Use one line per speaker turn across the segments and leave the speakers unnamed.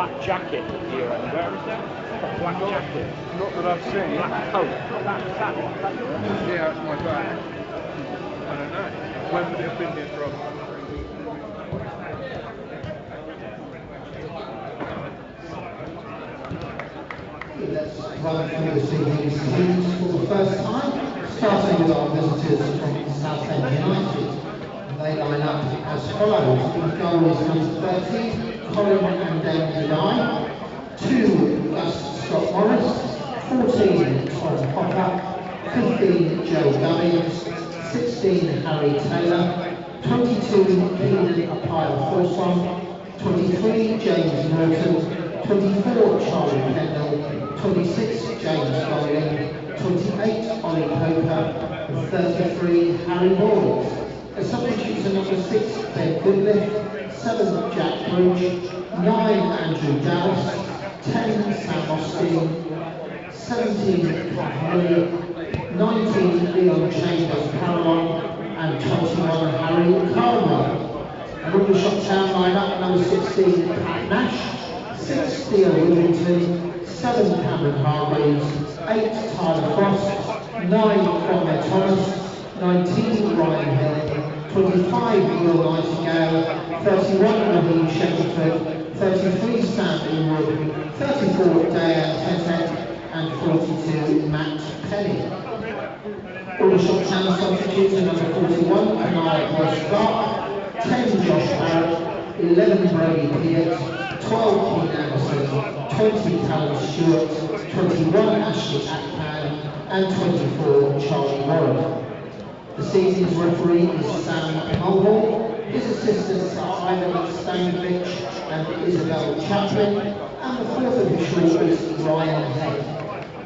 black jacket here and where is that? Black jacket.
Not that I've seen.
Black coat.
Yeah, it's my bag. I don't know. When would it have been here from?
Let's run through this evening's teams for the first time, starting with our visitors from Southend United. They line up as follows. In goal is number 30, Colin and David Nye, 2 Gus Scott Morris, 14 Tom Hopper, 15 Joe Gubbins, 16 Harry Taylor, 22 Keenan Apile Folsom, 23 James Norton, 24 Charlie Kendall, 26 James Golding, 28 Ollie Coker, and 33 Harry Boyd. The substitutes are number 6 Ben Goodliff, 7 Jack Bridge, 9 Andrew Dallas, 10 Sam Austin, 17 Pat Murray, 19 Leon Chambers Parallon, and 21 Harry Carwell. And Aldershot Town line-up number 16 Pat Nash, 6 Theo Wilmington, 7 Cameron Hargreaves, 8 Tyler Frost, 9 Cromwell Thomas, 19 Ryan Hill, 25 Will Nightingale, 31 Raheem Shepperford, 33 Sam Inwood, 34 Diane Tetet, and 42 Matt Penny. Aldershot Town substitutes are number 41 Kanaya Bryce Clark, 10 Josh Barrett, 11 Brody Peart, 12 Keane Anderson, 20 Callum Stewart, 21 Ashley Atpan, and 24 Charlie Warren. The season's referee is Sam Mulhall. His assistants are Ivan Stankovic and Isabel Chaplin, and the fourth official is Ryan Head.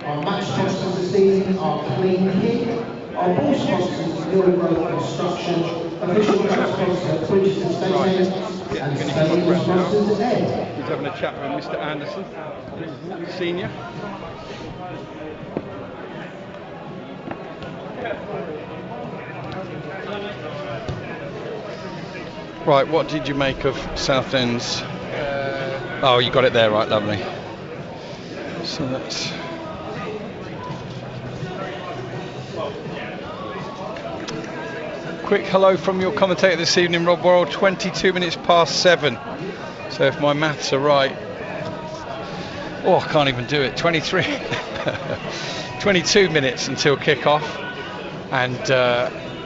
Our match sponsors this season are Clean Kid. Our ball sponsors New Growth Construction, official club sponsor Bridgeton Stadium, and stadium sponsors Ed.
He's having a chat with Mr. Anderson, senior. Right, what did you make of Southend's? Oh, you got it there, right, lovely. So that's... Quick hello from your commentator this evening, Rob Worrell. 22 minutes past 7. So if my maths are right... Oh, I can't even do it. 22 minutes until kick-off. And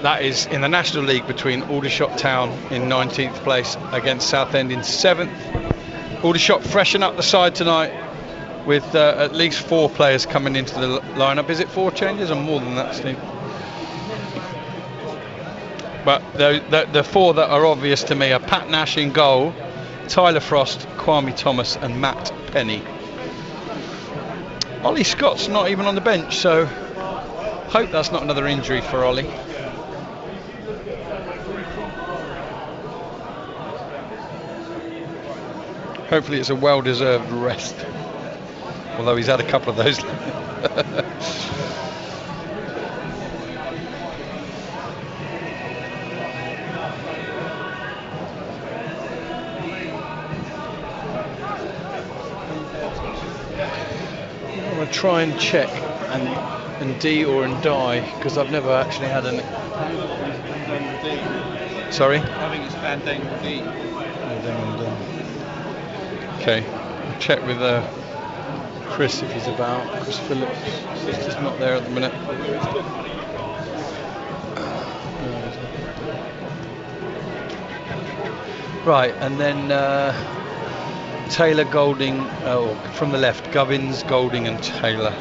that is in the National League between Aldershot Town in 19th place against Southend in 7th. Aldershot freshen up the side tonight with at least 4 players coming into the lineup. Is it 4 changes or more than that, Steve? But the 4 that are obvious to me are Pat Nash in goal, Tyler Frost, Kwame Thomas and Matt Penny. Ollie Scott's not even on the bench, so hope that's not another injury for Ollie. Hopefully it's a well-deserved rest, although he's had a couple of those. I'm going to try and check and D or and die, because I've never actually had an... Sorry?
Having his Fandangle D.
Okay, I'll check with Chris if he's about. Chris Phillips, he's just not there at the minute. Right, and then Taylor, Golding, from the left, Gubbins, Golding and Taylor.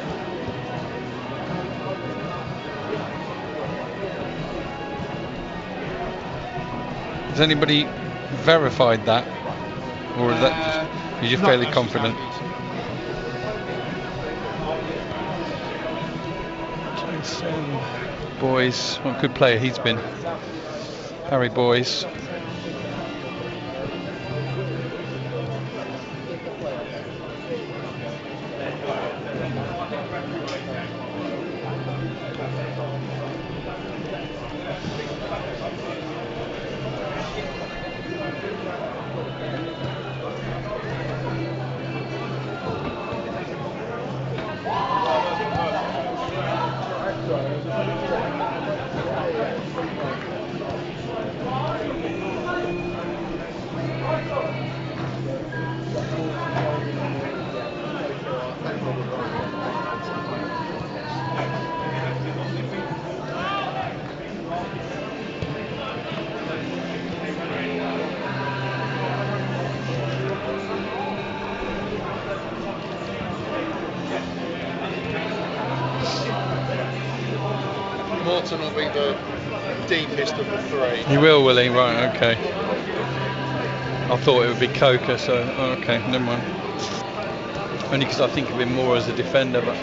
Has anybody verified that? Or is that you're fairly confident? Boys, what good player he's been. Harry Boys.
Barton will be the deepest of the three.
He will he? Right, okay. I thought it would be Coker, so okay, never mind. Only because I think of him more as a defender, but.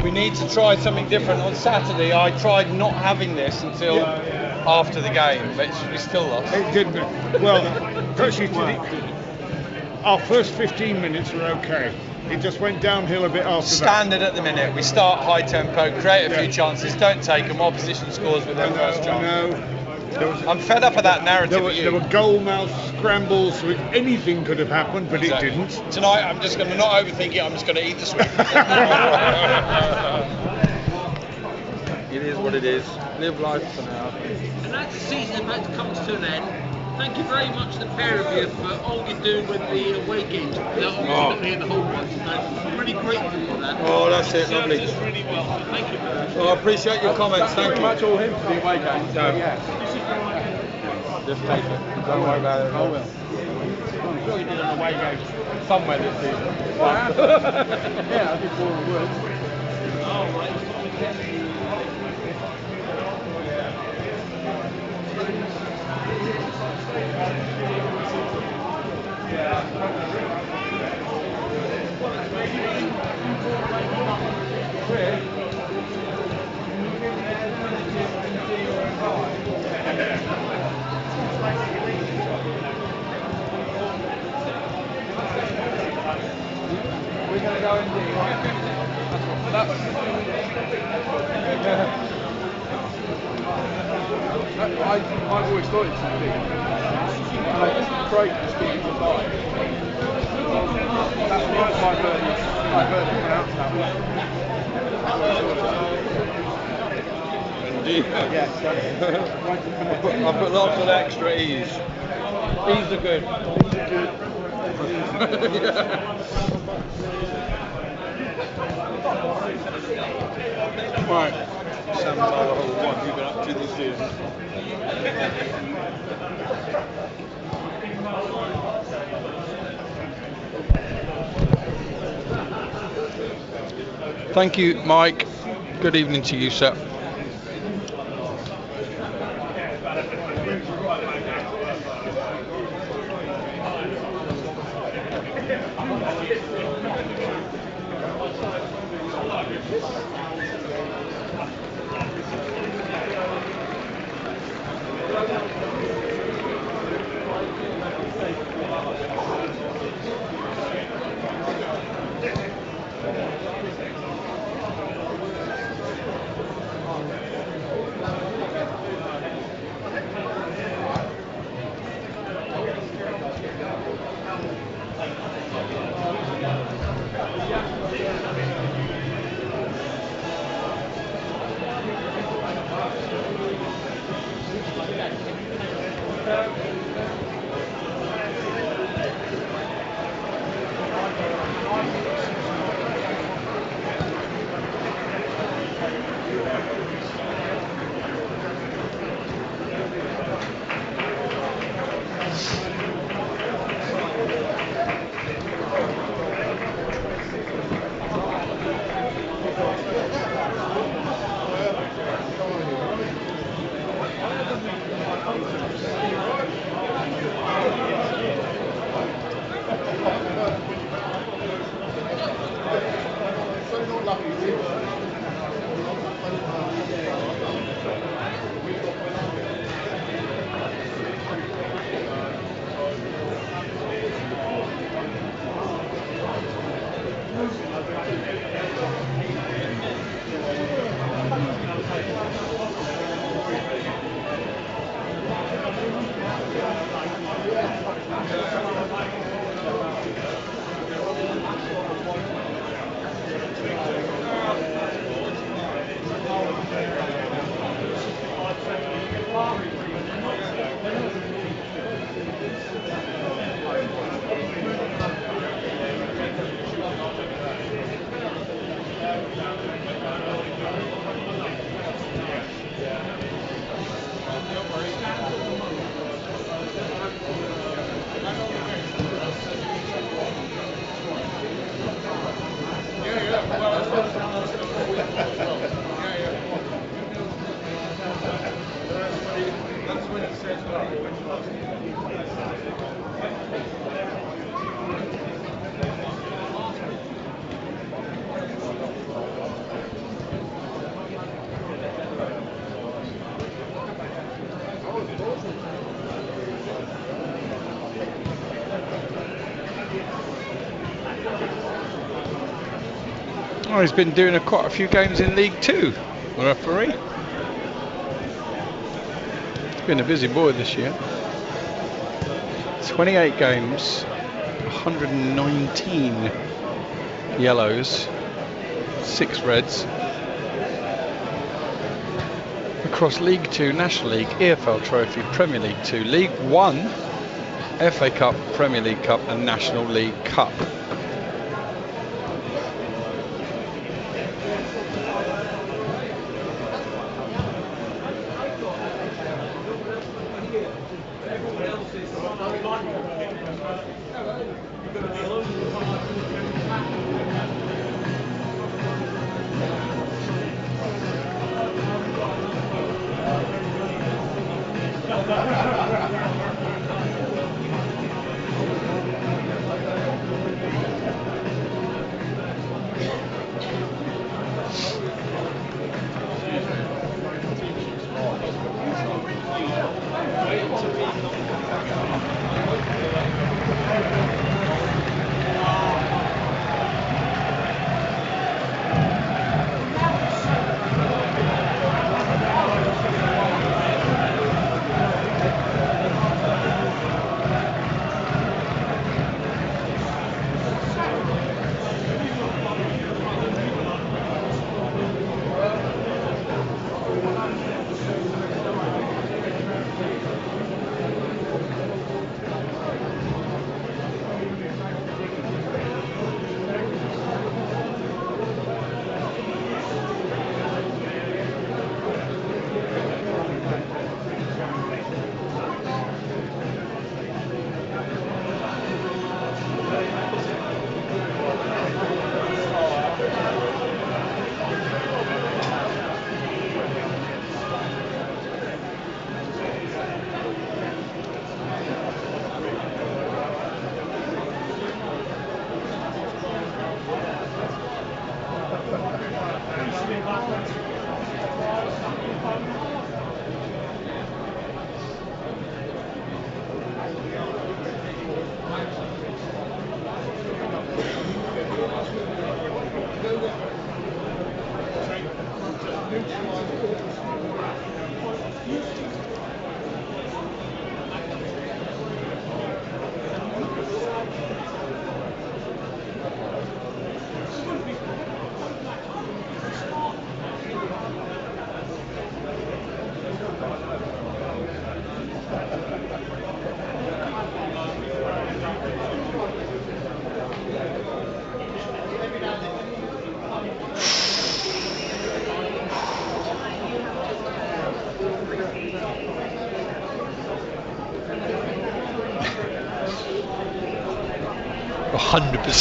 We need to try something different. On Saturday, I tried not having this until after the game, but we still lost.
It didn't. Well, our first 15 minutes were okay. It just went downhill a bit after
Standard at the minute. We start high tempo, create a few chances, don't take them. Opposition scores with their first chance. I'm fed up of that narrative.
There were goal mouth scrambles. Anything could have happened, but it didn't.
Tonight, I'm just going to not overthink it. I'm just going to eat the sweet.
It is what it is. Live life for now.
And that's the season about to come to an end. Thank you very much, the pair of you, for all you do with the away games. Ultimately, the whole bunch. I'm really grateful for that.
Oh, that's it, lovely.
Serves us really well. So thank you very much.
Well, I appreciate your comments. Thank you.
Much all him for the away game. So just take it. Don't worry about it. I will.
I'm sure you did an away game somewhere this season.
Yeah, I did 4 words.
We're going to go and do I've always thought it's something. And I just break the speed of life. That's what I've heard it pronounced that way. Yes,
I put lots of extra E's. E's are good. Right. Sam Tyler, what have you been up to this season? Thank you, Mike. Good evening to you, sir. Well, he's been doing quite a few games in League Two, the referee. He's been a busy boy this year. 28 games, 119 yellows, 6 reds. Across League 2, National League, EFL Trophy, Premier League 2, League 1, FA Cup, Premier League Cup and National League Cup.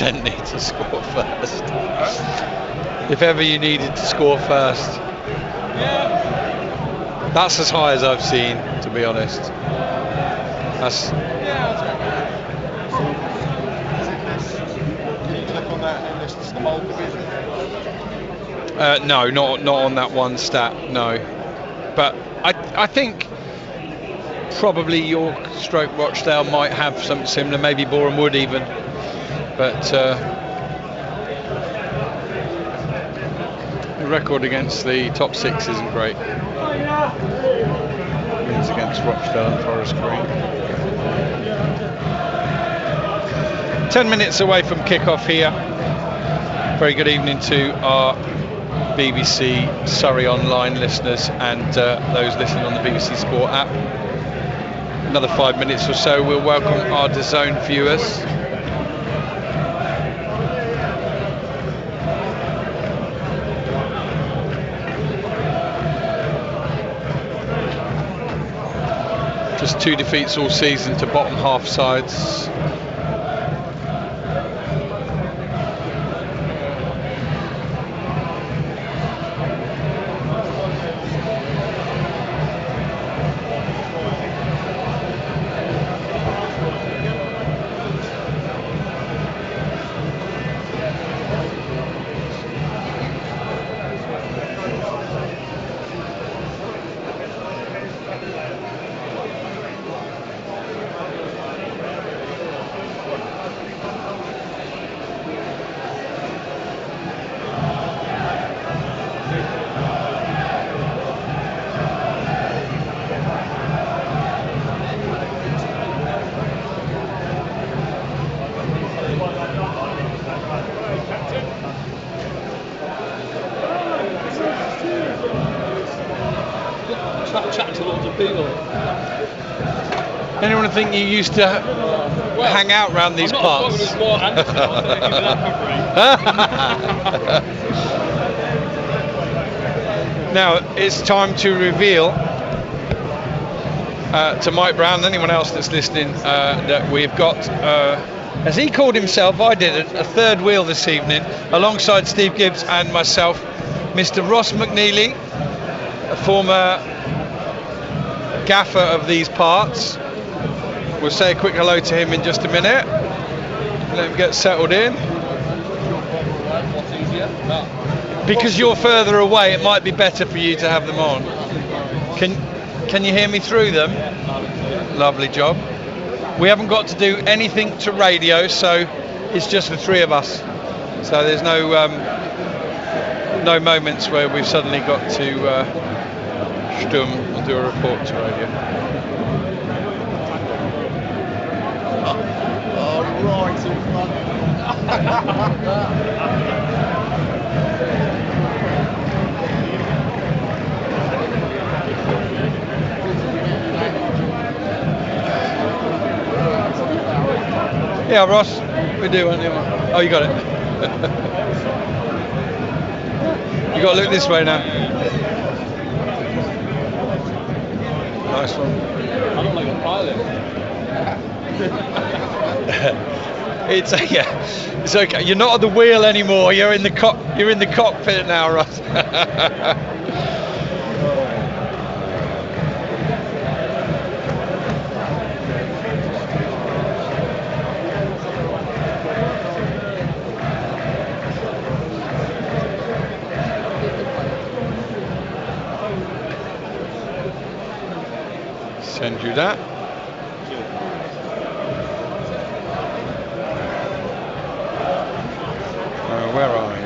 Need to score first. If ever you needed to score first, that's as high as I've seen, to be honest. That's
Can you click on that and list the whole division?
no, not on that one stat, no. But I think probably York / Rochdale might have something similar, maybe Boreham Wood even. But the record against the top 6 isn't great. Wins against Rochdale and Forest Green. 10 minutes away from kick-off here. Very good evening to our BBC Surrey Online listeners and those listening on the BBC Sport app. Another 5 minutes or so, we'll welcome our DAZN viewers. Just 2 defeats all season to bottom half sides.
Chatting to lots of people.
Anyone think you used to hang out around these parts? Now it's time to reveal to Mike Brown and anyone else that's listening that we've got, as he called himself, I did a third wheel this evening alongside Steve Gibbs and myself, Mr. Ross McNeely, a former gaffer of these parts. We'll say a quick hello to him in just a minute. Let him get settled in. Because you're further away, it might be better for you to have them on. Can you hear me through them? Lovely job. We haven't got to do anything to radio, so it's just the three of us. So there's no moments where we've suddenly got to stum and do a report to radio.
Right in front.
Yeah, Ross, we do, aren't you? Oh, you got it. You got to look this way now. Nice one.
I don't like a pilot.
It's okay. You're not at the wheel anymore. You're in the cockpit now, Ross. Send you that. Where are you?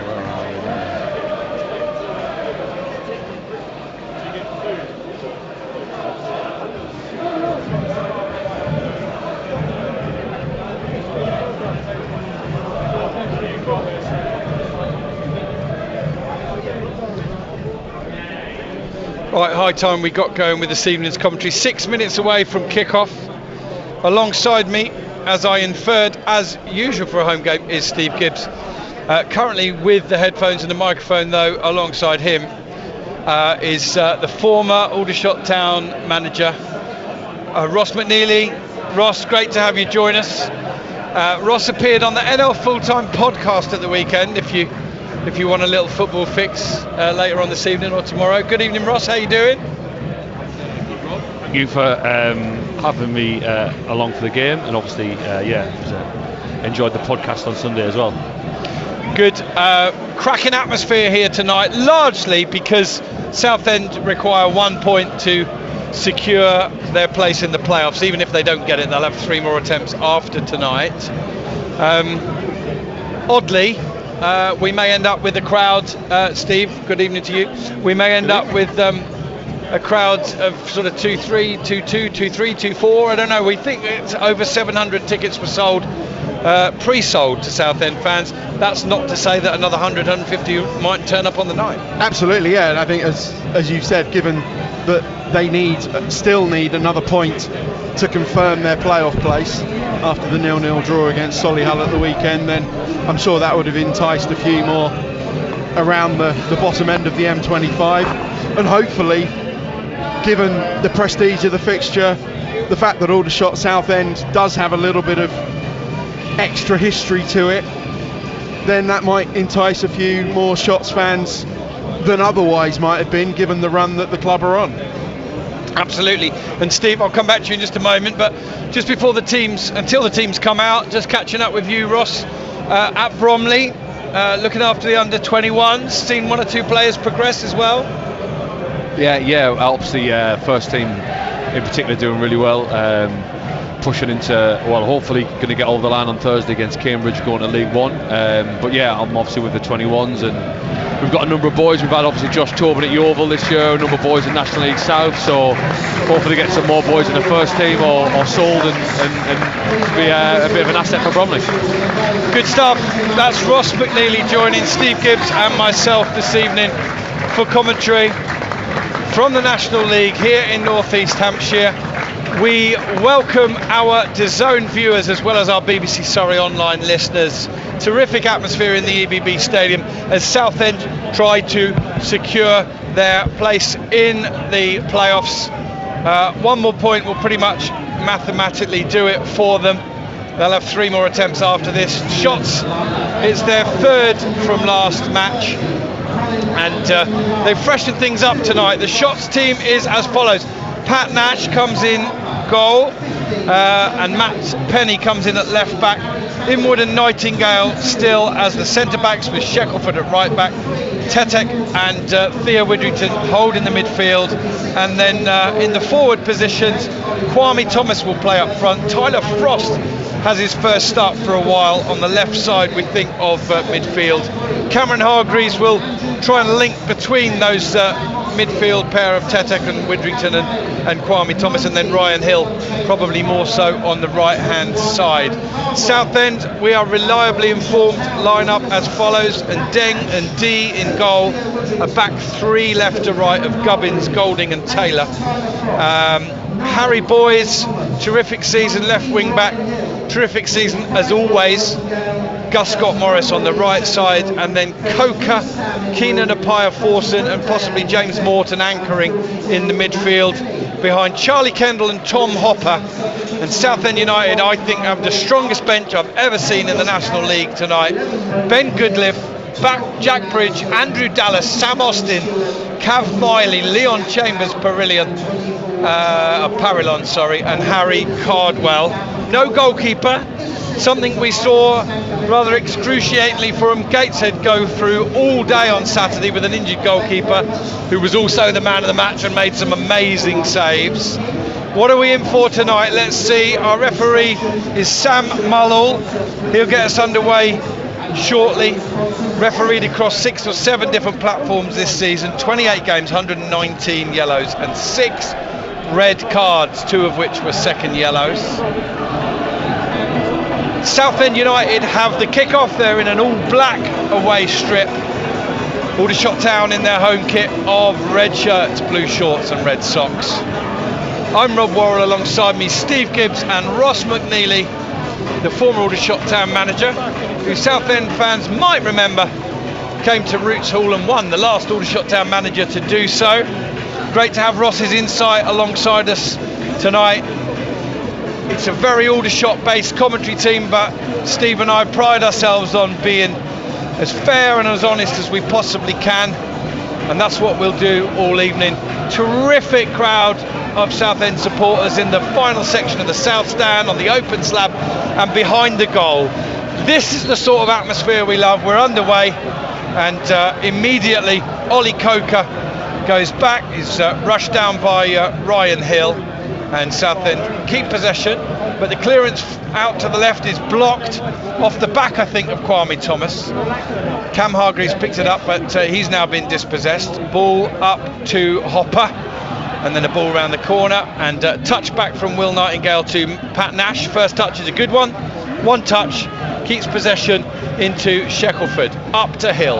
Right, high time we got going with this evening's commentary. 6 minutes away from kick-off. Alongside me, as I inferred, as usual for a home game, is Steve Gibbs. Currently with the headphones and the microphone, though, alongside him is the former Aldershot Town manager, Ross McNeely. Ross, great to have you join us. Ross appeared on the NL Full-Time podcast at the weekend, if you want a little football fix later on this evening or tomorrow. Good evening, Ross. How you doing?
Thank you for having me along for the game, and obviously, enjoyed the podcast on Sunday as well.
Good, cracking atmosphere here tonight, largely because Southend require 1 point to secure their place in the playoffs. Even if they don't get it, they'll have 3 more attempts after tonight. Oddly, we may end up with a crowd, Steve, good evening to you. We may end up with a crowd of sort of 2-3, 2-2, 2-3, 2-4. I don't know. We think it's over 700 tickets were sold, pre-sold to Southend fans. That's not to say that another 100, 150 might turn up on the night.
Absolutely, yeah. And I think, as you said, given that they still need another point to confirm their playoff place after the 0-0 draw against Solihull at the weekend, then I'm sure that would have enticed a few more around the bottom end of the M25. And hopefully, given the prestige of the fixture, the fact that Aldershot Southend does have a little bit of extra history to it, then that might entice a few more Shots fans than otherwise might have been, given the run that the club are on.
Absolutely. And Steve, I'll come back to you in just a moment, but just until the teams come out, just catching up with you, Ross, at Bromley, looking after the under-21s, seen 1 or 2 players progress as well.
Yeah, obviously first team in particular doing really well, pushing into, well, hopefully going to get over the line on Thursday against Cambridge, going to League One. But yeah, I'm obviously with the 21s, and we've got a number of boys. We've had obviously Josh Tobin at Yeovil this year, a number of boys in National League South, so hopefully get some more boys in the first team or sold and be a bit of an asset for Bromley.
Good stuff. That's Ross McNeely joining Steve Gibbs and myself this evening for commentary from the National League here in North East Hampshire. We welcome our DAZN viewers as well as our BBC Surrey online listeners. Terrific atmosphere in the EBB Stadium as Southend try to secure their place in the playoffs. One more point will pretty much mathematically do it for them. They'll have 3 more attempts after this. Shots, it's their 3rd from last match, and they've freshened things up tonight. The Shots team is as follows: Pat Nash comes in goal, and Matt Penny comes in at left back. Inwood and Nightingale still as the centre backs, with Shackelford at right back. Tetek and Thea Widrington hold in the midfield, and then in the forward positions, Kwame Thomas will play up front. Tyler Frost has his first start for a while on the left side, we think, of midfield. Cameron Hargreaves will try and link between those midfield pair of Tetek and Widrington and Kwame Thomas, and then Ryan Hill probably more so on the right hand side. Southend, we are reliably informed, line up as follows: and Deng and D in goal, a back 3 left to right of Gubbins, Golding and Taylor. Harry Boys, terrific season, left wing back, terrific season as always. Gus Scott Morris on the right side, and then Coker, Keenan Appiah Forson and possibly James Morton anchoring in the midfield behind Charlie Kendall and Tom Hopper. And Southend United, I think, have the strongest bench I've ever seen in the National League tonight. Ben Goodliff, Jack Bridge, Andrew Dallas, Sam Austin, Cav Miley, Leon Chambers Parillon, and Harry Cardwell. No goalkeeper, something we saw rather excruciatingly from Gateshead go through all day on Saturday with an injured goalkeeper who was also the man of the match and made some amazing saves. What are we in for tonight? Let's see. Our referee is Sam Mullall. He'll get us underway shortly. Refereed across 6 or 7 different platforms this season, 28 games, 119 yellows and 6 red cards, 2 of which were second yellows. Southend United have the kick-off. They're in an all-black away strip. Aldershot Town in their home kit of red shirts, blue shorts and red socks. I'm Rob Worrell, alongside me Steve Gibbs and Ross McNeely, the former Aldershot Town manager, who Southend fans might remember came to Roots Hall and won, the last Aldershot Town manager to do so. Great to have Ross's insight alongside us tonight. It's a very Aldershot based commentary team, but Steve and I pride ourselves on being as fair and as honest as we possibly can, and that's what we'll do all evening. Terrific crowd of Southend supporters in the final section of the South Stand, on the open slab and behind the goal. This is the sort of atmosphere we love. We're underway, and immediately Ollie Coker goes back. He's rushed down by Ryan Hill, and Southend keep possession, but the clearance out to the left is blocked off the back, I think, of Kwame Thomas. Cam Hargreaves picks it up, but he's now been dispossessed. Ball up to Hopper, and then a ball around the corner, and touch back from Will Nightingale to Pat Nash. First touch is a good one. One touch, keeps possession into Shackelford. Up to Hill.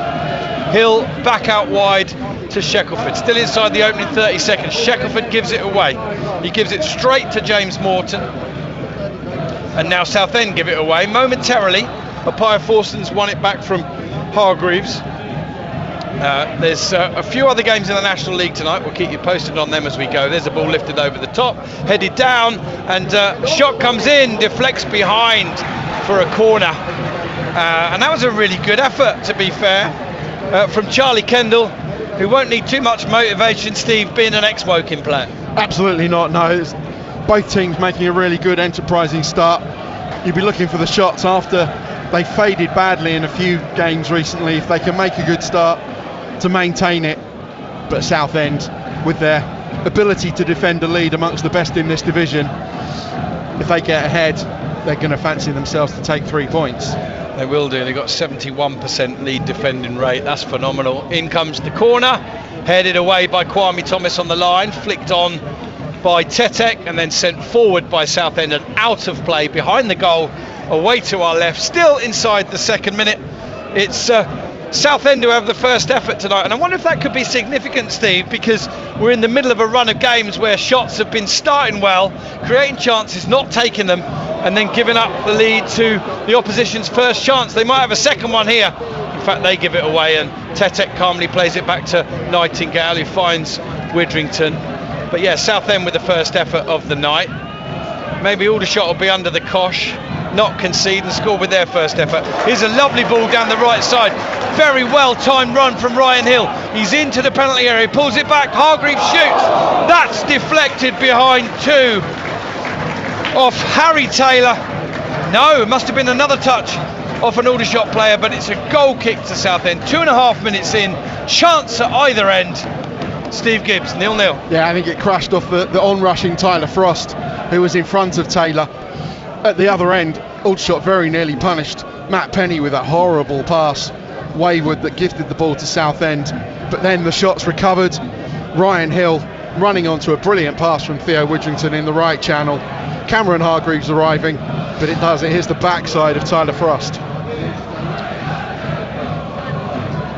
Hill back out wide to Shackelford. Still inside the opening 30 seconds. Shackelford gives it away. He gives it straight to James Morton. And now Southend give it away momentarily. Appiah Forson's won it back from Hargreaves. There's a few other games in the National League tonight. We'll keep you posted on them as we go. There's a ball lifted over the top, headed down, and shot comes in, deflects behind for a corner. And that was a really good effort, to be fair, from Charlie Kendall, who won't need too much motivation, Steve, being an ex-Woking player.
Absolutely not, no. It's both teams making a really good, enterprising start. You'd be looking for the shots after they faded badly in a few games recently, if they can make a good start to maintain it. But Southend, with their ability to defend a lead amongst the best in this division, if they get ahead, they're going to fancy themselves to take 3 points.
They will do. They've got 71% lead defending rate. That's phenomenal. In comes the corner, headed away by Kwame Thomas on the line, flicked on by Tetek, and then sent forward by Southend and out of play behind the goal, away to our left. Still inside the second minute. It's Southend who have the first effort tonight, and I wonder if that could be significant, Steve, because we're in the middle of a run of games where shots have been starting well, creating chances, not taking them, and then giving up the lead to the opposition's first chance. They might have a second one here. In fact, they give it away, and Tetek calmly plays it back to Nightingale, who finds Widrington. But yeah, Southend with the first effort of the night. Maybe Aldershot will be under the cosh, not concede and score with their first effort. Here's a lovely ball down the right side. Very well timed run from Ryan Hill. He's into the penalty area, pulls it back. Hargreaves shoots. That's deflected behind two off Harry Taylor. No, it must have been another touch off an Aldershot player, but it's a goal kick to Southend. 2.5 minutes in, chance at either end. Steve Gibbs, 0-0.
Yeah, I think it crashed off the on-rushing Tyler Frost, who was in front of Taylor. At the other end, Aldershot very nearly punished Matt Penny with that horrible pass, wayward, that gifted the ball to Southend. But then the shots recovered. Ryan Hill running onto a brilliant pass from Theo Widrington in the right channel. Cameron Hargreaves arriving, but it here's the backside of Tyler Frost.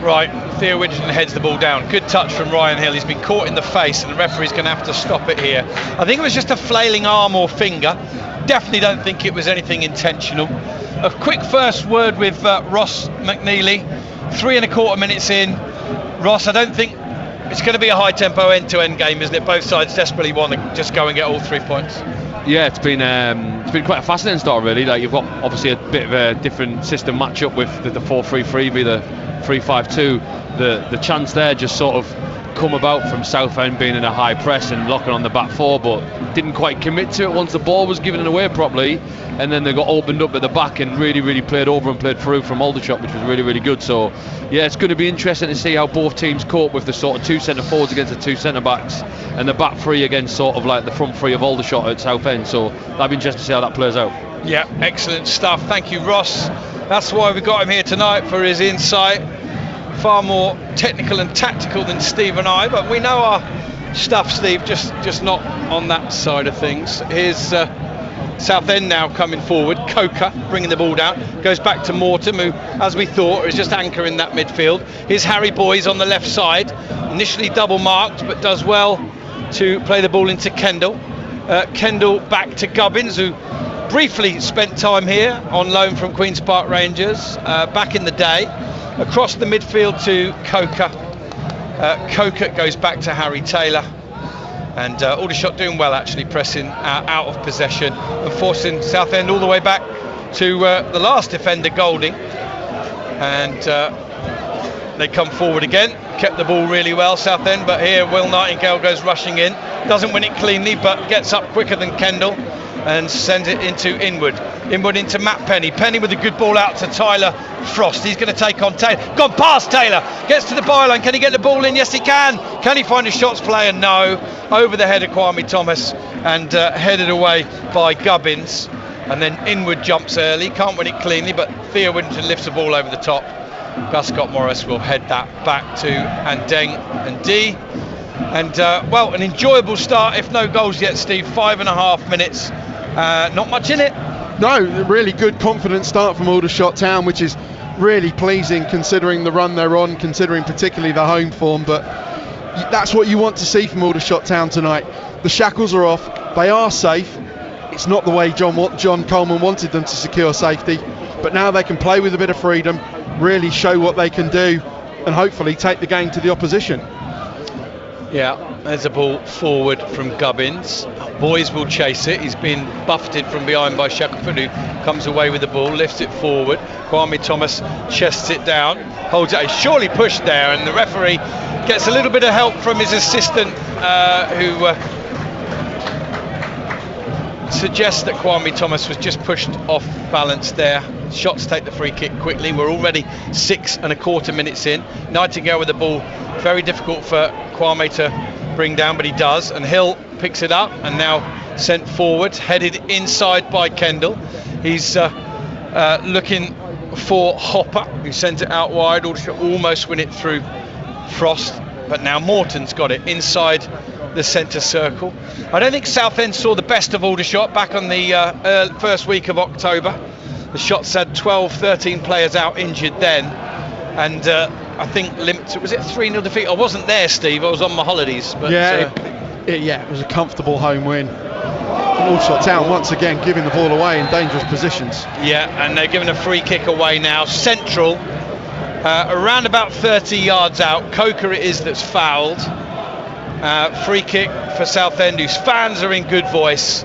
Right, Theo Widrington heads the ball down. Good touch from Ryan Hill. He's been caught in the face, and the referee's going to have to stop it here. I think it was just a flailing arm or finger. Definitely don't think it was anything intentional. A quick first word with Ross McNeely. 3.25 minutes in. Ross, I don't think it's going to be a high tempo end-to-end game, isn't it? Both sides desperately want to just go and get all 3 points. Yeah,
it's been quite a fascinating start, really. Like, you've got obviously a bit of a different system match-up with the 4-3-3 v the 3-5-2. The chance there just sort of come about from Southend being in a high press and locking on the back four, but didn't quite commit to it once the ball was given away properly, and then they got opened up at the back and really played over and played through from Aldershot, which was really good. So yeah, it's going to be interesting to see how both teams cope with the sort of two centre forwards against the two centre backs, and the back three against sort of like the front three of Aldershot at Southend. So that'll be interesting to see how that plays out.
Yeah, excellent stuff. Thank you, Ross. That's why we got him here tonight, for his insight. Far more technical and tactical than Steve and I, but we know our stuff, Steve, just not on that side of things. Here's Southend now coming forward. Coker bringing the ball down, goes back to Morton, who, as we thought, is just anchoring that midfield. Here's Harry Boys on the left side, initially double marked, but does well to play the ball into Kendall. Kendall back to Gubbins, who briefly spent time here on loan from Queen's Park Rangers back in the day. Across the midfield to Coker. Coker goes back to Harry Taylor, and Aldershot doing well, actually, pressing out of possession and forcing Southend all the way back to the last defender, Golding, and they come forward again. Kept the ball really well, Southend, but here Will Nightingale goes rushing in, doesn't win it cleanly, but gets up quicker than Kendall and sends it into Inwood into Matt Penny. Penny with a good ball out to Tyler Frost. He's going to take on Taylor. Gone past Taylor. Gets to the byline. Can he get the ball in? Yes, he can. Can he find a shots player? No. Over the head of Kwame Thomas and headed away by Gubbins. And then Inwood jumps early. Can't win it cleanly, but Theo Widrington lifts the ball over the top. Gus Scott Morris will head that back to Andeng and D. And well, an enjoyable start, if no goals yet, Steve. 5.5 minutes. Not much in it.
No, really good, confident start from Aldershot Town, which is really pleasing considering the run they're on, considering particularly the home form. But that's what you want to see from Aldershot Town tonight. The shackles are off. They are safe. It's not the way John Coleman wanted them to secure safety, but now they can play with a bit of freedom, really show what they can do, and hopefully take the game to the opposition.
Yeah, there's a ball forward from Gubbins. Boys will chase it. He's been buffeted from behind by Shackelford, who comes away with the ball, lifts it forward. Kwame Thomas chests it down, holds it. He's surely pushed there, and the referee gets a little bit of help from his assistant, who suggests that Kwame Thomas was just pushed off balance there. Shots take the free kick quickly. We're already 6.25 minutes in. Nightingale with the ball. Very difficult for Kwame to bring down, but he does. And Hill picks it up and now sent forward, headed inside by Kendall. He's looking for Hopper, who sends it out wide. Almost win it through Frost, but now Morton's got it inside the centre circle. I don't think Southend saw the best of Aldershot back on the first week of October. The shots had 12-13 players out injured then, and I think limped. Was it a 3-0 defeat? I wasn't there, Steve. I was on my holidays. But
it was a comfortable home win. Aldershot Town once again giving the ball away in dangerous positions.
Yeah, and they're giving a free kick away now. Central, around about 30 yards out. Coker it is that's fouled. Free kick for Southend, whose fans are in good voice.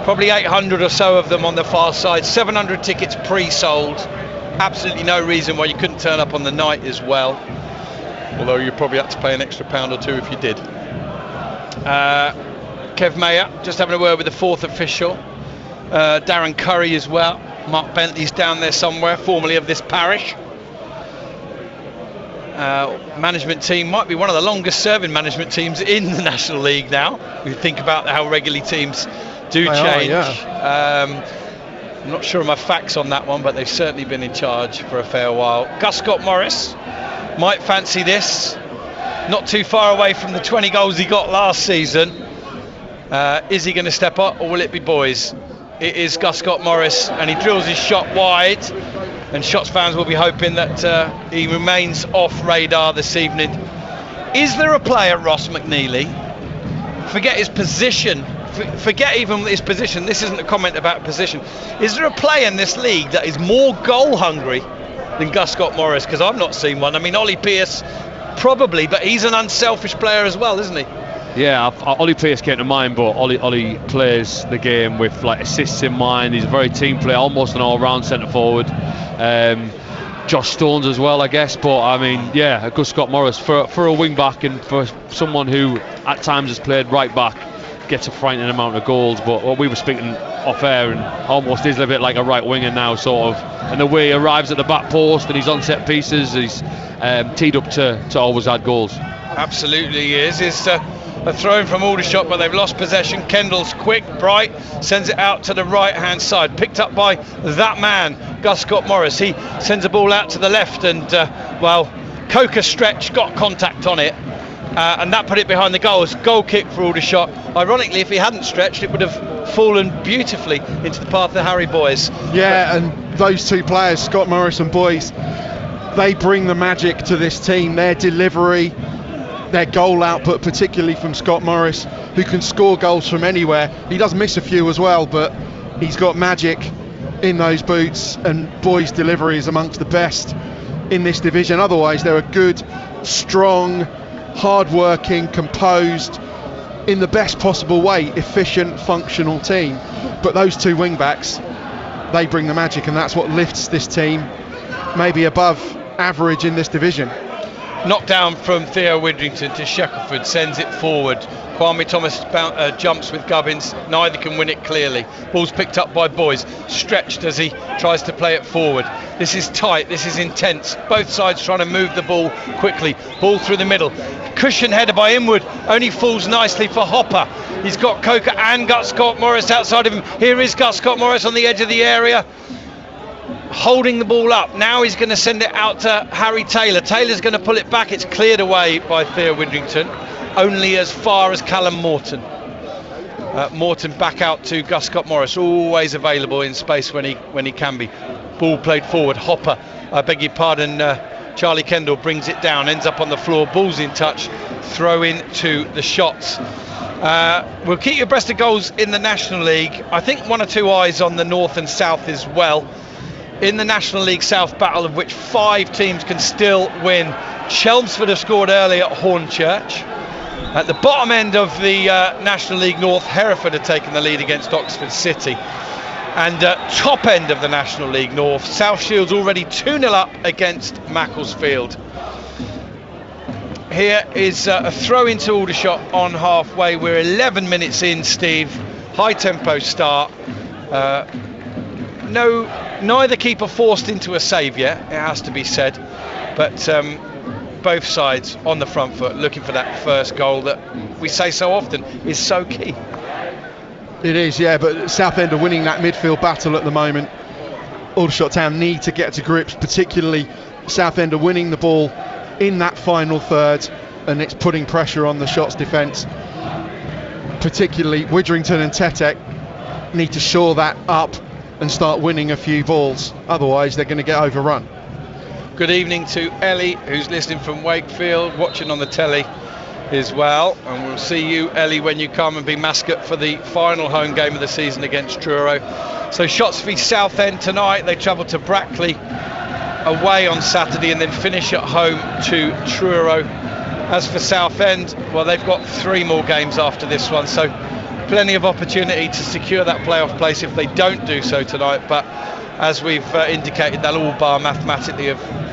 Probably 800 or so of them on the far side. 700 tickets pre-sold. Absolutely no reason why you couldn't turn up on the night as well. Although you probably had to pay an extra £1 or £2 if you did. Kev Mayer just having a word with the fourth official. Darren Curry as well. Mark Bentley's down there somewhere, formerly of this parish. Management team might be one of the longest serving management teams in the National League now. We think about how regularly teams do change. I'm not sure of my facts on that one, but they've certainly been in charge for a fair while. Gus Scott Morris might fancy this. Not too far away from the 20 goals he got last season. Is he going to step up, or will it be boys? It is Gus Scott Morris, and he drills his shot wide, and Shots fans will be hoping that he remains off radar this evening. Is there a player, Ross McNeely, forget his position, forget even his position, this isn't a comment about position, is there a player in this league that is more goal hungry than Gus Scott Morris? Because I've not seen one. I mean, Ollie Pearce probably, but he's an unselfish player as well, isn't he?
Yeah, Ollie Pearce came to mind, but Ollie plays the game with like assists in mind. He's a very team player, almost an all-round centre forward. Josh Stones as well, I guess. But I mean, yeah, Gus Scott Morris for a wing back, and for someone who at times has played right back, gets a frightening amount of goals. But what we were speaking off air, and almost is a bit like a right winger now, sort of. And the way he arrives at the back post and he's on set pieces, he's teed up to always add goals.
Absolutely, he is. It's a throw in from Aldershot, but they've lost possession. Kendall's quick, bright, sends it out to the right hand side, picked up by that man, Gus Scott Morris. He sends the ball out to the left, and Coker stretched, got contact on it, and that put it behind the goal. It's a goal kick for Aldershot. Ironically, if he hadn't stretched, it would have fallen beautifully into the path of the Harry boys.
Yeah, and those two players, Scott Morris and Boyes, they bring the magic to this team. Their delivery, their goal output, particularly from Scott Morris, who can score goals from anywhere. He does miss a few as well, but he's got magic in those boots, and Boyes' delivery is amongst the best in this division. Otherwise, they're a good, strong, hard-working, composed, in the best possible way, efficient, functional team. But those two wing-backs, they bring the magic, and that's what lifts this team maybe above average in this division.
Knockdown from Theo Widrington to Shackelford, sends it forward. Kwame Thomas jumps with Gubbins, neither can win it clearly. Ball's picked up by Boyes, stretched as he tries to play it forward. This is tight, this is intense. Both sides trying to move the ball quickly. Ball through the middle. Cushion header by Inwood, only falls nicely for Hopper. He's got Coker and Gus Scott Morris outside of him. Here is Gus Scott Morris on the edge of the area, holding the ball up. Now he's going to send it out to Harry Taylor. Taylor's going to pull it back. It's cleared away by Theo Widrington, only as far as Callum Morton. Morton back out to Gus Scott Morris, always available in space when he can be. Ball played forward. Hopper, I beg your pardon, Charlie Kendall brings it down, ends up on the floor. Ball's in touch. Throw in to the Shots. We'll keep you abreast of goals in the National League. I think one or two eyes on the North and South as well. In the National League South battle, of which 5 teams can still win. Chelmsford have scored early at Hornchurch. At the bottom end of the National League North, Hereford have taken the lead against Oxford City. And top end of the National League North, South Shields already 2-0 up against Macclesfield. Here is a throw into Aldershot on halfway. We're 11 minutes in, Steve. High tempo start. Neither keeper forced into a save yet, it has to be said, but both sides on the front foot looking for that first goal that we say so often is so key.
It is, yeah, but Southend are winning that midfield battle at the moment. Aldershot Town need to get to grips, particularly Southend are winning the ball in that final third, and it's putting pressure on the Shots defence. Particularly Widrington and Tetek need to shore that up and start winning a few balls, otherwise they're going to get overrun.
Good evening to Ellie, who's listening from Wakefield, watching on the telly as well. And we'll see you, Ellie, when you come and be mascot for the final home game of the season against Truro. So Shotts v Southend tonight. They travel to Brackley away on Saturday and then finish at home to Truro. As for Southend, well, they've got 3 more games after this one, so plenty of opportunity to secure that playoff place if they don't do so tonight. But as we've indicated, they'll all bar mathematically have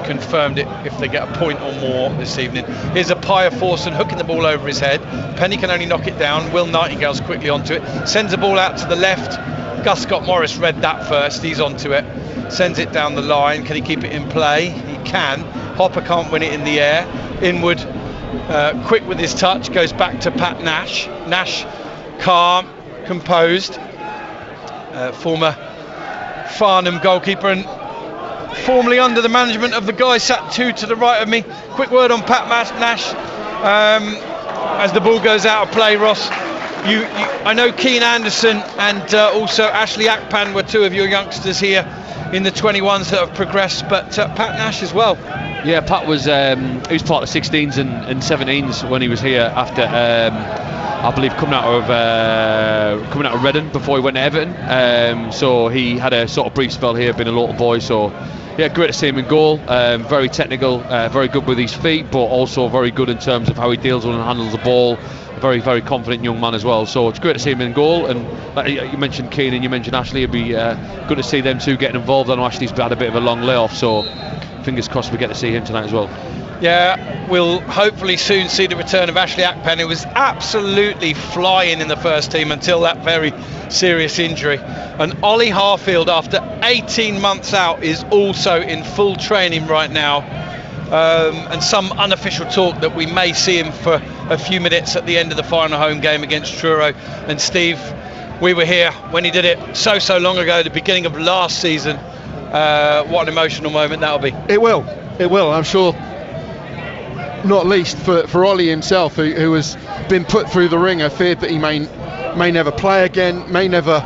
confirmed it if they get a point or more this evening. Here's a Pia Forson hooking the ball over his head. Penny can only knock it down. Will Nightingale's quickly onto it. Sends the ball out to the left. Gus Scott Morris read that first. He's onto it. Sends it down the line. Can he keep it in play? He can. Hopper can't win it in the air. Inwood, quick with his touch, goes back to Pat Nash. Nash, calm, composed. Former Farnham goalkeeper and formerly under the management of the guy sat 2 to the right of me. Quick word on Pat Nash as the ball goes out of play, Ross. I know Keane Anderson and also Ashley Akpan were 2 of your youngsters here in the 21s that have progressed, but Pat Nash as well.
Yeah, Pat was he was part of 16s and 17s when he was here after I believe coming out of Reading before he went to Everton. So he had a sort of brief spell here, being a local boy. So yeah, great to see him in goal. Very technical, very good with his feet, but also very good in terms of how he deals with and handles the ball. Very, very confident young man as well. So it's great to see him in goal. And you mentioned Keane and you mentioned Ashley. It'd be good to see them 2 getting involved. I know Ashley's had a bit of a long layoff, so fingers crossed we get to see him tonight as well.
Yeah, we'll hopefully soon see the return of Ashley Akpan, who was absolutely flying in the first team until that very serious injury. And Ollie Harfield, after 18 months out, is also in full training right now. And some unofficial talk that we may see him for a few minutes at the end of the final home game against Truro. And Steve, we were here when he did it so long ago, the beginning of last season. What an emotional moment that'll be.
It will, I'm sure. Not least for Ollie himself, who has been put through the ringer, feared that he may never play again, may never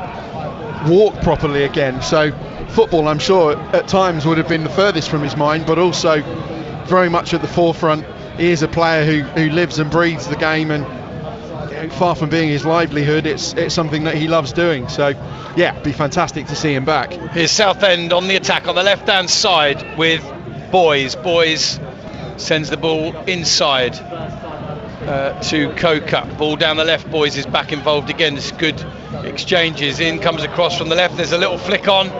walk properly again. So football, I'm sure, at times would have been the furthest from his mind, but also very much at the forefront. He is a player who lives and breathes the game, and far from being his livelihood, it's something that he loves doing. So yeah, it'd be fantastic to see him back.
Here's Southend on the attack on the left hand side with Boys sends the ball inside to Coker. Ball down the left. Boys is back involved again. It's good exchanges. In comes across from the left. There's a little flick on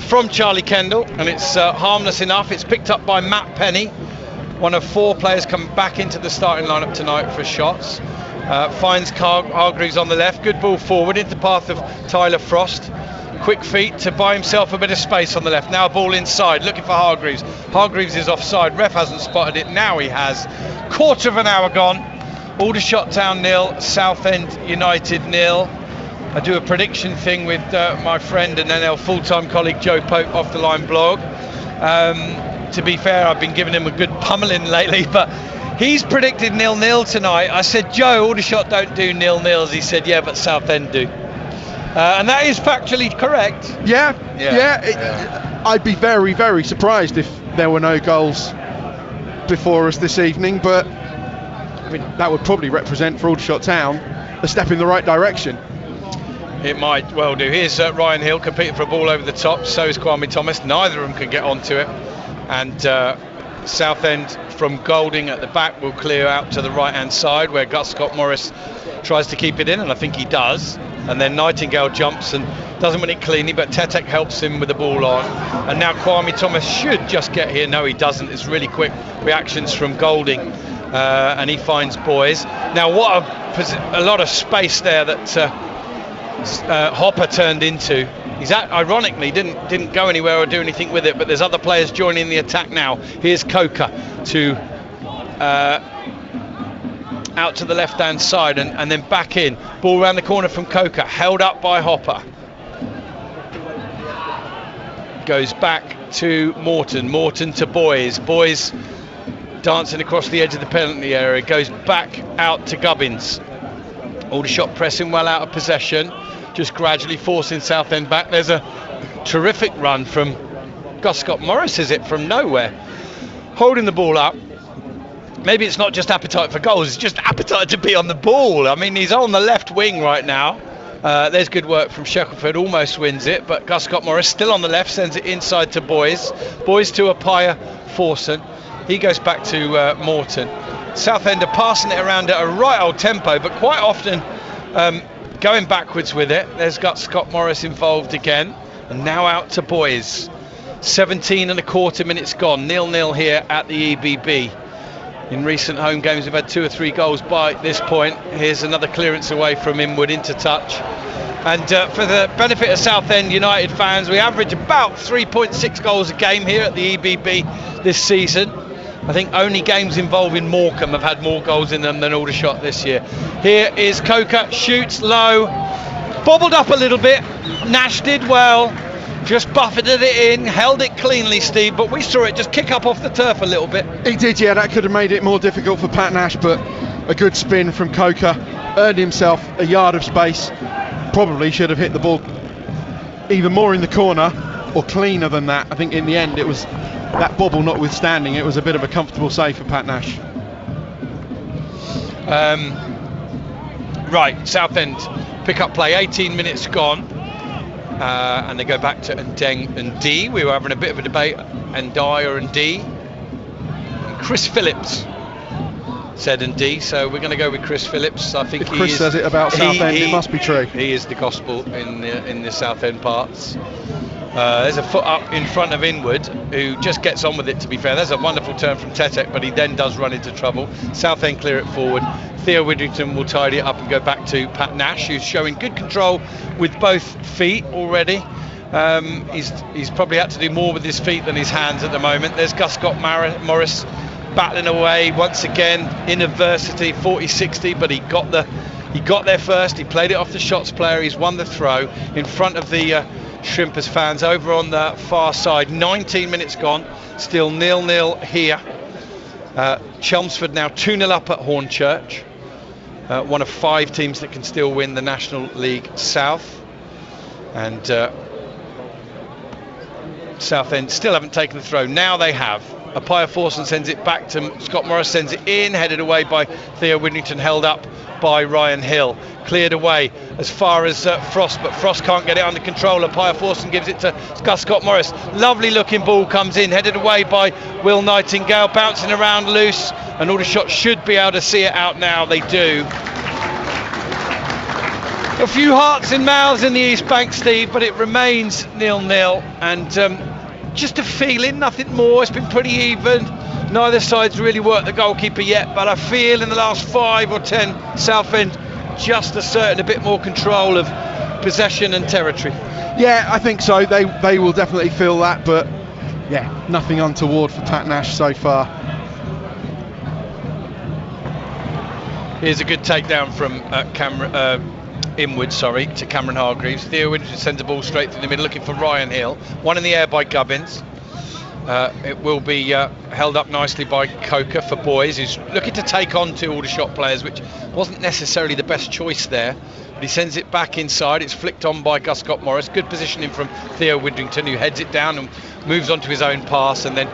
from Charlie Kendall, and it's harmless enough. It's picked up by Matt Penny, one of 4 players coming back into the starting lineup tonight for Shotts. Finds Hargreaves on the left. Good ball forward into the path of Tyler Frost. Quick feet to buy himself a bit of space on the left. Now a ball inside, looking for Hargreaves. Hargreaves is offside. Ref hasn't spotted it. Now he has. Quarter of an hour gone. Aldershot Town 0, Southend United 0. I do a prediction thing with my friend and NL full-time colleague Joe Pope off the line blog. To be fair, I've been giving him a good pummeling lately, but he's predicted 0-0 tonight. I said, Joe, Aldershot don't do 0-0s. He said, yeah, but Southend do. And that is factually correct.
Yeah. I'd be very, very surprised if there were no goals before us this evening, but I mean, that would probably represent for Aldershot Town a step in the right direction.
It might well do. Here's Ryan Hill competing for a ball over the top. So is Kwame Thomas. Neither of them can get onto it. And Southend from Golding at the back will clear out to the right hand side where Gus Scott Morris tries to keep it in, and I think he does. And then Nightingale jumps and doesn't win it cleanly, but Tetek helps him with the ball on. And now Kwame Thomas should just get here. No, he doesn't. It's really quick reactions from Golding, and he finds Boys. Now what a lot of space there that Hopper turned into. He's ironically didn't go anywhere or do anything with it, but there's other players joining the attack now. Here's Coker to out to the left hand side and then back in. Ball around the corner from Coker, held up by Hopper. Goes back to Morton to Boys dancing across the edge of the penalty area, goes back out to Gubbins. Aldershot pressing well out of possession, just gradually forcing Southend back. There's a terrific run from Gus Scott Morris is it from nowhere, holding the ball up. Maybe it's not just appetite for goals, it's just appetite to be on the ball. I mean, he's on the left wing right now. There's good work from Shackelford, almost wins it, but Gus Scott Morris still on the left, sends it inside to Boys. Boys to Apaya Forson. He goes back to Morton. Southend are passing it around at a right old tempo, but quite often going backwards with it. There's Gus Scott Morris involved again, and now out to Boys. 17 and a quarter minutes gone, 0-0 here at the EBB. In recent home games, we've had 2 or 3 goals by this point. Here's another clearance away from Inwood into touch. And for the benefit of Southend United fans, we average about 3.6 goals a game here at the EBB this season. I think only games involving Morecambe have had more goals in them than Aldershot this year. Here is Coker, shoots low, bobbled up a little bit. Nash did well, just buffeted it in, held it cleanly, Steve, but we saw it just kick up off the turf a little bit.
He did, yeah, that could have made it more difficult for Pat Nash, but a good spin from Coker, earned himself a yard of space. Probably should have hit the ball either more in the corner or cleaner than that. I think in the end it was, that bobble notwithstanding, it was a bit of a comfortable save for Pat Nash.
Right, Southend pick up play, 18 minutes gone. And they go back to Ndeng and D. We were having a bit of a debate, Ndai or Ndi. And Chris Phillips said Ndi, so we're going to go with Chris Phillips. I think
if Chris says it about Southend, it must be true.
He is the gospel in the Southend parts. There's a foot up in front of Inwood, who just gets on with it, to be fair. There's a wonderful turn from Tetek, but he then does run into trouble. Southend clear it forward. Theo Widrington will tidy it up and go back to Pat Nash, who's showing good control with both feet already. He's probably had to do more with his feet than his hands at the moment. There's Gus Scott Morris battling away once again in adversity, 40-60, but he got there first. He played it off the shots player. He's won the throw in front of the Shrimpers fans over on the far side. 19 minutes gone, still 0-0 here. Chelmsford now 2-0 up at Hornchurch. One of 5 teams that can still win the National League South. And Southend still haven't taken the throw. Now they have. Apaya Forson sends it back to Scott Morris, sends it in, headed away by Theo Widrington, held up by Ryan Hill. Cleared away as far as Frost, but Frost can't get it under control. Apaya Forson gives it to Gus Scott Morris. Lovely looking ball comes in, headed away by Will Nightingale, bouncing around loose, and Aldershot should be able to see it out now. They do. A few hearts and mouths in the East Bank, Steve, but it remains 0-0, and just a feeling, nothing more. It's been pretty even. Neither side's really worked the goalkeeper yet, but I feel in the last 5 or 10, Southend just asserting a bit more control of possession and territory.
Yeah, I think so. They will definitely feel that, but yeah, nothing untoward for Pat Nash so far.
Here's a good takedown from Inwood, to Cameron Hargreaves. Theo Widrington sends a ball straight through the middle, looking for Ryan Hill. One in the air by Gubbins. It will be held up nicely by Coker for Boys, who's looking to take on 2 Aldershot players, which wasn't necessarily the best choice there. But he sends it back inside. It's flicked on by Gus Scott Morris. Good positioning from Theo Widrington, who heads it down and moves on to his own pass, and then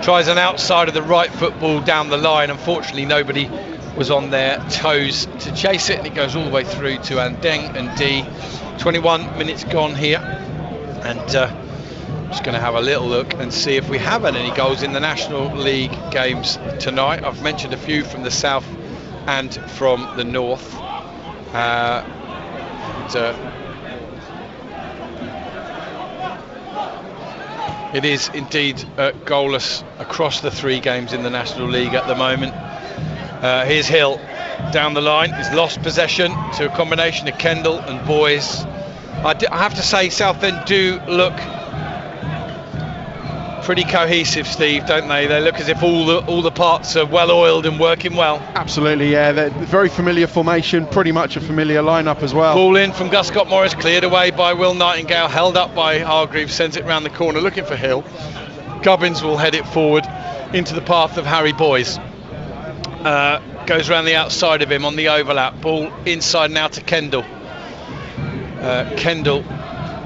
tries an outside of the right foot ball down the line. Unfortunately, nobody was on their toes to chase it, and it goes all the way through to Ndeng and D. 21 minutes gone here, and just going to have a little look and see if we have had any goals in the National League games tonight. I've mentioned a few from the south and from the north. It is indeed goalless across the 3 games in the National League at the moment. Here's Hill down the line. He's lost possession to a combination of Kendall and Boys. I have to say, Southend do look pretty cohesive, Steve, don't they? They look as if all the parts are well oiled and working well.
Absolutely, yeah. They're very familiar formation, pretty much a familiar lineup as well.
Ball in from Gus Scott Morris, cleared away by Will Nightingale, held up by Hargreaves, sends it round the corner looking for Hill. Gubbins will head it forward into the path of Harry Boys. Goes around the outside of him on the overlap. Ball inside now to Kendall. Kendall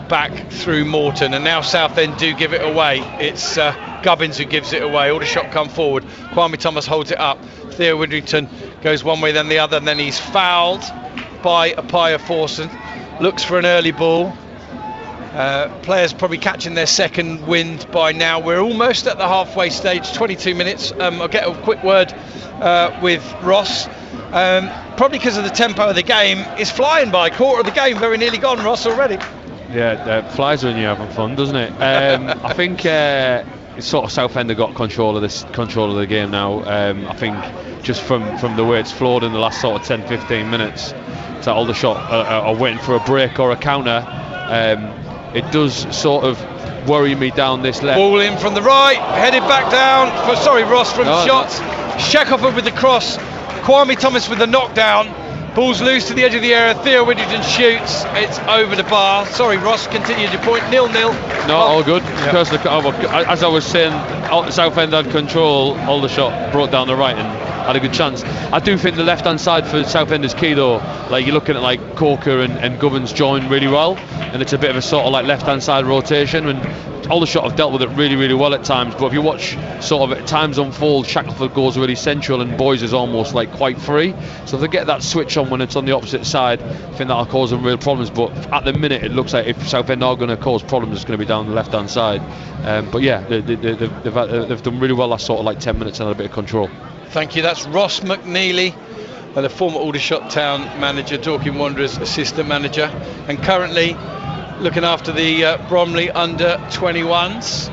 back through Morton, and now Southend do give it away. It's Gubbins who gives it away. Aldershot come forward. Kwame Thomas holds it up. Theo Widdrington goes one way then the other, and then he's fouled by Apaya Forson. Looks for an early ball. Players probably catching their second wind by now. We're almost at the halfway stage, 22 minutes. I'll get a quick word with Ross. Probably because of the tempo of the game, it's flying by. Quarter of the game very nearly gone, Ross, already.
Yeah, it flies when you're having fun, doesn't it? I think it's sort of Southend have got control of the game now. I think just from the way it's flowed in the last sort of 10-15 minutes, that Aldershot are waiting for a break or a counter. It does sort of worry me down this left.
Ball in from the right, headed back down. Ross from the shots. Shekhofer with the cross. Kwame Thomas with the knockdown. Ball's loose to the edge of the area. Theo Widdrington shoots. It's over the bar. Sorry, Ross, continue your point. 0-0.
No, all good. Because as I was saying, Southend had control. Aldershot brought down the right and had a good chance. I do think the left-hand side for Southend is key, though. Like, you're looking at like Coker and Gubbins join really well, and it's a bit of a sort of like left-hand side rotation. And Aldershot have dealt with it really, really well at times. But if you watch sort of at times unfold, Shackelford goes really central and Boys is almost like quite free. So if they get that switch on when it's on the opposite side, I think that'll cause them real problems. But at the minute, it looks like if Southend are going to cause problems, it's going to be down the left-hand side. But yeah, they've done really well last sort of like 10 minutes and had a bit of control.
Thank you. That's Ross McNeely, the former Aldershot Town manager, Dorking Wanderers assistant manager, and currently looking after the Bromley under 21s.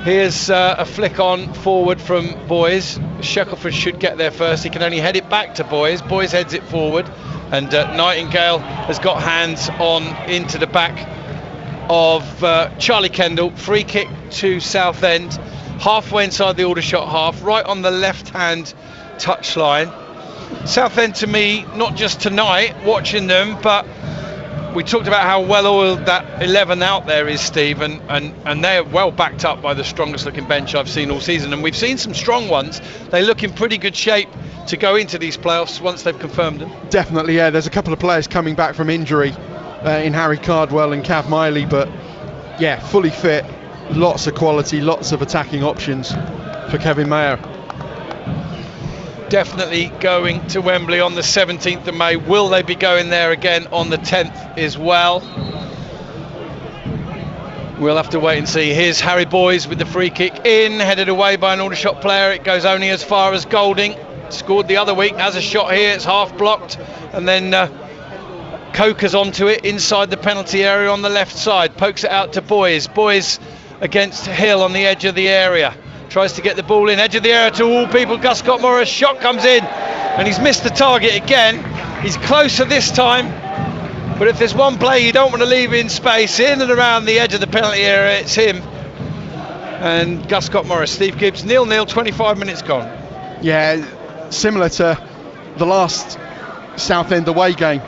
Here's a flick on forward from Boys. Shackelford should get there first. He can only head it back to Boys. Boys heads it forward, and Nightingale has got hands on into the back of Charlie Kendall. Free kick to Southend, halfway inside the Aldershot half, right on the left-hand touchline. Southend, to me, not just tonight, watching them, but we talked about how well oiled that 11 out there is, Steve, and they're well backed up by the strongest looking bench I've seen all season, and we've seen some strong ones. They look in pretty good shape to go into these playoffs once they've confirmed them. Definitely,
yeah. There's a couple of players coming back from injury in Harry Cardwell and Cav Miley, but yeah, fully fit, lots of quality, lots of attacking options for Kevin Mayer.
Definitely going to Wembley on the 17th of May. Will they be going there again on the 10th as well? We'll have to wait and see. Here's Harry Boys with the free kick in, headed away by an Aldershot player. It goes only as far as Golding. Scored the other week, has a shot here, it's half blocked, and then Coker's onto it inside the penalty area on the left side, pokes it out to Boys. Boys against Hill on the edge of the area. Tries to get the ball in, edge of the area to all people. Gus Scott Morris, shot comes in, and he's missed the target again. He's closer this time, but if there's one player you don't want to leave in space, in and around the edge of the penalty area, it's him. And Gus Scott Morris. Steve Gibbs, 0-0, 25 minutes gone.
Yeah, similar to the last Southend away game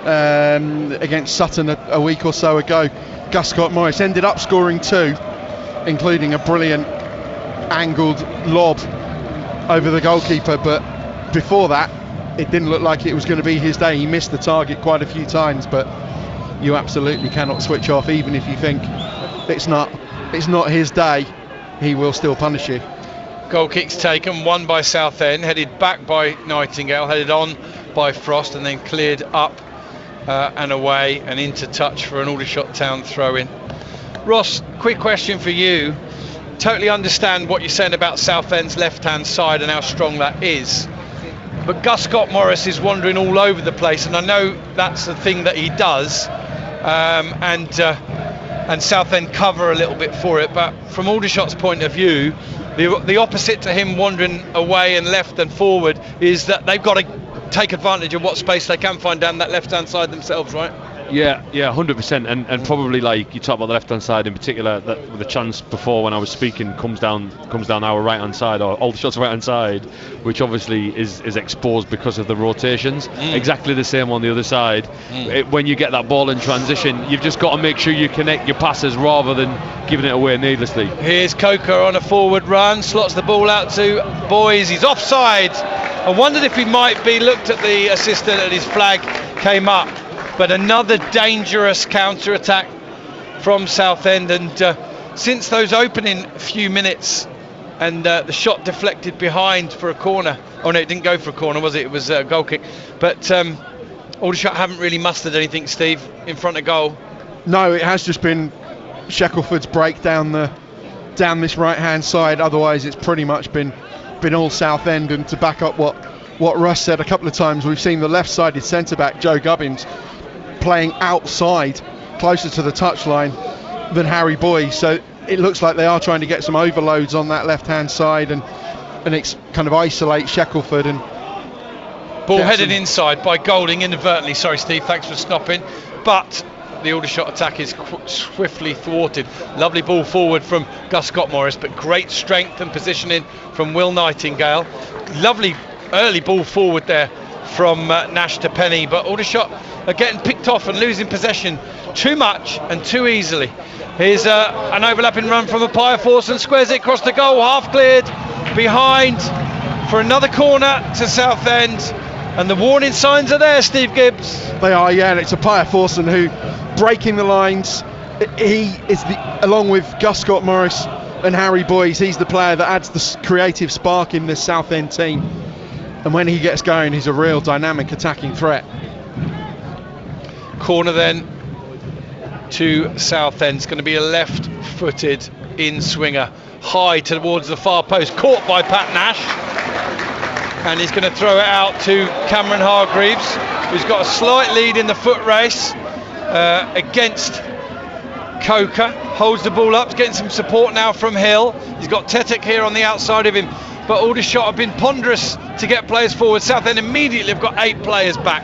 against Sutton a week or so ago. Gus Scott Morris ended up scoring 2, including a brilliant angled lob over the goalkeeper, but before that it didn't look like it was going to be his day. He missed the target quite a few times, but you absolutely cannot switch off. Even if you think it's not his day, he will still punish you.
Goal kicks taken, one by Southend, headed back by Nightingale, headed on by Frost, and then cleared up and away and into touch for an Aldershot Town throw-in. Ross, quick question for you. Totally understand what you're saying about Southend's left-hand side and how strong that is, but Gus Scott Morris is wandering all over the place, and I know that's the thing that he does, and Southend cover a little bit for it, but from Aldershot's point of view, the opposite to him wandering away and left and forward is that they've got to take advantage of what space they can find down that left-hand side themselves, right?
Yeah, 100%, and probably, like you talk about the left-hand side in particular, that the chance before when I was speaking comes down our right-hand side, or Aldershot's right-hand side, which obviously is exposed because of the rotations. Exactly the same on the other side. When you get that ball in transition, you've just got to make sure you connect your passes rather than giving it away needlessly.
Here's Coker on a forward run, slots the ball out to Boys. He's offside. I wondered if he might be. Looked at the assistant and his flag came up. But another dangerous counter-attack from Southend, and since those opening few minutes and the shot deflected behind for a corner. Oh no, it didn't go for a corner, was it? It was a goal kick. But Aldershot haven't really mustered anything, Steve, in front of goal.
No, it has just been Shackelford's break down this right hand side. Otherwise it's pretty much been all Southend. And to back up what Russ said a couple of times, we've seen the left-sided centre-back Joe Gubbins playing outside, closer to the touchline than Harry Boyes. So it looks like they are trying to get some overloads on that left-hand side and kind of isolate Shackelford. And
ball headed inside by Golding inadvertently. Sorry, Steve, thanks for stopping. But the Aldershot attack is swiftly thwarted. Lovely ball forward from Gus Scott Morris, but great strength and positioning from Will Nightingale. Lovely early ball forward there from Nash to Penny, but Aldershot are getting picked off and losing possession too much and too easily. Here's an overlapping run from Appiah Forson, squares it across the goal, half cleared, behind for another corner to Southend, and the warning signs are there, Steve Gibbs.
They are, yeah, and it's Appiah Forson who breaking the lines. He is along with Gus Scott Morris and Harry Boyes, he's the player that adds the creative spark in this Southend team, and when he gets going he's a real dynamic attacking threat.
Corner then to Southend. It's going to be a left-footed in-swinger, high towards the far post, caught by Pat Nash, and he's going to throw it out to Cameron Hargreaves, who's got a slight lead in the foot race against Coker. Holds the ball up, getting some support now from Hill. He's got Tetek here on the outside of him, but Aldershot have been ponderous to get players forward. Southend immediately have got 8 players back.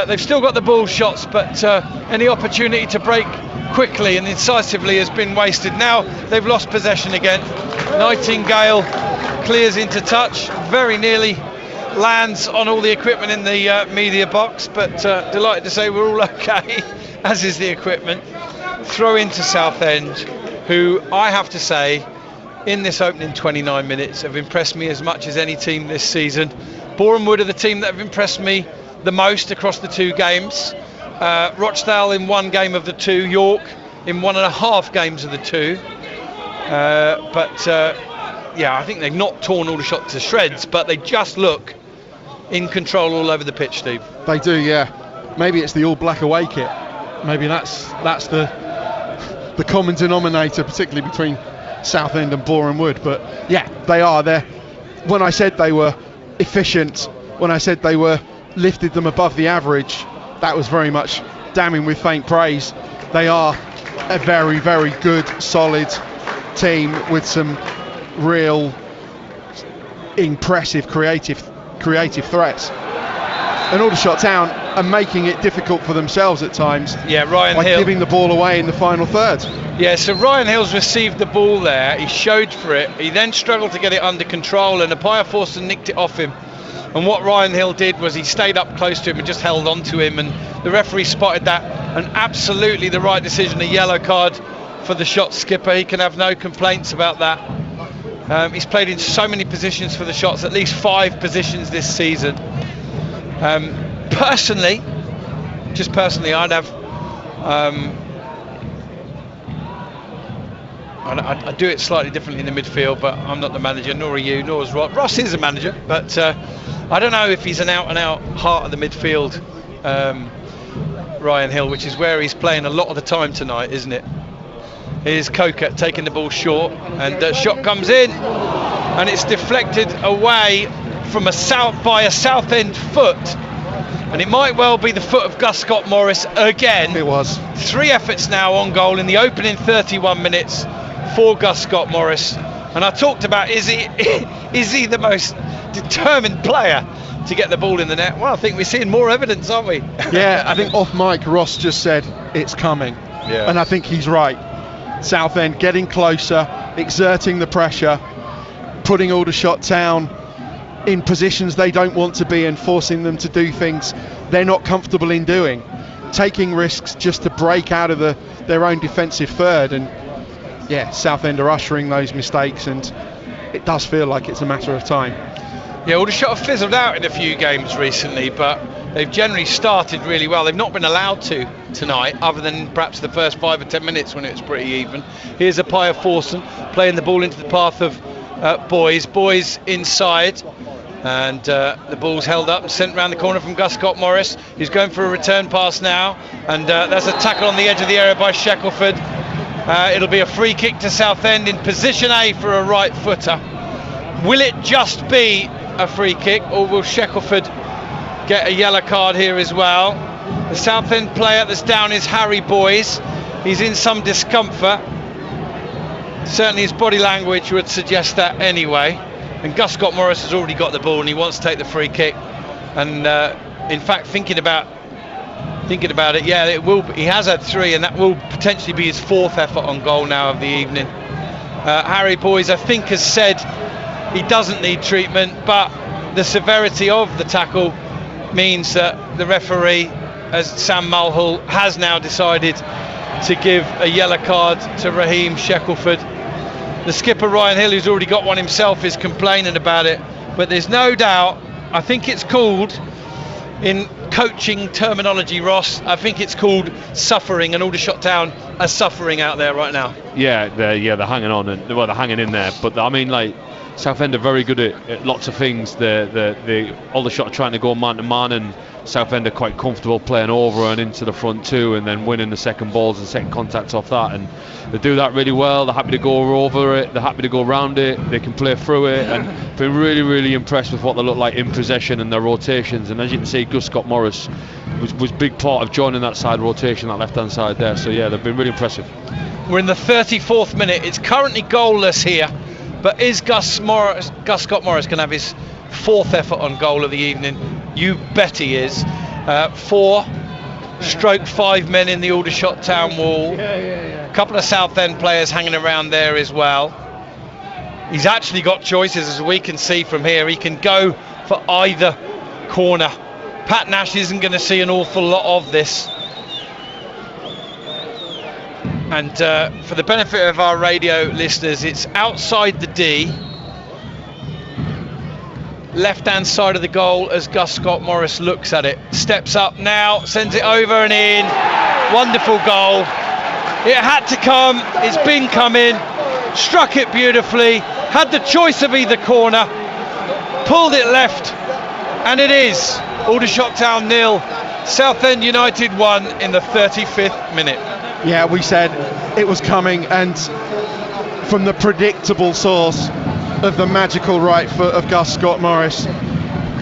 They've still got the ball shots, but any opportunity to break quickly and incisively has been wasted. Now they've lost possession again. Nightingale clears into touch, very nearly lands on all the equipment in the media box, but delighted to say we're all okay, as is the equipment. Throw into Southend, who I have to say in this opening 29 minutes have impressed me as much as any team this season. Boreham Wood are the team that have impressed me the most across the 2 games. Rochdale in 1 game of the 2, York in 1.5 games of the 2. Yeah, I think they've not torn Aldershot to shreds, but they just look in control all over the pitch, Steve.
They do, yeah. Maybe it's the all black away kit. Maybe that's the common denominator, particularly between Southend and Boreham Wood. But yeah, they are there. When I said they were efficient, when I said they were lifted them above the average, that was very much damning with faint praise. They are a very, very good, solid team with some real impressive creative threats. And Aldershot Town are making it difficult for themselves at times.
Yeah, Ryan
by
Hill
giving the ball away in the final third.
Yeah, so Ryan Hill's received the ball there. He showed for it. He then struggled to get it under control, and Appiah Forson nicked it off him. And what Ryan Hill did was he stayed up close to him and just held on to him, and the referee spotted that, and absolutely the right decision, a yellow card for the shot skipper. He can have no complaints about that. He's played in so many positions for the Shots, at least 5 positions this season. Personally, I'd have I do it slightly differently in the midfield, but I'm not the manager, nor are you, nor is Ross. Ross is a manager, but I don't know if he's an out-and-out heart of the midfield, Ryan Hill, which is where he's playing a lot of the time tonight, isn't it? Here's Coker taking the ball short, and shot comes in, and it's deflected away from by a Southend foot, and it might well be the foot of Gus Scott Morris again.
It was
3 efforts now on goal in the opening 31 minutes for Gus Scott Morris, and I talked about is he the most determined player to get the ball in the net? Well, I think we're seeing more evidence, aren't we?
Yeah, I think off mic Ross just said it's coming, and I think he's right. Southend getting closer, exerting the pressure, putting Aldershot Town in positions they don't want to be and forcing them to do things they're not comfortable in doing, taking risks just to break out of their own defensive third. And yeah, Southend are ushering those mistakes, and it does feel like it's a matter of time.
Yeah, Aldershot have fizzled out in a few games recently, but they've generally started really well. They've not been allowed to tonight, other than perhaps the first 5 or 10 minutes when it was pretty even. Here's a Pia Forson playing the ball into the path of Boys. Boys inside, and the ball's held up and sent round the corner from Gus Scott Morris. He's going for a return pass now, and that's a tackle on the edge of the area by Shackelford. It'll be a free kick to Southend in position A for a right footer. Will it just be a free kick, or will Shackelford get a yellow card here as well? The Southend player that's down is Harry Boys. He's in some discomfort. Certainly his body language would suggest that anyway. And Gus Scott Morris has already got the ball and he wants to take the free kick. And in fact, thinking about it, yeah, it will. He has had 3, and that will potentially be his 4th effort on goal now of the evening. Harry Boys, I think, has said he doesn't need treatment, but the severity of the tackle means that the referee, as Sam Mulhall, has now decided to give a yellow card to Raheem Shackelford. The skipper Ryan Hill, who's already got one himself, is complaining about it, but there's no doubt, I think it's called, in coaching terminology, Ross, I think it's called suffering, and Aldershot Town are suffering out there right now.
Yeah, they're hanging on, and well, they're hanging in there, but I mean, like, Southend are very good at lots of things. The Aldershot are trying to go man to man, and Southend are quite comfortable playing over and into the front too, and then winning the second balls and second contacts off that, and they do that really well. They're happy to go over it, they're happy to go around it, they can play through it, and been really, really impressed with what they look like in possession and their rotations. And as you can see, Gus Scott Morris was a big part of joining that side rotation, that left hand side there. So yeah, they've been really impressive.
We're in the 34th minute. It's currently goalless here, but is Gus Scott Morris going to have his 4th effort on goal of the evening? You bet he is. 4/5 men in the Aldershot Town wall. A couple of Southend players hanging around there as well. He's actually got choices, as we can see from here. He can go for either corner. Pat Nash isn't going to see an awful lot of this. And for the benefit of our radio listeners, it's outside the D, left hand side of the goal, as Gus Scott Morris looks at it. Steps up now, sends it over and in. Wonderful goal. It had to come, it's been coming. Struck it beautifully, had the choice of either corner, pulled it left, and it is Aldershot Town 0, Southend United 1 in the 35th minute.
Yeah, we said it was coming, and from the predictable source of the magical right foot of Gus Scott Morris,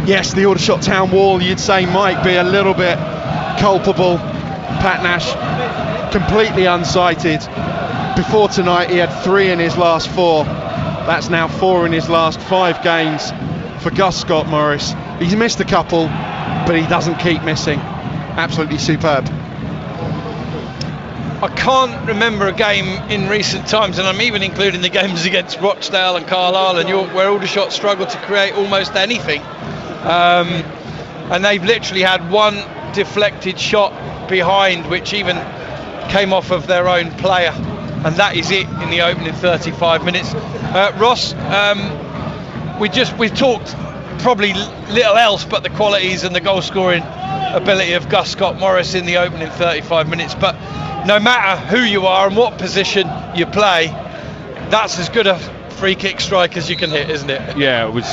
yes, the Aldershot Town wall, you'd say, might be a little bit culpable. Pat Nash completely unsighted. Before tonight he had 3 in his last 4. That's now 4 in his last 5 games for Gus Scott Morris. He's missed a couple, but he doesn't keep missing. Absolutely superb.
I can't remember a game in recent times, and I'm even including the games against Rochdale and Carlisle and York, where Aldershot struggled to create almost anything. And they've literally had one deflected shot behind, which even came off of their own player, and that is it in the opening 35 minutes. Ross, we've talked probably little else but the qualities and the goal scoring ability of Gus Scott Morris in the opening 35 minutes, but no matter who you are and what position you play, that's as good a free kick strike as you can hit, isn't it?
Yeah, it was.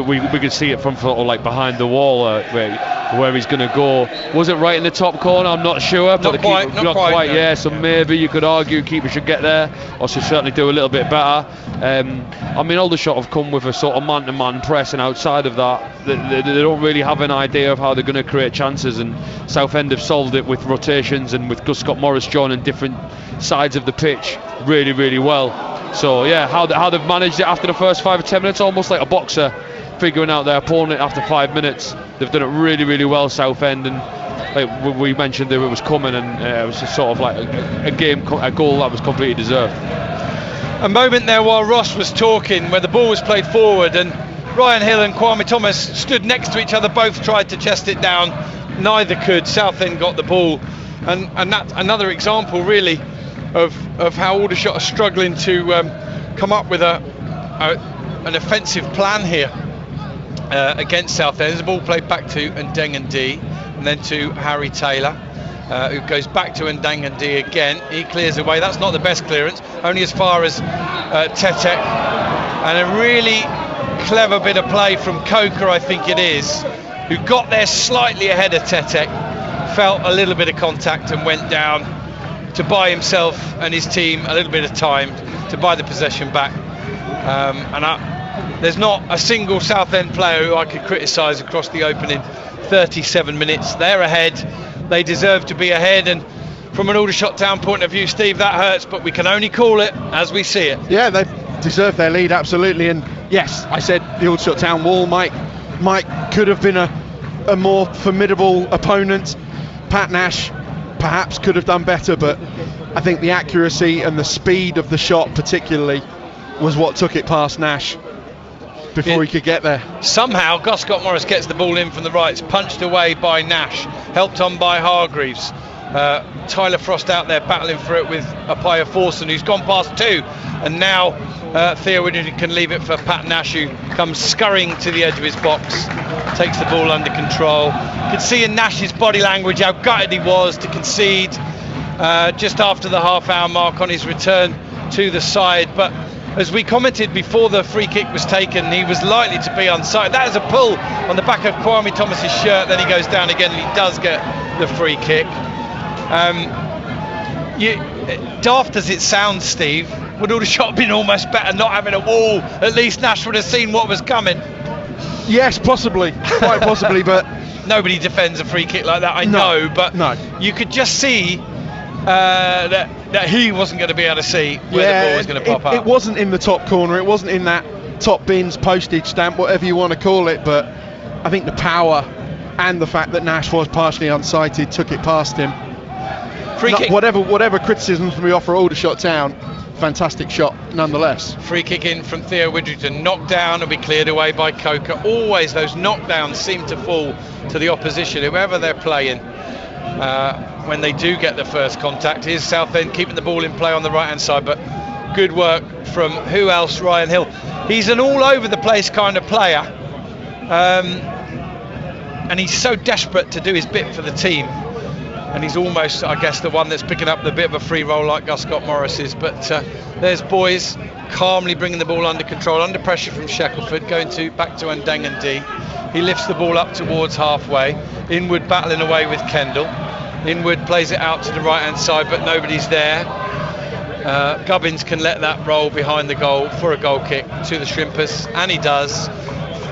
We could see it from sort of like behind the wall where he's going to go. Was it right in the top corner? I'm not sure. But
not quite. No.
Yeah, so maybe you could argue keeper should get there, or should certainly do a little bit better. I mean, Aldershot have come with a sort of man-to-man press, and outside of that, they don't really have an idea of how they're going to create chances. And Southend have solved it with rotations and with Gus Scott Morris joining different sides of the pitch really, really well. So yeah, how they've managed it after the first 5 or 10 minutes, almost like a boxer figuring out their opponent after 5 minutes. They've done it really, really well, Southend, and like we mentioned that it was coming, and it was just sort of like a goal that was completely deserved.
A moment there while Ross was talking, where the ball was played forward, and Ryan Hill and Kwame Thomas stood next to each other, both tried to chest it down, neither could. Southend got the ball, and that's another example really of how Aldershot are struggling to come up with an offensive plan here. against Southend. There's a ball played back to Ndengendi and then to Harry Taylor, who goes back to Ndengendi again. He clears away. That's not the best clearance, only as far as Tetek. And a really clever bit of play from Coker, I think it is, who got there slightly ahead of Tetek, felt a little bit of contact and went down to buy himself and his team a little bit of time to buy the possession back. There's not a single Southend player who I could criticise across the opening 37 minutes. They're ahead, they deserve to be ahead, and from an Aldershot Town point of view, Steve, that hurts, but we can only call it as we see it.
Yeah, they deserve their lead, absolutely. And yes, I said the Aldershot Town wall could have been a more formidable opponent. Pat Nash perhaps could have done better, but I think the accuracy and the speed of the shot particularly was what took it past Nash before he could get there.
Somehow Guscott Morris gets the ball in from the right. It's punched away by Nash, helped on by Hargreaves. Tyler Frost out there battling for it with Apaya Forson, who's gone past two, and now Theo Widdington can leave it for Pat Nash, who comes scurrying to the edge of his box, takes the ball under control. You can see in Nash's body language how gutted he was to concede just after the half-hour mark on his return to the side. But as we commented before the free kick was taken, he was likely to be onside. That is a pull on the back of Kwame Thomas's shirt, then he goes down again and he does get the free kick. Daft as it sounds, Steve, would Aldershot have been almost better not having a wall? At least Nash would have seen what was coming.
Yes, possibly, quite possibly, but
nobody defends a free kick like that, I know, but you could just see that he wasn't going to be able to see where the ball was going to pop up.
It wasn't in the top corner, it wasn't in that top bins postage stamp, whatever you want to call it, but I think the power and the fact that Nash was partially unsighted took it past him.
Free kick.
Whatever criticisms we offer Aldershot Town, fantastic shot nonetheless.
Free kick in from Theo Widdrington, knocked down and be cleared away by Coker. Always those knockdowns seem to fall to the opposition, whoever they're playing, when they do get the first contact. Here's Southend keeping the ball in play on the right hand side, but good work from who else? Ryan Hill. He's an all over the place kind of player, and he's so desperate to do his bit for the team. And he's almost, I guess, the one that's picking up the bit of a free roll like Guscott Morris is. But there's Boys calmly bringing the ball under control, under pressure from Shackelford, going back to Ndengendi. He lifts the ball up towards halfway. Inwood battling away with Kendall. Inwood plays it out to the right hand side, but nobody's there. Gubbins can let that roll behind the goal for a goal kick to the Shrimpers, and he does.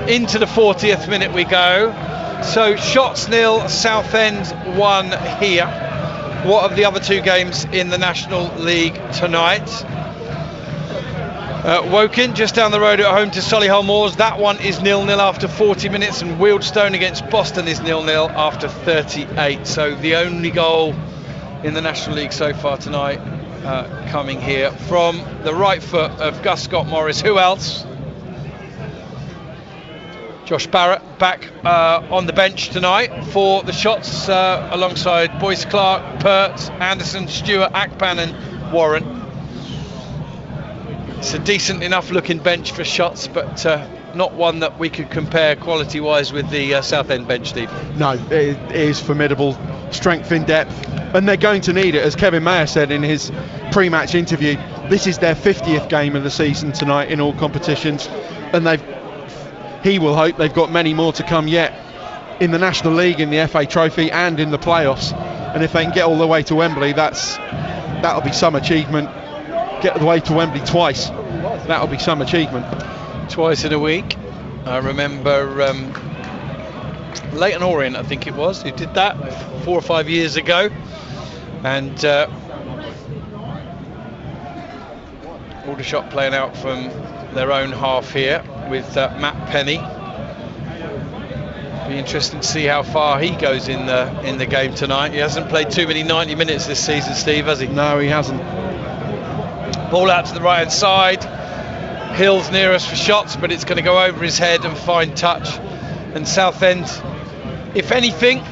Into the 40th minute we go. So Shots 0, Southend 1 here. What of the other two games in the National League tonight? Woking just down the road at home to Solihull Moors. That one is 0-0 after 40 minutes, and Wealdstone against Boston is 0-0 after 38. So the only goal in the National League so far tonight coming here from the right foot of Guscott Morris. Who else? Josh Barrett back on the bench tonight for the Shots, alongside Boyce Clark, Pert, Anderson, Stewart, Akpan and Warren. It's a decent enough looking bench for Shots, but not one that we could compare quality wise with the Southend bench, Steve.
No, it is formidable, strength in depth, and they're going to need it. As Kevin Mayer said in his pre-match interview, this is their 50th game of the season tonight in all competitions, and he will hope they've got many more to come yet in the National League, in the FA Trophy and in the playoffs. And if they can get all the way to Wembley, that'll be some achievement. Get the way to Wembley twice, that'll be some achievement.
Twice in a week. I remember Leighton Orient, I think it was, who did that 4 or 5 years ago, and Aldershot playing out from their own half here with Matt Penny. Be interesting to see how far he goes in the game tonight. He hasn't played too many 90 minutes this season, Steve, has he?
No, he hasn't.
Ball out to the right hand side. Hill's near us for Shots, but it's going to go over his head and find touch. And Southend, if anything,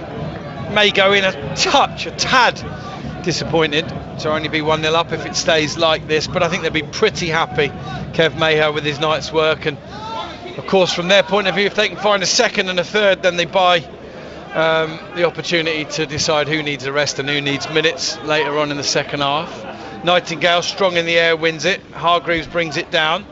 may go in a tad disappointed to only be 1-0 up if it stays like this. But I think they'll be pretty happy, Kev Mayher, with his night's work, and Of course, from their point of view, if they can find a second and a third, then they buy the opportunity to decide who needs a rest and who needs minutes later on in the second half. Nightingale, strong in the air, wins it. Hargreaves brings it down.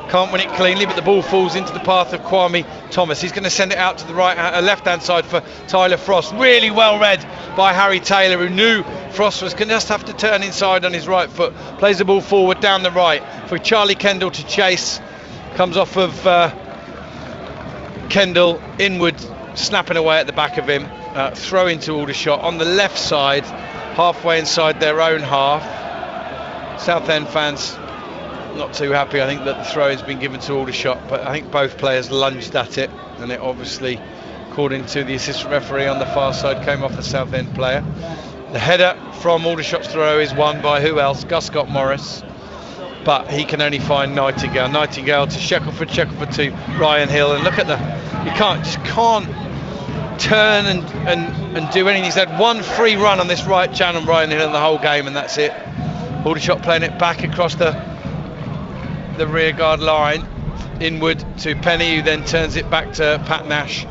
Can't win it cleanly, but the ball falls into the path of Kwame Thomas. He's going to send it out to the left-hand side for Tyler Frost. Really well read by Harry Taylor, who knew Frost was going to just have to turn inside on his right foot. Plays the ball forward down the right for Charlie Kendall to chase. Comes off of Kendall, inward, snapping away at the back of him. Throw into Aldershot on the left side, halfway inside their own half. Southend fans not too happy, I think, that the throw has been given to Aldershot, but I think both players lunged at it, and it obviously, according to the assistant referee on the far side, came off the Southend player. The header from Aldershot's throw is won by who else? Gus Scott Morris, but he can only find Nightingale. Nightingale to Shackelford, Shackelford to Ryan Hill, and look at you can't turn and do anything. He's had one free run on this right channel, Ryan Hill, in the whole game, and that's it. Aldershot playing it back across the rear guard line, inward to Penny, who then turns it back to Pat Nash.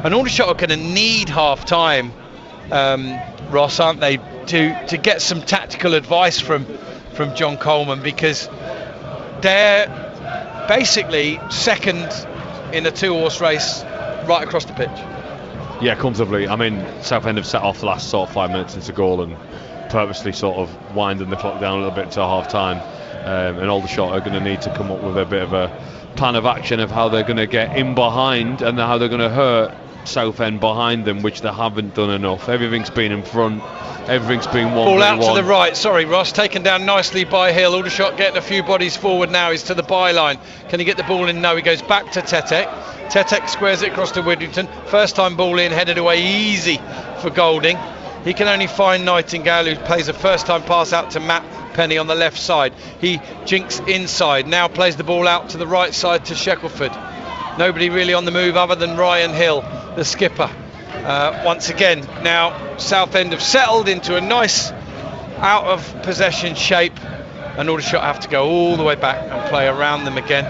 And Aldershot are going to need half time, Ross, aren't they, to get some tactical advice from John Coleman, because they're basically second in a 2-horse race right across the pitch.
Yeah, comfortably. I mean, Southend have set off the last sort of 5 minutes into goal and purposely sort of winding the clock down a little bit to half time. And Aldershot are going to need to come up with a bit of a plan of action of how they're going to get in behind and how they're going to hurt Southend behind them, which they haven't done enough. Everything's been in front, everything's been one.
Ball out to the right, sorry Ross, taken down nicely by Hill. Aldershot getting a few bodies forward now. He's to the byline. Can he get the ball in? No, he goes back to Tetek. Tetek squares it across to Widdrington. First time ball in, headed away easy for Golding. He can only find Nightingale, who plays a first time pass out to Matt Penny on the left side. He jinks inside, now plays the ball out to the right side to Shackelford. Nobody really on the move other than Ryan Hill, the skipper. Once again, now Southend have settled into a nice out of possession shape, and Aldershot have to go all the way back and play around them again.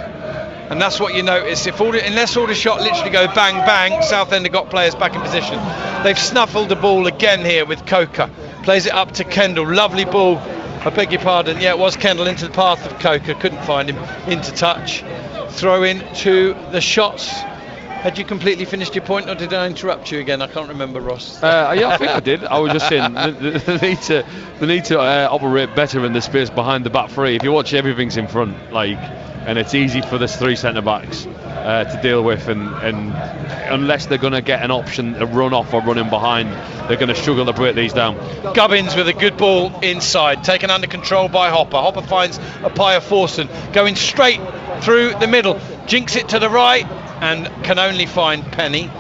And that's what you notice. Unless Aldershot literally go bang bang, Southend have got players back in position. They've snuffled the ball again here with Coker. Plays it up to Kendall. Lovely ball. I beg your pardon. Yeah, it was Kendall into the path of Coker. Couldn't find him. Into touch. Throw in to the shots. Had you completely finished your point, or did I interrupt you again? I can't remember, Ross.
Yeah, I think I did. I was just saying they need to operate better in the space behind the back three. If you watch, everything's in front, and it's easy for the 3 centre backs to deal with, and unless they're going to get an option to run off or run in behind, they're going to struggle to break these down.
Gubbins with a good ball inside, taken under control by Hopper. Hopper finds Apaya Forson going straight through the middle, jinks it to the right and can only find Penny.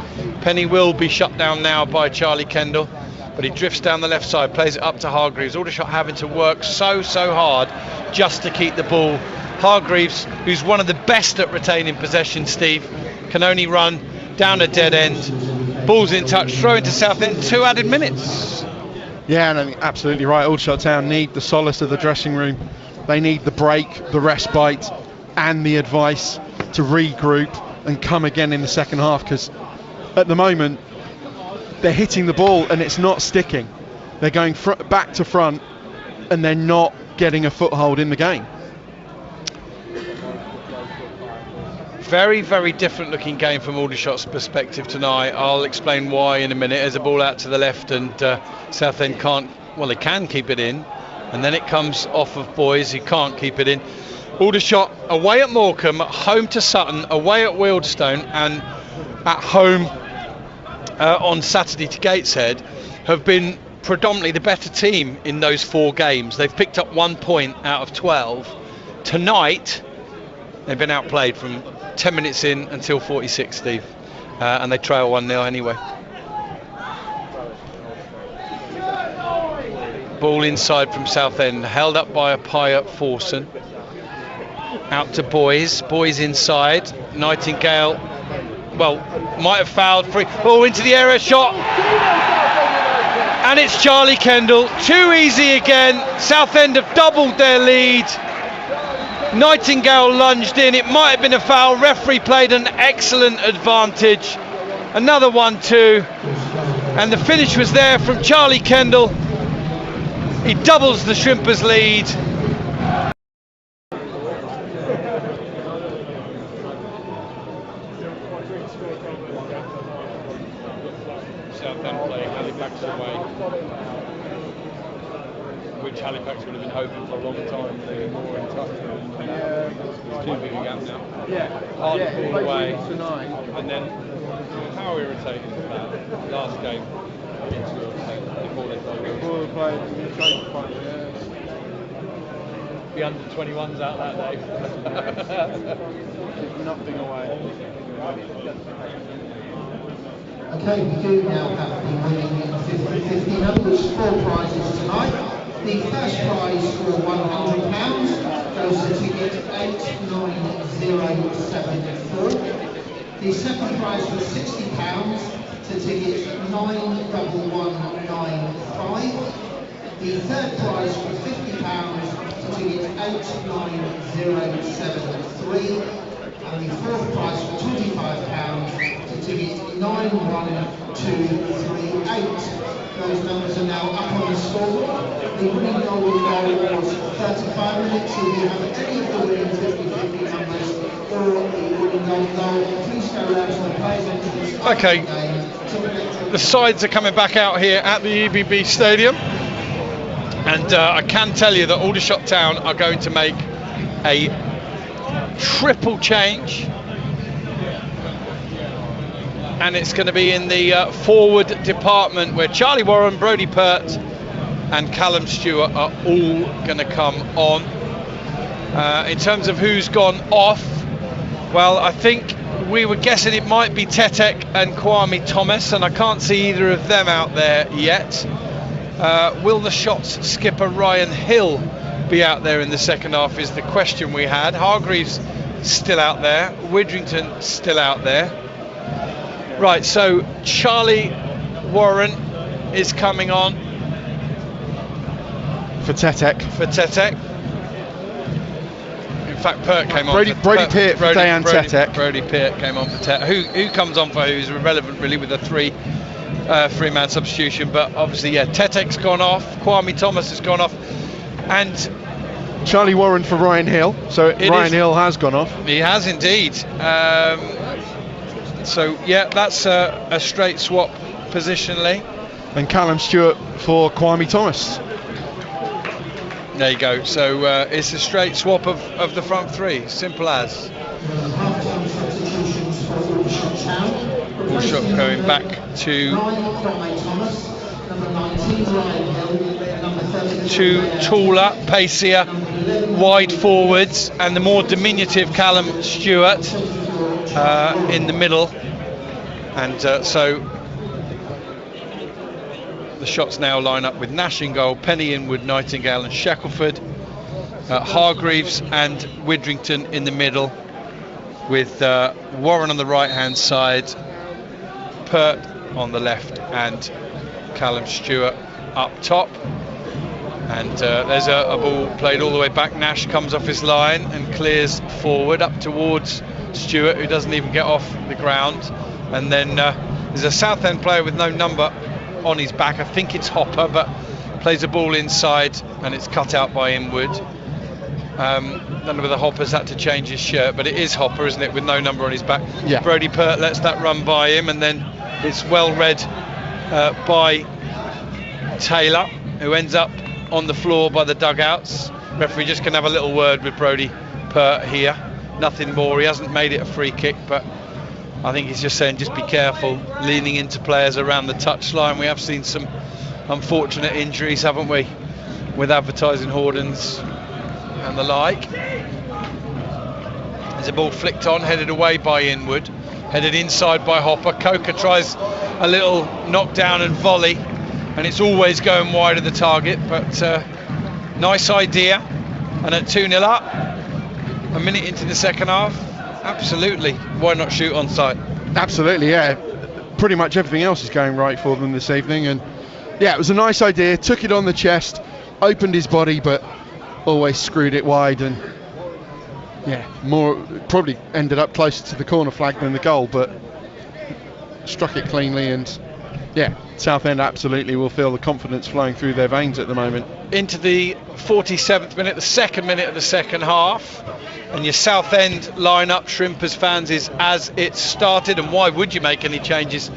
Penny will be shut down now by Charlie Kendall, but he drifts down the left side, plays it up to Hargreaves. Aldershot having to work so hard just to keep the ball. Hargreaves, who's one of the best at retaining possession, Steve, can only run down a dead end. Ball's in touch, throw into Southend, 2 added minutes.
Yeah, and I think absolutely right. Aldershot Town need the solace of the dressing room. They need the break, the respite, and the advice to regroup and come again in the second half, because at the moment they're hitting the ball and it's not sticking. They're going back to front and they're not getting a foothold in the game.
Very, very different looking game from Aldershot's perspective tonight. I'll explain why in a minute. There's a ball out to the left and Southend they can keep it in, and then it comes off of Boys, who can't keep it in. Aldershot away at Morecambe, at home to Sutton, away at Wealdstone, and at home on Saturday to Gateshead, have been predominantly the better team in those 4 games. They've picked up 1 point out of 12. Tonight, they've been outplayed from 10 minutes in until 46, Steve, and they trail 1-0 anyway. Ball inside from Southend, held up by Apaya Forson. Out to Boys inside. Nightingale, might have fouled free. Ball into the area, shot, and it's Charlie Kendall. Too easy again. Southend have doubled their lead. Nightingale lunged in, it might have been a foul, referee played an excellent advantage. Another 1-2, and the finish was there from Charlie Kendall. He doubles the Shrimpers' lead. Southend playing Halifax away, which Halifax would have been hoping for a long time. They were more in touch. It's too big a gap now. Hartlepool away tonight, and then how irritating is that? Last game before they played. The under 21s out that day. Nothing away.
Okay, we do now have the winning 1500, which is 4 prizes tonight. The first prize for £100 goes to ticket 89074. The second prize for £60 to ticket 91195. The third prize for £50 to ticket 89073. And the fourth prize for £25 to ticket 91238. Those numbers are now up on the scoreboard. The winning goal was 35 minutes. If you have any of the winning 50-50 numbers or the winning goal, please go around to the players entrance.
Okay, the sides are coming back out here at the EBB Stadium, and I can tell you that Aldershot Town are going to make a triple change, and it's going to be in the forward department, where Charlie Warren, Brodie Pert and Callum Stewart are all going to come on. In terms of who's gone off, well, I think we were guessing it might be Tetek and Kwame Thomas, and I can't see either of them out there yet. Will the Shots skipper Ryan Hill be out there in the second half is the question we had. Hargreaves still out there, Widrington still out there. Right, so Charlie Warren is coming on
for Tetek.
In fact, Pert came on.
Brodie Peart for Dayan Tetek.
Brodie Peart came on for Tetek. Who comes on for who is irrelevant really, with a three-man substitution. But obviously, yeah, Tetek's gone off, Kwame Thomas has gone off, and
Charlie Warren for Ryan Hill. So Ryan Hill has gone off.
He has indeed. So yeah, that's a straight swap positionally.
And Callum Stewart for Kwame Thomas.
There you go. So it's a straight swap of the front three. Simple as. Aldershot going back to 2 taller, pacier, wide forwards, and the more diminutive Callum Stewart in the middle. And so the Shots now line up with Nash in goal, Penny, Inwood, Nightingale and Shackelford, Hargreaves and Widrington in the middle, with Warren on the right hand side, Pert on the left and Callum Stewart up top. And there's a ball played all the way back. Nash comes off his line and clears forward up towards Stewart, who doesn't even get off the ground. And then there's a Southend player with no number on his back. I think it's Hopper, but plays a ball inside and it's cut out by Inwood. Don't know whether Hopper's had to change his shirt, but it is Hopper, isn't it, with no number on his back.
Yeah.
Brodie Pert lets that run by him, and then it's well read by Taylor, who ends up on the floor by the dugouts. Referee just can have a little word with Brodie Pert here, nothing more. He hasn't made it a free kick, but I think he's just saying just be careful leaning into players around the touchline. We have seen some unfortunate injuries, haven't we, with advertising hoardings and the like. There's a ball flicked on, headed away by Inwood, headed inside by Hopper. Coker tries a little knockdown and volley, and it's always going wide of the target, but nice idea. And at 2-0 up, a minute into the second half, absolutely, why not shoot on sight?
Absolutely, yeah. Pretty much everything else is going right for them this evening, and yeah, it was a nice idea. Took it on the chest, opened his body, but always screwed it wide, and probably ended up closer to the corner flag than the goal, but struck it cleanly, and Southend absolutely will feel the confidence flowing through their veins at the moment.
Into the 47th minute, the second minute of the second half, and your Southend lineup, Shrimpers fans, is as it started. And why would you make any changes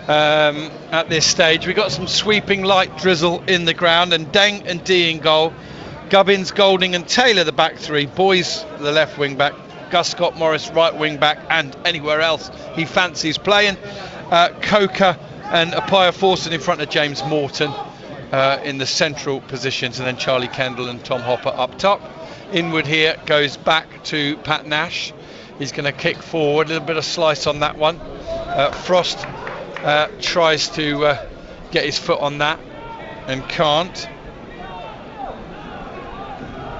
at this stage? We got some sweeping light drizzle in the ground, and Deng and D in goal, Gubbins, Golding and Taylor the back three, Boys the left wing back, Gus Scott Morris right wing back, and anywhere else he fancies playing. Coker and Apaya Forson in front of James Morton in the central positions, and then Charlie Kendall and Tom Hopper up top. Inwood here goes back to Pat Nash. He's going to kick forward, a little bit of slice on that one. Frost tries to get his foot on that and can't.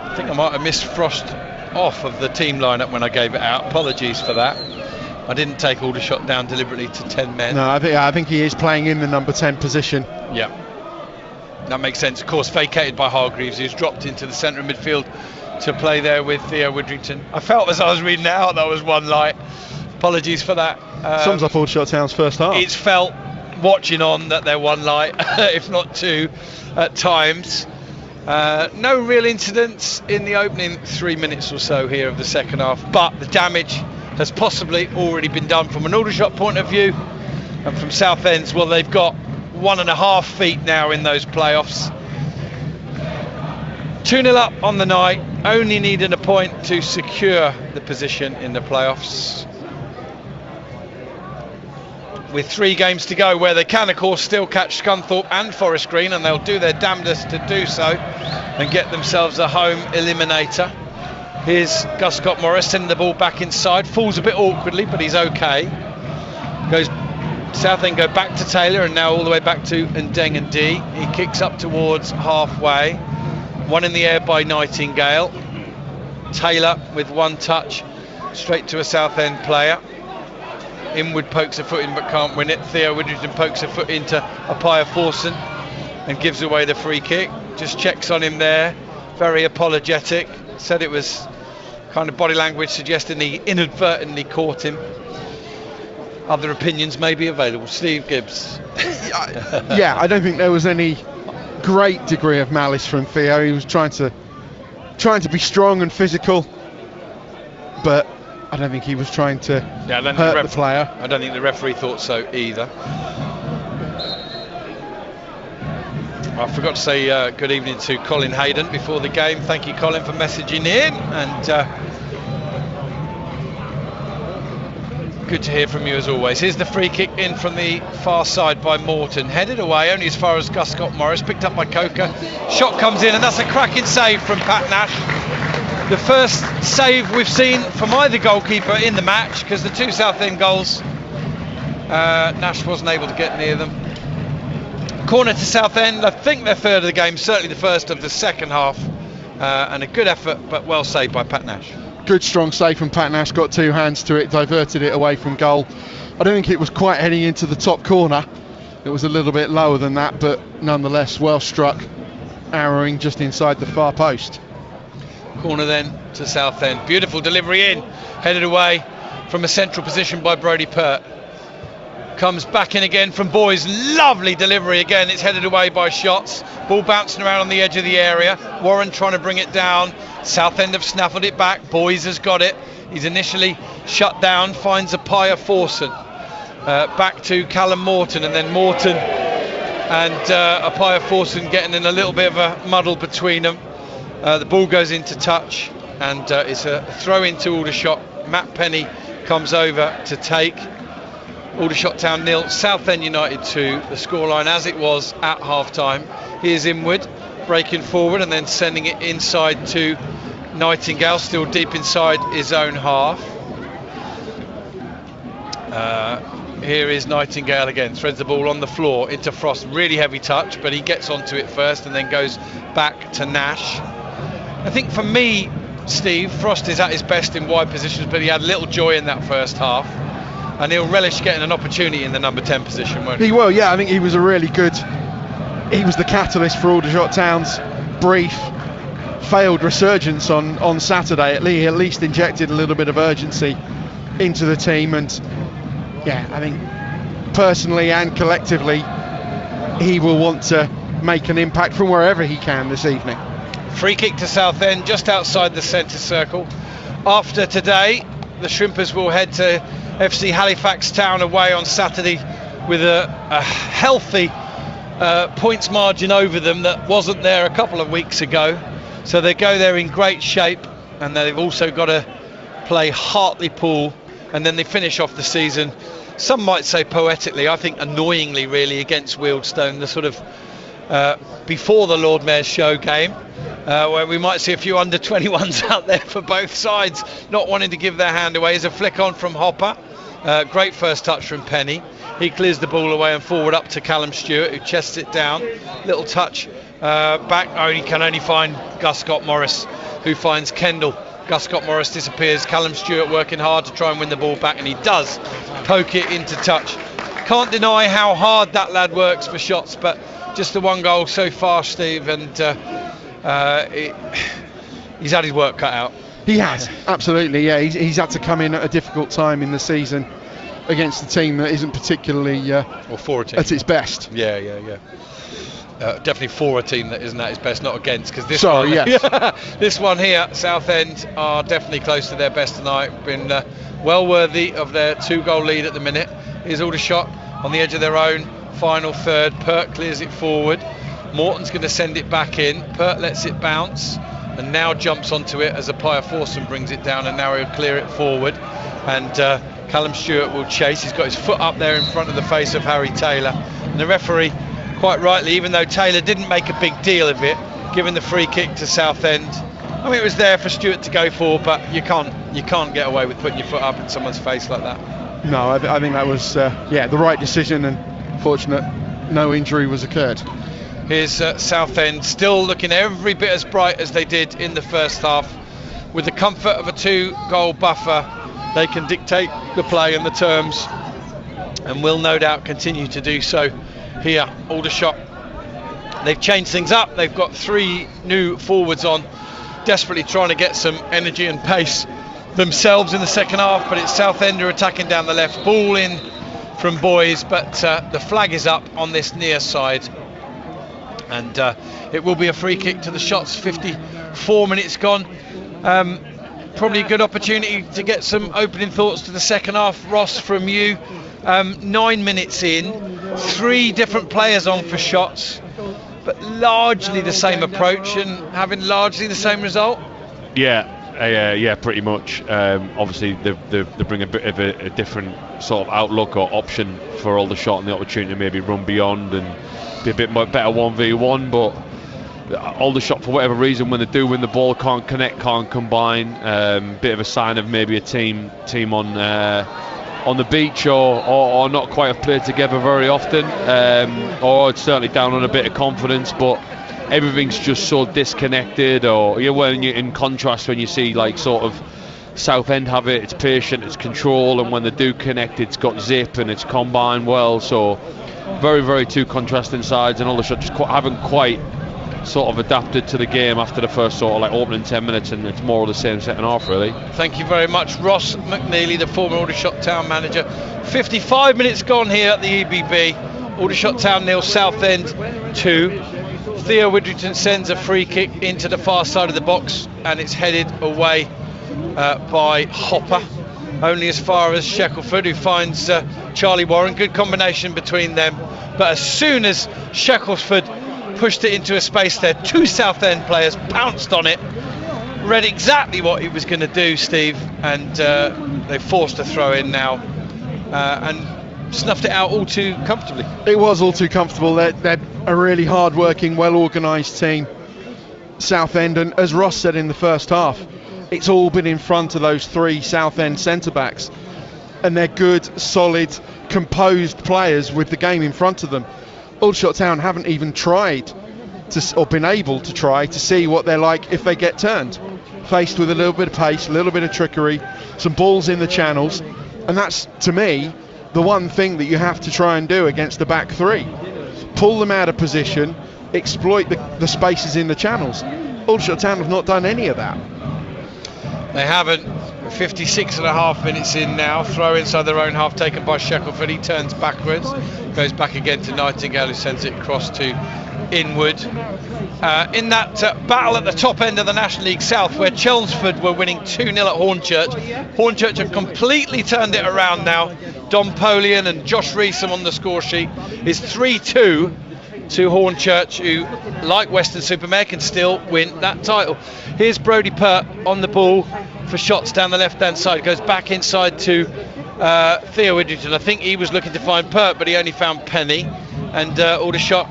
I think I might have missed Frost off of the team lineup when I gave it out. Apologies for that. I didn't take Aldershot down deliberately to 10 men.
No, I think he is playing in the number 10 position.
Yeah, that makes sense. Of course, vacated by Hargreaves, who's dropped into the centre of midfield to play there with Theo Widdrington. I felt as I was reading it out that was one light. Apologies for that.
Sums up Aldershot Town's first half.
It's felt, watching on, that they're one light, if not two, at times. No real incidents in the opening 3 minutes or so here of the second half, but the damage has possibly already been done from an Aldershot point of view, and from Southend's, well, they've got 1.5 feet now in those playoffs. 2-0 up on the night, only needing a point to secure the position in the playoffs. With 3 games to go, where they can of course still catch Scunthorpe and Forest Green, and they'll do their damnedest to do so and get themselves a home eliminator. Here's Gus Scott Morris sending the ball back inside, falls a bit awkwardly, but he's okay. Southend go back to Taylor, and now all the way back to Ndeng and D. He kicks up towards halfway, one in the air by Nightingale. Taylor with one touch straight to a Southend player. Inwood pokes a foot in but can't win it. Theo Widdrington pokes a foot into Apaya Forson and gives away the free kick. Just checks on him there, very apologetic. Said it was kind of body language suggesting he inadvertently caught him. Other opinions may be available. Steve Gibbs.
Yeah, I don't think there was any great degree of malice from Theo. He was trying to be strong and physical, but I don't think he was trying to hurt the player.
I don't think the referee thought so either. I forgot to say good evening to Colin Hayden before the game. Thank you, Colin, for messaging in, and good to hear from you as always. Here's the free kick in from the far side by Morton, headed away only as far as Gus Scott Morris, picked up by Coker. Shot comes in, and that's a cracking save from Pat Nash. The first save we've seen from either goalkeeper in the match, because the 2 Southend goals, Nash wasn't able to get near them. Corner to Southend, I think their third of the game, certainly the first of the second half, and a good effort, but well saved by Pat Nash.
Good strong save from Pat Nash, got 2 hands to it, diverted it away from goal. I don't think it was quite heading into the top corner, it was a little bit lower than that, but nonetheless well struck, arrowing just inside the far post.
Corner then to Southend, beautiful delivery in, headed away from a central position by Brodie Pert. Comes back in again from Boys, lovely delivery again, it's headed away by Shots. Ball bouncing around on the edge of the area, Warren trying to bring it down. Southend have snaffled it back, Boys has got it. He's initially shut down, finds Apaya Forson. Back to Callum Morton, and then Morton and Apaya Forson getting in a little bit of a muddle between them. The ball goes into touch, and it's a throw into Aldershot. Matt Penny comes over to take. Aldershot Town 0, Southend United 2, the scoreline as it was at half-time. Here's Inwood breaking forward and then sending it inside to Nightingale, still deep inside his own half. Here is Nightingale again, threads the ball on the floor into Frost, really heavy touch, but he gets onto it first and then goes back to Nash. I think for me, Steve, Frost is at his best in wide positions, but he had little joy in that first half. And he'll relish getting an opportunity in the number 10 position, won't he?
He will, yeah. I think he was the catalyst for Aldershot Town's brief failed resurgence on Saturday, at least injected a little bit of urgency into the team. And yeah, I think personally and collectively, he will want to make an impact from wherever he can this evening.
Free kick to Southend, just outside the centre circle. After today, the Shrimpers will head to FC Halifax Town away on Saturday with a healthy points margin over them that wasn't there a couple of weeks ago. So they go there in great shape, and they've also got to play Hartlepool, and then they finish off the season, some might say poetically, I think annoyingly really, against Wealdstone, the sort of before the Lord Mayor's Show game, where we might see a few under-21s out there for both sides not wanting to give their hand away. Is a flick on from Hopper, great first touch from Penny. He clears the ball away and forward up to Callum Stewart, who chests it down, little touch back, can only find Gus Scott Morris, who finds Kendall. Gus Scott Morris disappears, Callum Stewart working hard to try and win the ball back, and he does poke it into touch. Can't deny how hard that lad works for shots, but just the one goal so far, Steve, and he's had his work cut out.
He has, absolutely, yeah. He's had to come in at a difficult time in the season against a team that isn't particularly
or for a team
at its best.
Yeah. Definitely for a team that isn't at its best, not against, because this this one here, Southend, are definitely close to their best tonight. Been well worthy of their 2-goal lead at the minute. Here's Aldershot on the edge of their own final third. Pert clears it forward. Morton's going to send it back in. Pert lets it bounce and now jumps onto it as Appiah Forson brings it down, and now he'll clear it forward, and Callum Stewart will chase. He's got his foot up there in front of the face of Harry Taylor, and the referee, quite rightly, even though Taylor didn't make a big deal of it, given the free kick to Southend. I mean, it was there for Stewart to go for, but you can't get away with putting your foot up in someone's face like that.
No, I think that was the right decision, and fortunate no injury was occurred.
Here's Southend, still looking every bit as bright as they did in the first half. With the comfort of a 2-goal buffer, they can dictate the play and the terms, and will no doubt continue to do so here. Aldershot, they've changed things up. They've got 3 new forwards on, desperately trying to get some energy and pace themselves in the second half, but it's Southend who are attacking down the left. Ball in from Boys, but the flag is up on this near side, and it will be a free kick to the Shots. 54 minutes gone. Probably a good opportunity to get some opening thoughts to the second half. Ross, from you. 9 minutes in, 3 different players on for Shots, but largely the same approach and having largely the same result.
Yeah, pretty much. Obviously, they bring a bit of a different sort of outlook or option for Aldershot, and the opportunity to maybe run beyond and be a bit more better 1v1. But Aldershot, for whatever reason, when they do win the ball, can't connect, can't combine. Bit of a sign of maybe a team on the beach or not quite have played together very often, or it's certainly down on a bit of confidence. But everything's just so disconnected, or when you in contrast when you see like sort of Southend have it, it's patient, it's control, and when they do connect, it's got zip and it's combined well. So very, very two contrasting sides, and Aldershot just haven't quite sort of adapted to the game after the first sort of like opening 10 minutes, and it's more of the same second half really.
Thank you very much, Ross McNeely, the former Aldershot Town manager. 55 minutes gone here at the EBB. Aldershot Town 0, Southend 2. Theo Widrington sends a free kick into the far side of the box, and it's headed away by Hopper, only as far as Shackelford, who finds Charlie Warren. Good combination between them, but as soon as Shackelford pushed it into a space there, 2 Southend players pounced on it, read exactly what he was going to do, Steve, and they forced a throw in now and snuffed it out all too comfortably.
It was all too comfortable. They're a really hard-working, well-organised team, Southend, and as Ross said in the first half, it's all been in front of those 3 Southend centre-backs, and they're good, solid, composed players with the game in front of them. Aldershot Town haven't even tried to, or been able to try to see what they're like if they get turned, faced with a little bit of pace, a little bit of trickery, some balls in the channels, and that's, to me, the one thing that you have to try and do against the back 3. Pull them out of position, exploit the spaces in the channels. Aldershot Town have not done any of that.
They haven't. 56.5 minutes in now. Throw inside their own half taken by Shackelford. He turns backwards, goes back again to Nightingale, who sends it across to Inwood. In that battle at the top end of the National League South, where Chelmsford were winning 2-0 at Hornchurch, Hornchurch have completely turned it around now. Dom Polian and Josh Reesam on the score sheet is 3-2 to Hornchurch, who, like Western-super-Mare, can still win that title. Here's Brodie Pert on the ball for shots down the left-hand side. Goes back inside to Theo Widrington. I think he was looking to find Pert, but he only found Penny. And Aldershot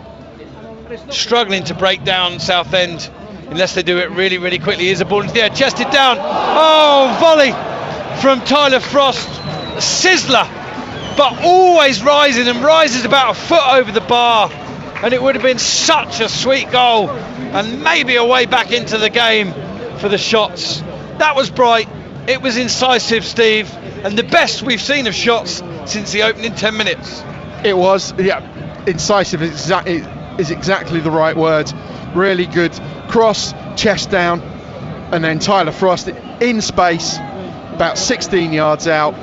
struggling to break down Southend unless they do it really, really quickly. Here's a ball into the air, chested down. Oh, volley from Tyler Frost. Sizzler, but always rising, and rises about a foot over the bar. And it would have been such a sweet goal, and maybe a way back into the game for the shots. That was bright, it was incisive, Steve, and the best we've seen of shots since the opening 10 minutes.
It was, yeah, incisive is exactly the right word. Really good cross, chest down, and then Tyler Frost in space, about 16 yards out,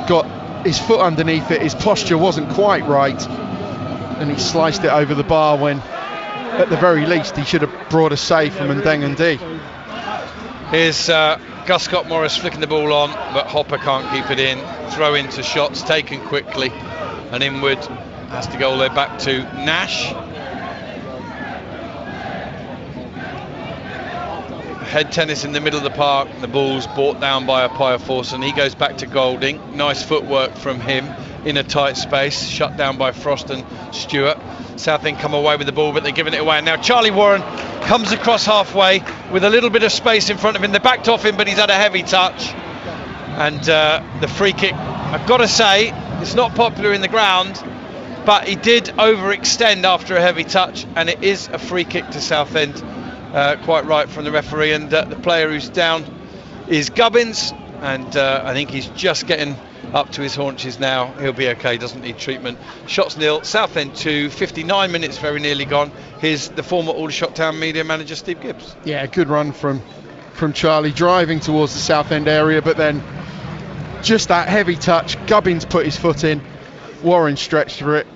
got his foot underneath it, his posture wasn't quite right, and he sliced it over the bar when, at the very least, he should have brought a save from Ndengendi.
Here's Gus Scott Morris flicking the ball on, but Hopper can't keep it in. Throw into shots taken quickly, and Inwood has to go all the way back to Nash. Head tennis in the middle of the park. The ball's brought down by a Pia Forson. He goes back to Golding. Nice footwork from him in a tight space. Shut down by Frost and Stewart. Southend come away with the ball, but they're giving it away. And now Charlie Warren comes across halfway with a little bit of space in front of him. They backed off him, but he's had a heavy touch. And the free kick, I've got to say, it's not popular in the ground, but he did overextend after a heavy touch, and it is a free kick to Southend. Quite right from the referee, and the player who's down is Gubbins, and I think he's just getting up to his haunches now. He'll be okay, doesn't need treatment. Shots nil, Southend 2, 59 minutes very nearly gone. Here's the former Aldershot Town media manager Steve Gibbs.
Yeah, good run from Charlie, driving towards the Southend area, but then just that heavy touch. Gubbins put his foot in, Warren stretched through it,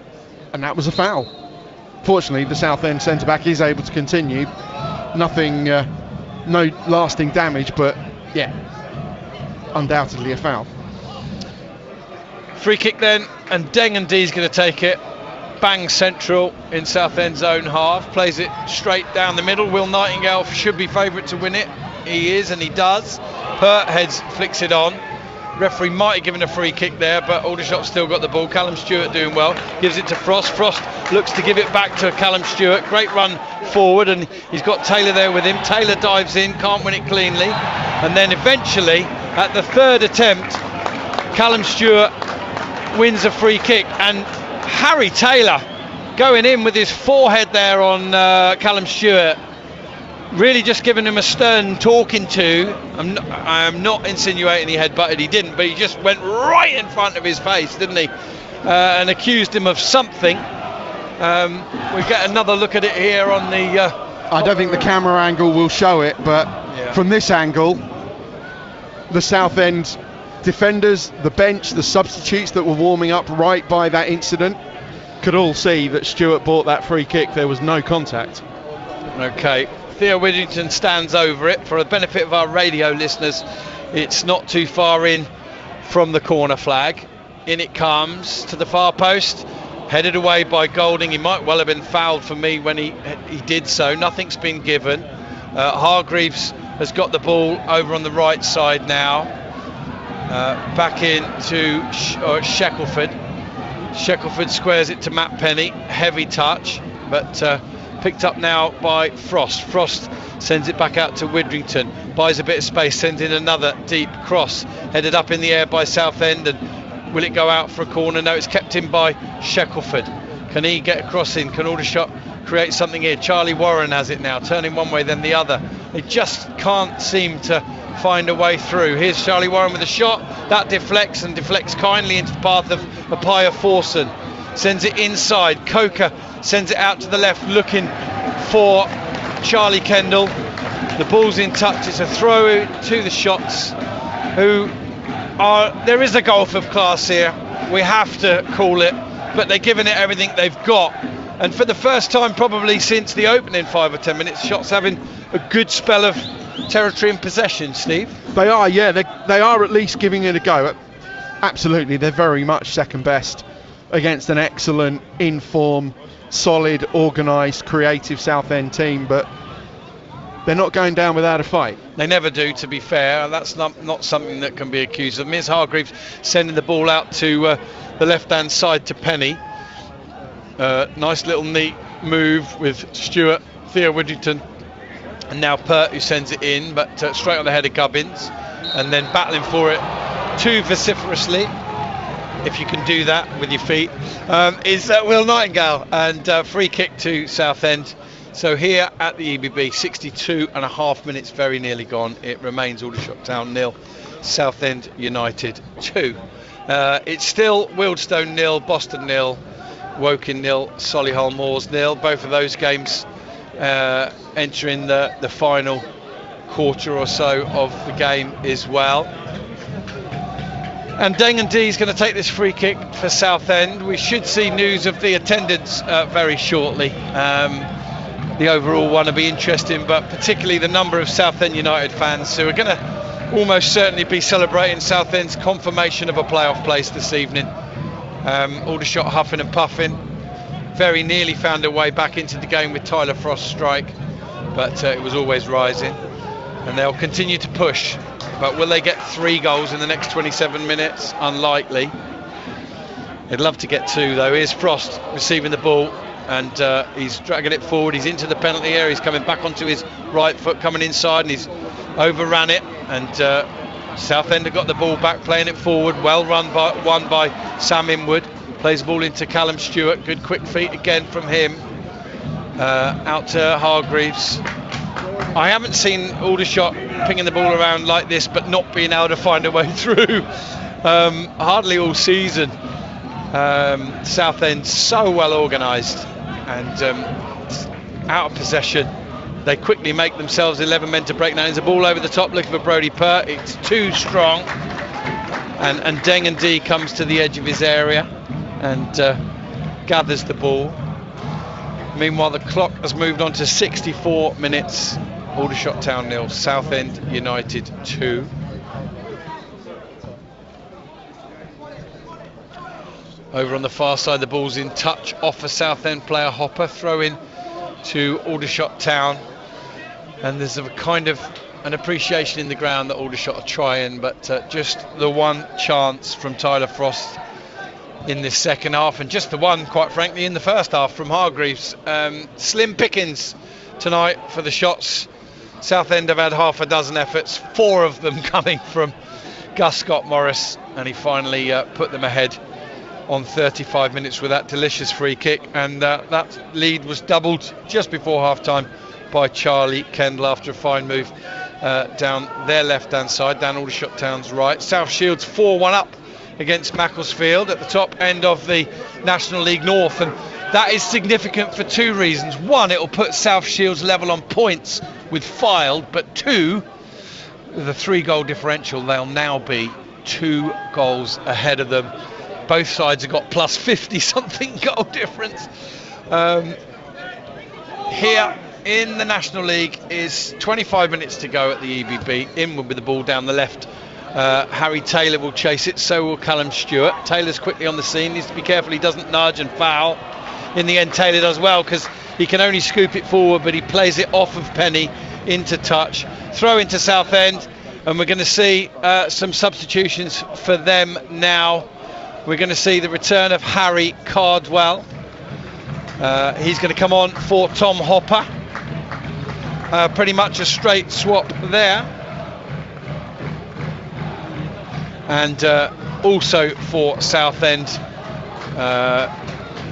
and that was a foul. Fortunately, the Southend centre-back is able to continue. Nothing, no lasting damage, but yeah, undoubtedly a foul.
Free kick then, and Ndengendi's going to take it. Bang central in Southend's own half. Plays it straight down the middle. Will Nightingale should be favourite to win it. He is, and he does. Pert heads, flicks it on. Referee might have given a free kick there, but Aldershot still got the ball. Callum Stewart doing well. Gives it to Frost. Frost looks to give it back to Callum Stewart. Great run forward, and he's got Taylor there with him. Taylor dives in, can't win it cleanly. And then eventually, at the third attempt, Callum Stewart wins a free kick, and Harry Taylor going in with his forehead there on Callum Stewart, really just giving him a stern talking to. I am not insinuating he headbutted, he didn't, but he just went right in front of his face, didn't he, and accused him of something. We get another look at it here on the
I don't think the camera angle will show it, but yeah, from this angle, the Southend defenders, the bench, the substitutes that were warming up right by that incident could all see that Stewart bought that free kick. There was no contact.
Okay, Theo Widrington stands over it. For the benefit of our radio listeners, it's not too far in from the corner flag. In it comes to the far post, headed away by Golding. He might well have been fouled for me when he did so. Nothing's been given. Hargreaves has got the ball over on the right side now. Back in to Shackelford. Shackelford squares it to Matt Penny. Heavy touch, but picked up now by Frost. Frost sends it back out to Widrington. Buys a bit of space, sends in another deep cross. Headed up in the air by Southend, and will it go out for a corner? No, it's kept in by Shackelford. Can he get a cross in? Can Aldershot create something here? Charlie Warren has it now, turning one way then the other. They just can't seem to find a way through. Here's Charlie Warren with a shot that deflects, and deflects kindly into the path of Pia Forson. Sends it inside. Coker sends it out to the left, looking for Charlie Kendall. The ball's in touch. It's a throw to the Shots, who are, there is a gulf of class here, we have to call it, but they're giving it everything they've got. And for the first time probably since the opening 5 or 10 minutes, Shots having a good spell of territory and possession, Steve.
They are, yeah, they are at least giving it a go. Absolutely, they're very much second best against an excellent, in-form, solid, organised, creative Southend team, but they're not going down without a fight.
They never do, to be fair. That's not something that can be accused of. Ms. Hargreaves sending the ball out to the left-hand side to Penny. Nice little neat move with Stewart, Theo Widgerton, and now Pert, who sends it in, but straight on the head of Gubbins, and then battling for it too vociferously, if you can do that with your feet, is Will Nightingale, and free kick to Southend. So here at the EBB, 62.5 minutes very nearly gone. It remains Aldershot Town 0, Southend United 2. It's still Wealdstone 0, Boston 0, Woking 0, Solihull Moors 0. Both of those games entering the final quarter or so of the game as well. And Deng and D is going to take this free kick for Southend. We should see news of the attendance very shortly. The overall one will be interesting, but particularly the number of Southend United fans who are going to almost certainly be celebrating Southend's confirmation of a playoff place this evening. Aldershot huffing and puffing, very nearly found their way back into the game with Tyler Frost's strike, but it was always rising, and they'll continue to push. But will they get 3 goals in the next 27 minutes? Unlikely. They'd love to get 2 though. Here's Frost receiving the ball, and he's dragging it forward. He's into the penalty area. He's coming back onto his right foot, coming inside, and he's overran it. And Southend have got the ball back, playing it forward. Well won by Sam Inwood. Plays the ball into Callum Stewart. Good quick feet again from him. Out to Hargreaves. I haven't seen Aldershot pinging the ball around like this, but not being able to find a way through. Hardly all season. Southend so well organised and out of possession. They quickly make themselves 11 men to break down. There's a ball over the top looking for Brodie Pert. It's too strong, and Deng and D comes to the edge of his area and gathers the ball. Meanwhile, the clock has moved on to 64 minutes. Aldershot Town 0, Southend United 2. Over on the far side, the ball's in touch off a Southend player. Hopper throw in to Aldershot Town, and there's a kind of an appreciation in the ground that Aldershot are trying, but just the one chance from Tyler Frost in this second half, and just the one, quite frankly, in the first half from Hargreaves. Slim pickings tonight for the Shots. Southend have had half a dozen efforts, 4 of them coming from Gus Scott Morris, and he finally put them ahead on 35 minutes with that delicious free kick, and that lead was doubled just before half-time by Charlie Kendall after a fine move down their left-hand side, down Aldershot Town's right. South Shields 4-1 up against Macclesfield at the top end of the National League North, and that is significant for 2 reasons. One, it'll put South Shields level on points with Fylde, but 2, with a 3-goal differential, they'll now be 2 goals ahead of them. Both sides have got plus 50 something goal difference. Here in the National League is 25 minutes to go at the EBB. Inwood with the ball down the left. Harry Taylor will chase it, so will Callum Stewart. Taylor's quickly on the scene, needs to be careful he doesn't nudge and foul. In the end, Taylor does well because he can only scoop it forward, but he plays it off of Penny into touch. Throw into Southend, and we're going to see some substitutions for them now. We're going to see the return of Harry Cardwell. He's going to come on for Tom Hopper. Pretty much a straight swap there. And also for Southend,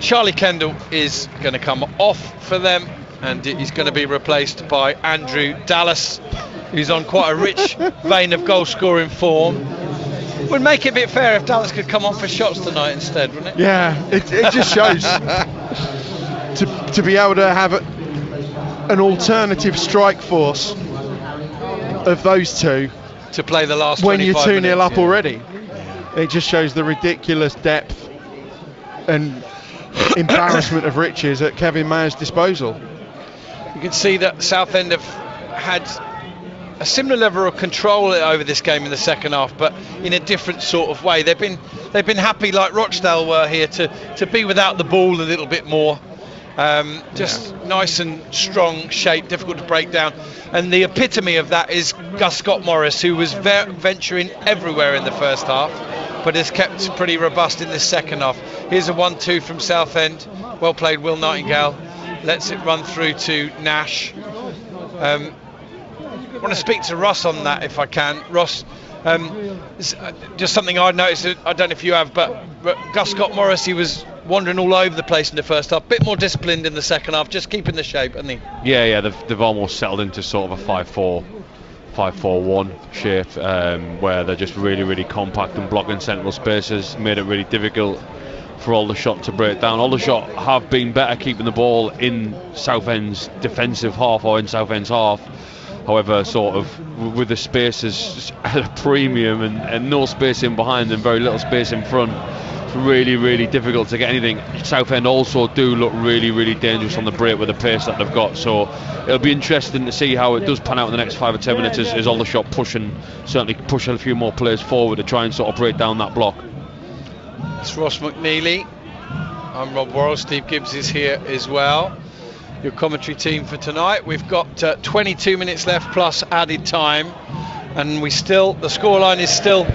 Charlie Kendall is going to come off for them, and he's going to be replaced by Andrew Dallas, who's on quite a rich vein of goal scoring form. Would make it a bit fair if Dallas could come on for Shots tonight instead, wouldn't it?
Yeah, it just shows to be able to have an alternative strike force of those two
to play the last
when you're
25
2-0 up
minutes, yeah.
already. It just shows the ridiculous depth and embarrassment of riches at Kevin Mayer's disposal.
You can see that Southend have had a similar level of control over this game in the second half, but in a different sort of way. They've been happy, like Rochdale were here, to be without the ball a little bit more. Nice and strong shape, difficult to break down. And the epitome of that is Gus Scott Morris, who was venturing everywhere in the first half, but has kept pretty robust in the second half. Here's a 1-2 from Southend. Well played, Will Nightingale. Lets it run through to Nash. I want to speak to Ross on that if I can. Ross, just something I'd noticed, I don't know if you have, but Gus Scott Morris, he was wandering all over the place in the first half, bit more disciplined in the second half, just keeping the shape, hasn't he?
Yeah, they've almost settled into sort of a 5-4-1 shape, where they're just really, really compact and blocking central spaces, made it really difficult for Aldershot to break down. Aldershot have been better keeping the ball in Southend's defensive half or in Southend's half. However, sort of with the spaces at a premium and no space in behind and very little space in front, it's really, really difficult to get anything. Southend also do look really, really dangerous on the break with the pace that they've got. So it'll be interesting to see how it does pan out in the next 5 or 10 minutes as Aldershot certainly push a few more players forward to try and sort of break down that block.
It's Ross McNeely. I'm Rob Worrell. Steve Gibbs is here as well. Your commentary team for tonight. We've got 22 minutes left plus added time, and the scoreline is still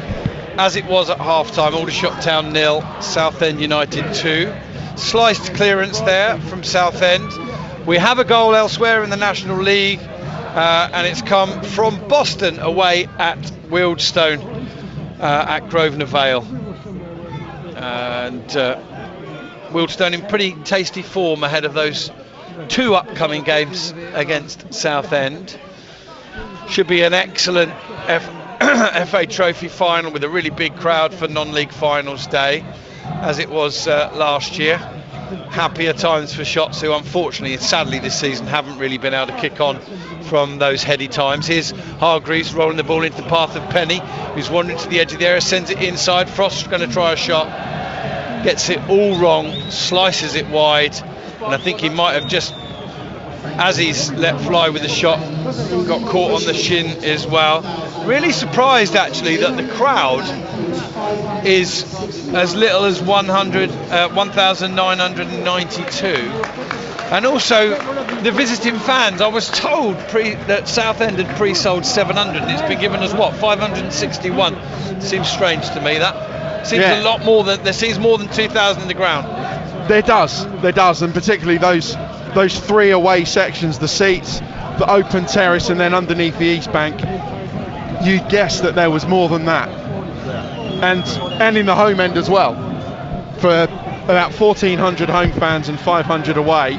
as it was at half-time. Aldershot Town 0, Southend United 2. Sliced clearance there from Southend. We have a goal elsewhere in the National League, and it's come from Boston away at Wealdstone at Grosvenor Vale. And Wealdstone in pretty tasty form ahead of those 2 upcoming games against Southend. Should be an excellent FA Trophy final with a really big crowd for non-league finals day, as it was last year. Happier times for Shots, who unfortunately, sadly this season, haven't really been able to kick on from those heady times. Here's Hargreaves rolling the ball into the path of Penny, who's wandering to the edge of the area, sends it inside. Frost's going to try a shot, gets it all wrong, slices it wide, and I think he might have just, as he's let fly with the shot, got caught on the shin as well. Really surprised actually that the crowd is as little as 1,992, and also the visiting fans. I was told that Southend had pre-sold 700 and it's been given as 561. Seems strange to me. That seems a lot more than, there seems more than 2,000 in the ground. There does,
and particularly those 3 away sections, the seats, the open terrace, and then underneath the East Bank, you'd guess that there was more than that. And in the home end as well, for about 1,400 home fans and 500 away,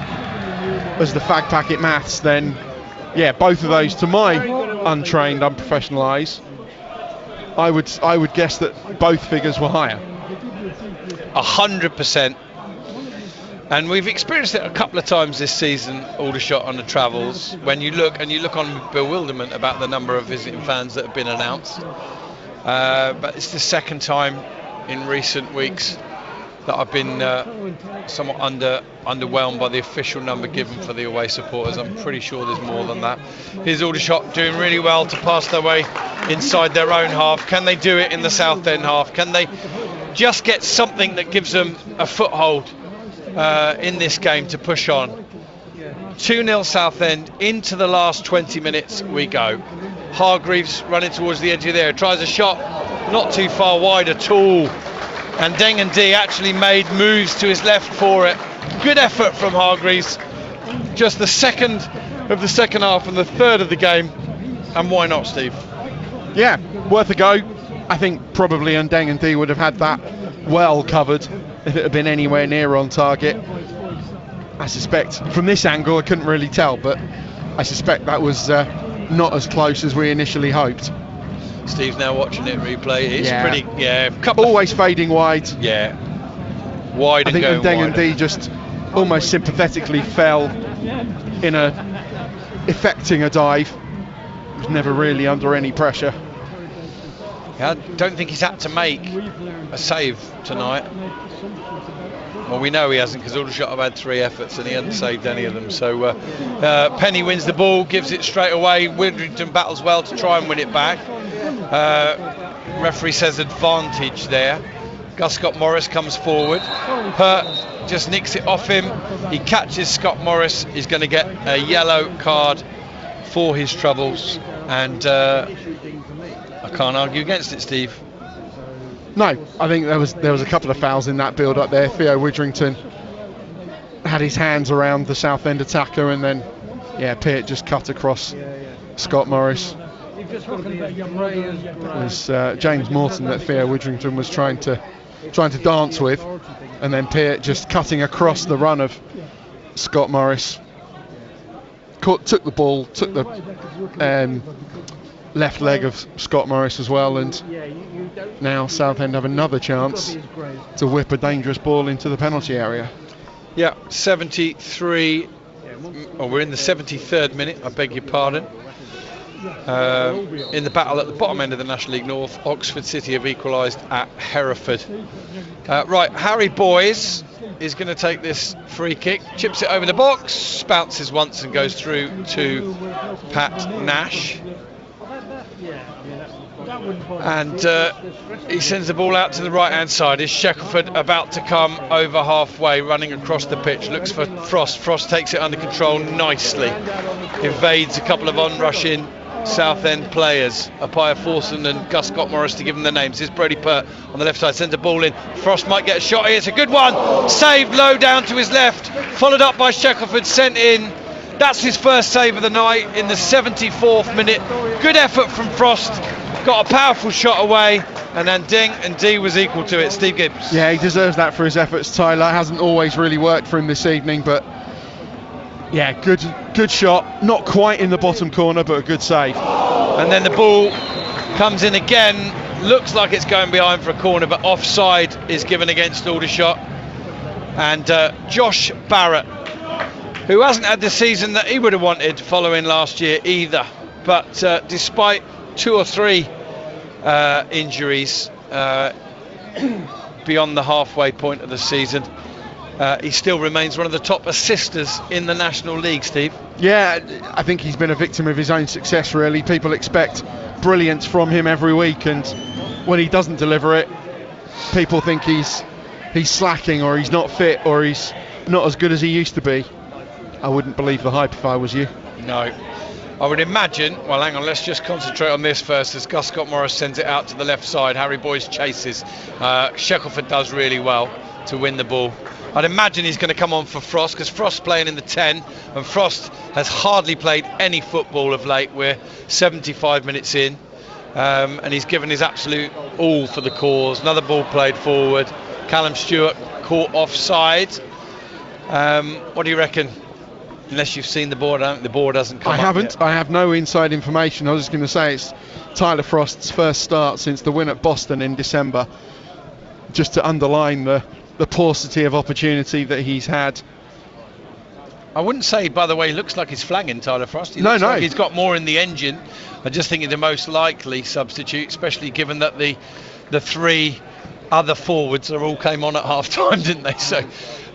as the fag packet maths, then both of those, to my untrained, unprofessional eyes, I would guess that both figures were higher.
100%. And we've experienced it a couple of times this season, Aldershot on the travels, when you look on bewilderment about the number of visiting fans that have been announced. But it's the second time in recent weeks that I've been somewhat underwhelmed by the official number given for the away supporters. I'm pretty sure there's more than that. Here's Aldershot doing really well to pass their way inside their own half. Can they do it in the Southend half? Can they just get something that gives them a foothold in this game to push on? 2-0 Southend. Into the last 20 minutes we go. Hargreaves running towards the edge of the area, tries a shot, not too far wide at all, and Dengendy actually made moves to his left for it. Good effort from Hargreaves. Just the second of the second half and the third of the game, and why not, Steve?
Yeah, worth a go. I think probably Dengendy would have had that well covered if it had been anywhere near on target. I suspect from this angle I couldn't really tell, but I suspect that was not as close as we initially hoped.
Steve's now watching it replay. It's pretty,
always fading wide.
Yeah, wide.
I think Dengendy just almost sympathetically fell in a effecting a dive. He was never really under any pressure.
Yeah, I don't think he's had to make a save tonight. Well, we know he hasn't, because Aldershot have had 3 efforts and he hasn't saved any of them. So Penny wins the ball, gives it straight away. Widrington battles well to try and win it back. Referee says advantage there. Gus Scott Morris comes forward. Hurt just nicks it off him. He catches Scott Morris. He's going to get a yellow card for his troubles. And I can't argue against it, Steve.
No, I think there was a couple of fouls in that build up there. Theo Widrington had his hands around the Southend attacker, and then Peart just cut across Scott Morris. It was James Morton that Theo Widrington was trying to dance with, and then Peart just cutting across the run of Scott Morris. Took the ball, took the left leg of Scott Morris as well, and now Southend have another chance to whip a dangerous ball into the penalty area.
Yeah, 73, we're in the 73rd minute, I beg your pardon. In the battle at the bottom end of the National League North, Oxford City have equalised at Hereford. Right, Harry Boyes is going to take this free kick, chips it over the box, bounces once and goes through to Pat Nash. And he sends the ball out to the right hand side. Is Shackelford about to come over halfway, running across the pitch, looks for Frost. Frost takes it under control nicely, evades a couple of on-rushing Southend players, Apaya Forson and Gus Scott Morris to give them the names. Here's Brody Peart on the left side, sends a ball in. Frost might get a shot here, it's a good one, saved low down to his left, followed up by Shackelford, sent in. That's his first save of the night in the 74th minute. Good effort from Frost, got a powerful shot away, and then ding, and D was equal to it. Steve Gibbs.
Yeah, he deserves that for his efforts, Tyler. Hasn't always really worked for him this evening, but yeah, good shot. Not quite in the bottom corner, but a good save.
And then the ball comes in again. Looks like it's going behind for a corner, but offside is given against Aldershot. And Josh Barrett, who hasn't had the season that he would have wanted following last year either, but despite 2 or 3 injuries beyond the halfway point of the season, he still remains one of the top assisters in the National League, Steve.
Yeah, I think he's been a victim of his own success, really. People expect brilliance from him every week, and when he doesn't deliver it, people think he's slacking, or he's not fit, or he's not as good as he used to be. I wouldn't believe the hype if I was you.
No. I would imagine, well, hang on, let's just concentrate on this first, as Gus Scott Morris sends it out to the left side. Harry Boyes chases. Shackelford does really well to win the ball. I'd imagine he's going to come on for Frost, because Frost's playing in the 10, and Frost has hardly played any football of late. We're 75 minutes in, and he's given his absolute all for the cause. Another ball played forward. Callum Stewart caught offside. What do you reckon? Unless you've seen the board, the board hasn't come up.
I haven't.
Yet.
I have no inside information. I was just going to say it's Tyler Frost's first start since the win at Boston in December, just to underline the paucity of opportunity that he's had.
I wouldn't say, by the way, he looks like he's flagging Tyler Frost. He
no.
Like he's got more in the engine. I just think he's the most likely substitute, especially given that the 3 other forwards all came on at half time, didn't they? So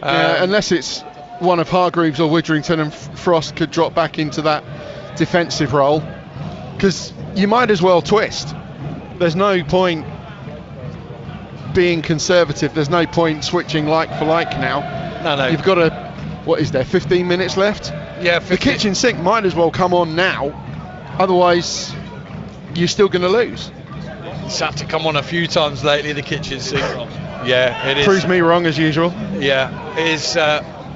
unless it's one of Hargreaves or Widrington, and Frost could drop back into that defensive role, because you might as well twist. There's no point being conservative. There's no point switching like for like now.
No.
You've got what is there, 15 minutes left?
Yeah, 15.
The kitchen sink might as well come on now, otherwise you're still going to lose.
It's had to come on a few times lately, the kitchen sink. Yeah, it is.
Proves me wrong as usual.
Yeah, it is.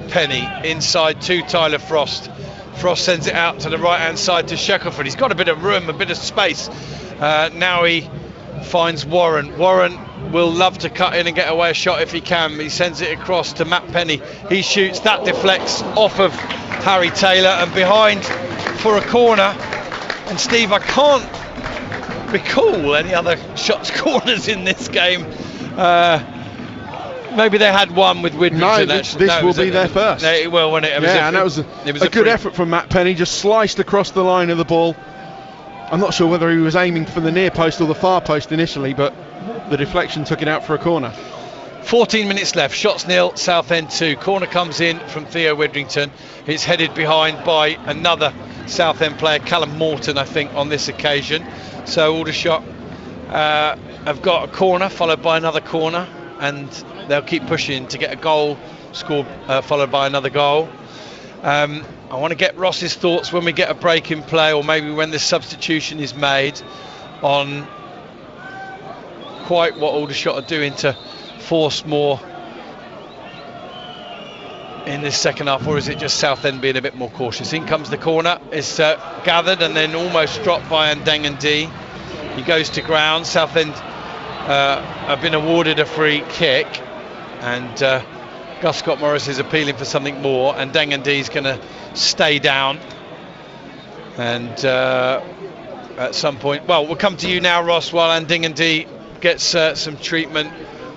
Penny inside to Tyler Frost. Frost sends it out to the right hand side to Shackelford. He's got a bit of room, a bit of space. Now he finds Warren. Warren will love to cut in and get away a shot if he can. He sends it across to Matt Penny. He shoots, that deflects off of Harry Taylor and behind for a corner. And Steve, I can't recall any other shots corners in this game. Maybe they had one with Widrington.
No, this will be their first.
Well, when it was
and that was a good effort from Matt Penny, just sliced across the line of the ball. I'm not sure whether he was aiming for the near post or the far post initially, but the deflection took it out for a corner.
14 minutes left, shots nil, Southend 2. Corner comes in from Theo Widrington. It's headed behind by another Southend player, Callum Morton, I think, on this occasion. So Aldershot have got a corner followed by another corner, and they'll keep pushing to get a goal scored, followed by another goal. I want to get Ross's thoughts when we get a break in play, or maybe when this substitution is made, on quite what Aldershot are doing to force more in this second half, or is it just Southend being a bit more cautious? In comes the corner, it's gathered and then almost dropped by Ndangandi. He goes to ground. Southend have been awarded a free kick, and Gus Scott Morris is appealing for something more, and Ndangandi's going to stay down, and at some point, well, we'll come to you now, Ross, while Ndangandi gets some treatment.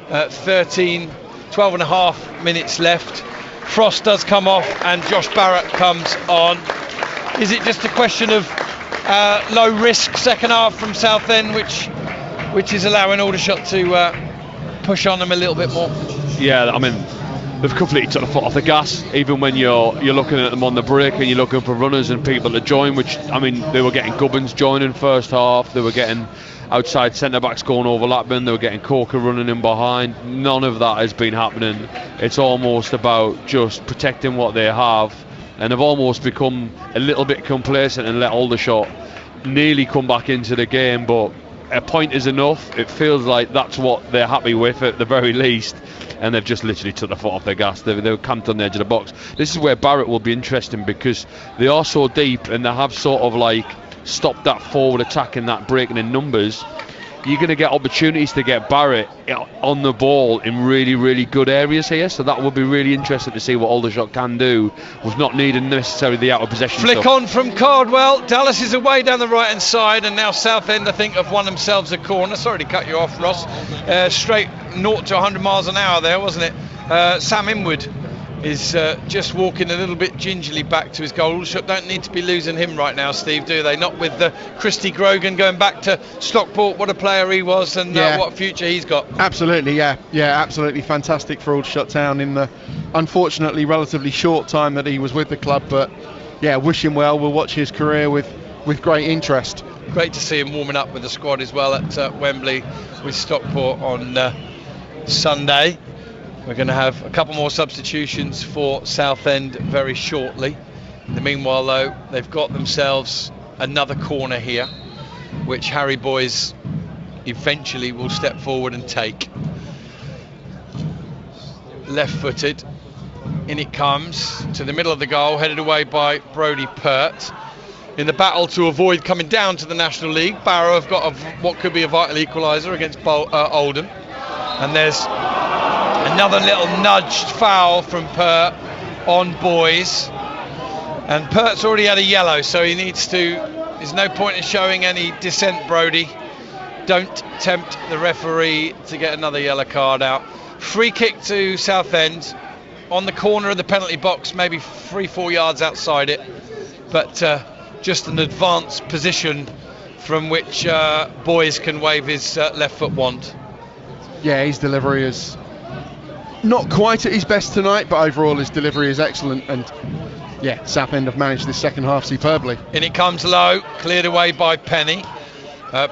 12 and a half minutes left. Frost does come off and Josh Barrett comes on. Is it just a question of low risk second half from Southend, which is allowing Aldershot to push on them a little bit more?
Yeah, I mean, they've completely took the foot off the gas. Even when you're looking at them on the break and you're looking for runners and people to join, which, I mean, they were getting Gubbins joining first half, they were getting outside centre backs going overlapping, they were getting Corker running in behind. None of that has been happening. It's almost about just protecting what they have, and they've almost become a little bit complacent and let Aldershot nearly come back into the game. But a point is enough. It feels like that's what they're happy with at the very least, and they've just literally took the foot off their gas. They're camped on the edge of the box. This is where Barrett will be interesting, because they are so deep and they have sort of like stopped that forward attack and that breaking in numbers. You're going to get opportunities to get Barrett on the ball in really, really good areas here, so that will be really interesting to see what Aldershot can do with not needing necessarily the out of possession
flick
stuff.
On from Cardwell. Dallas is away down the right hand side, and now Southend, I think, have won themselves a corner. Sorry to cut you off, Ross. Straight 0 to 100 miles an hour there, wasn't it? Sam Inwood is just walking a little bit gingerly back to his goal. Aldershot don't need to be losing him right now, Steve, do they? Not with Christy Grogan going back to Stockport. What a player he was, and what a future he's got.
Absolutely, yeah, absolutely fantastic for Aldershot Town in the unfortunately relatively short time that he was with the club. But yeah, wish him well. We'll watch his career with great interest.
Great to see him warming up with the squad as well at Wembley with Stockport on Sunday. We're going to have a couple more substitutions for Southend very shortly. In the meanwhile, though, they've got themselves another corner here, which Harry Boyes eventually will step forward and take. Left-footed, in it comes to the middle of the goal, headed away by Brodie Pert. In the battle to avoid coming down to the National League, Barrow have got what could be a vital equaliser against Oldham. And there's another little nudged foul from Pert on Boyes, and Pert's already had a yellow, so he needs to. There's no point in showing any dissent, Brodie. Don't tempt the referee to get another yellow card out. Free kick to Southend on the corner of the penalty box, maybe 3-4 yards outside it, but just an advanced position from which Boyes can wave his left foot wand.
Yeah, his delivery is not quite at his best tonight, but overall his delivery is excellent, and yeah, Southend have managed this second half superbly.
In it comes low, cleared away by Penny,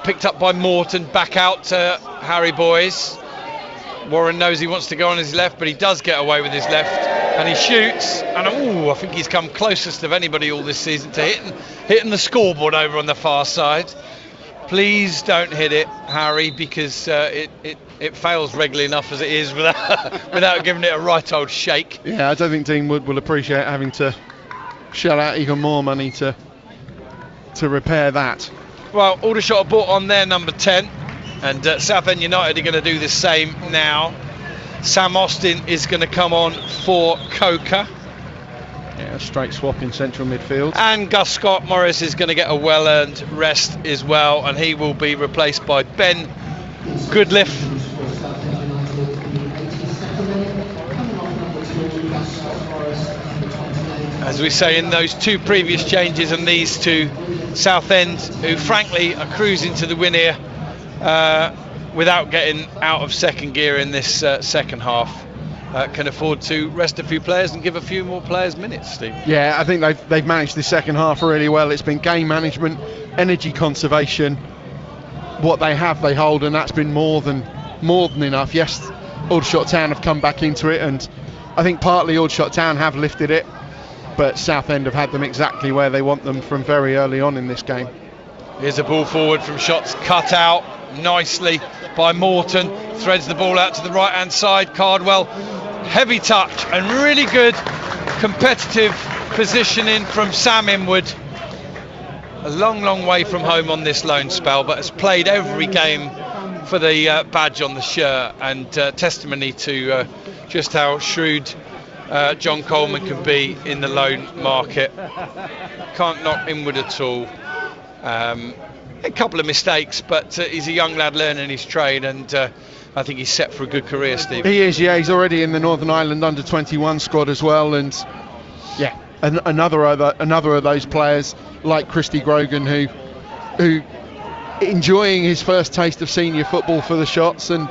picked up by Morton, back out to Harry Boyes. Warren knows he wants to go on his left, but he does get away with his left, and he shoots, and I think he's come closest of anybody all this season to hitting the scoreboard over on the far side. Please don't hit it, Harry, because it fails regularly enough as it is without giving it a right old shake.
Yeah, I don't think Dean Wood will appreciate having to shell out even more money to repair that.
Well, Aldershot have brought on their number 10, and Southend United are going to do the same now. Sam Austin is going to come on for Coker.
Yeah, a straight swap in central midfield.
And Gus Scott Morris is going to get a well-earned rest as well, and he will be replaced by Ben Goodliff. as we say, in those two previous changes and these two, Southend, who frankly are cruising to the win here without getting out of second gear in this second half, can afford to rest a few players and give a few more players minutes, Steve.
Yeah, I think they've managed the second half really well. It's been game management, energy conservation. What they have, they hold, and that's been more than enough. Yes, Aldershot Town have come back into it, and I think partly Aldershot Town have lifted it, but Southend have had them exactly where they want them from very early on in this game.
Here's a ball forward from shots cut out nicely by Morton, threads the ball out to the right hand side. Cardwell, heavy touch and really good competitive positioning from Sam Inwood. A long way from home on this loan spell, but has played every game for the badge on the shirt, and testimony to just how shrewd John Coleman can be in the loan market. Can't knock Inwood at all. A couple of mistakes, but he's a young lad learning his trade, and I think he's set for a good career, Steve.
He is, yeah. He's already in the Northern Ireland under-21 squad as well, and yeah, another of those players like Christy Grogan who enjoying his first taste of senior football for the Shots, and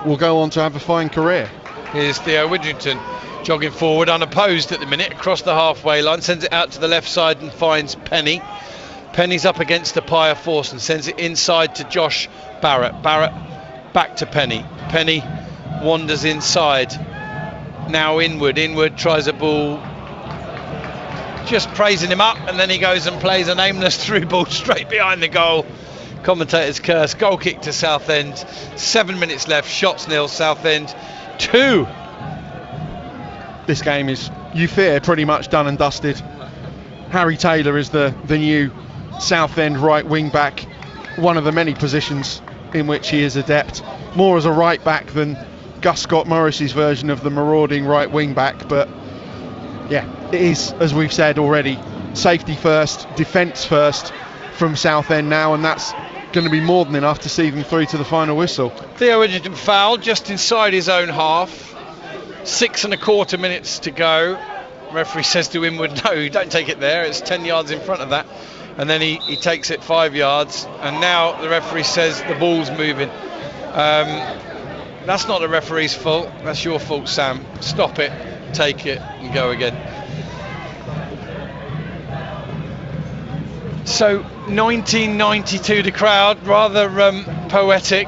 will go on to have a fine career.
Here's Theo Widrington jogging forward unopposed at the minute across the halfway line, sends it out to the left side and finds Penny. Penny's up against the Pyre force and sends it inside to Josh Barrett. Barrett back to Penny. Penny wanders inside. Now Inwood. Inwood tries a ball, just praising him up, and then he goes and plays an aimless through ball straight behind the goal. Commentators curse. Goal kick to Southend. 7 minutes left. Shots nil. Southend 2.
This game is, you fear, pretty much done and dusted. Harry Taylor is the new Southend right wing back, one of the many positions in which he is adept, more as a right back than Gus Scott Morris's version of the marauding right wing back. But yeah, it is, as we've said already, safety first, defence first from Southend now, and that's going to be more than enough to see them through to the final whistle.
Theo Widrington foul just inside his own half. 6.25 minutes to go. Referee says to Inwood, no, don't take it there, it's 10 yards in front of that. And then he takes it 5 yards, and now the referee says the ball's moving. That's not the referee's fault, that's your fault, Sam. Stop it, take it and go again. So 1992, the crowd, rather poetic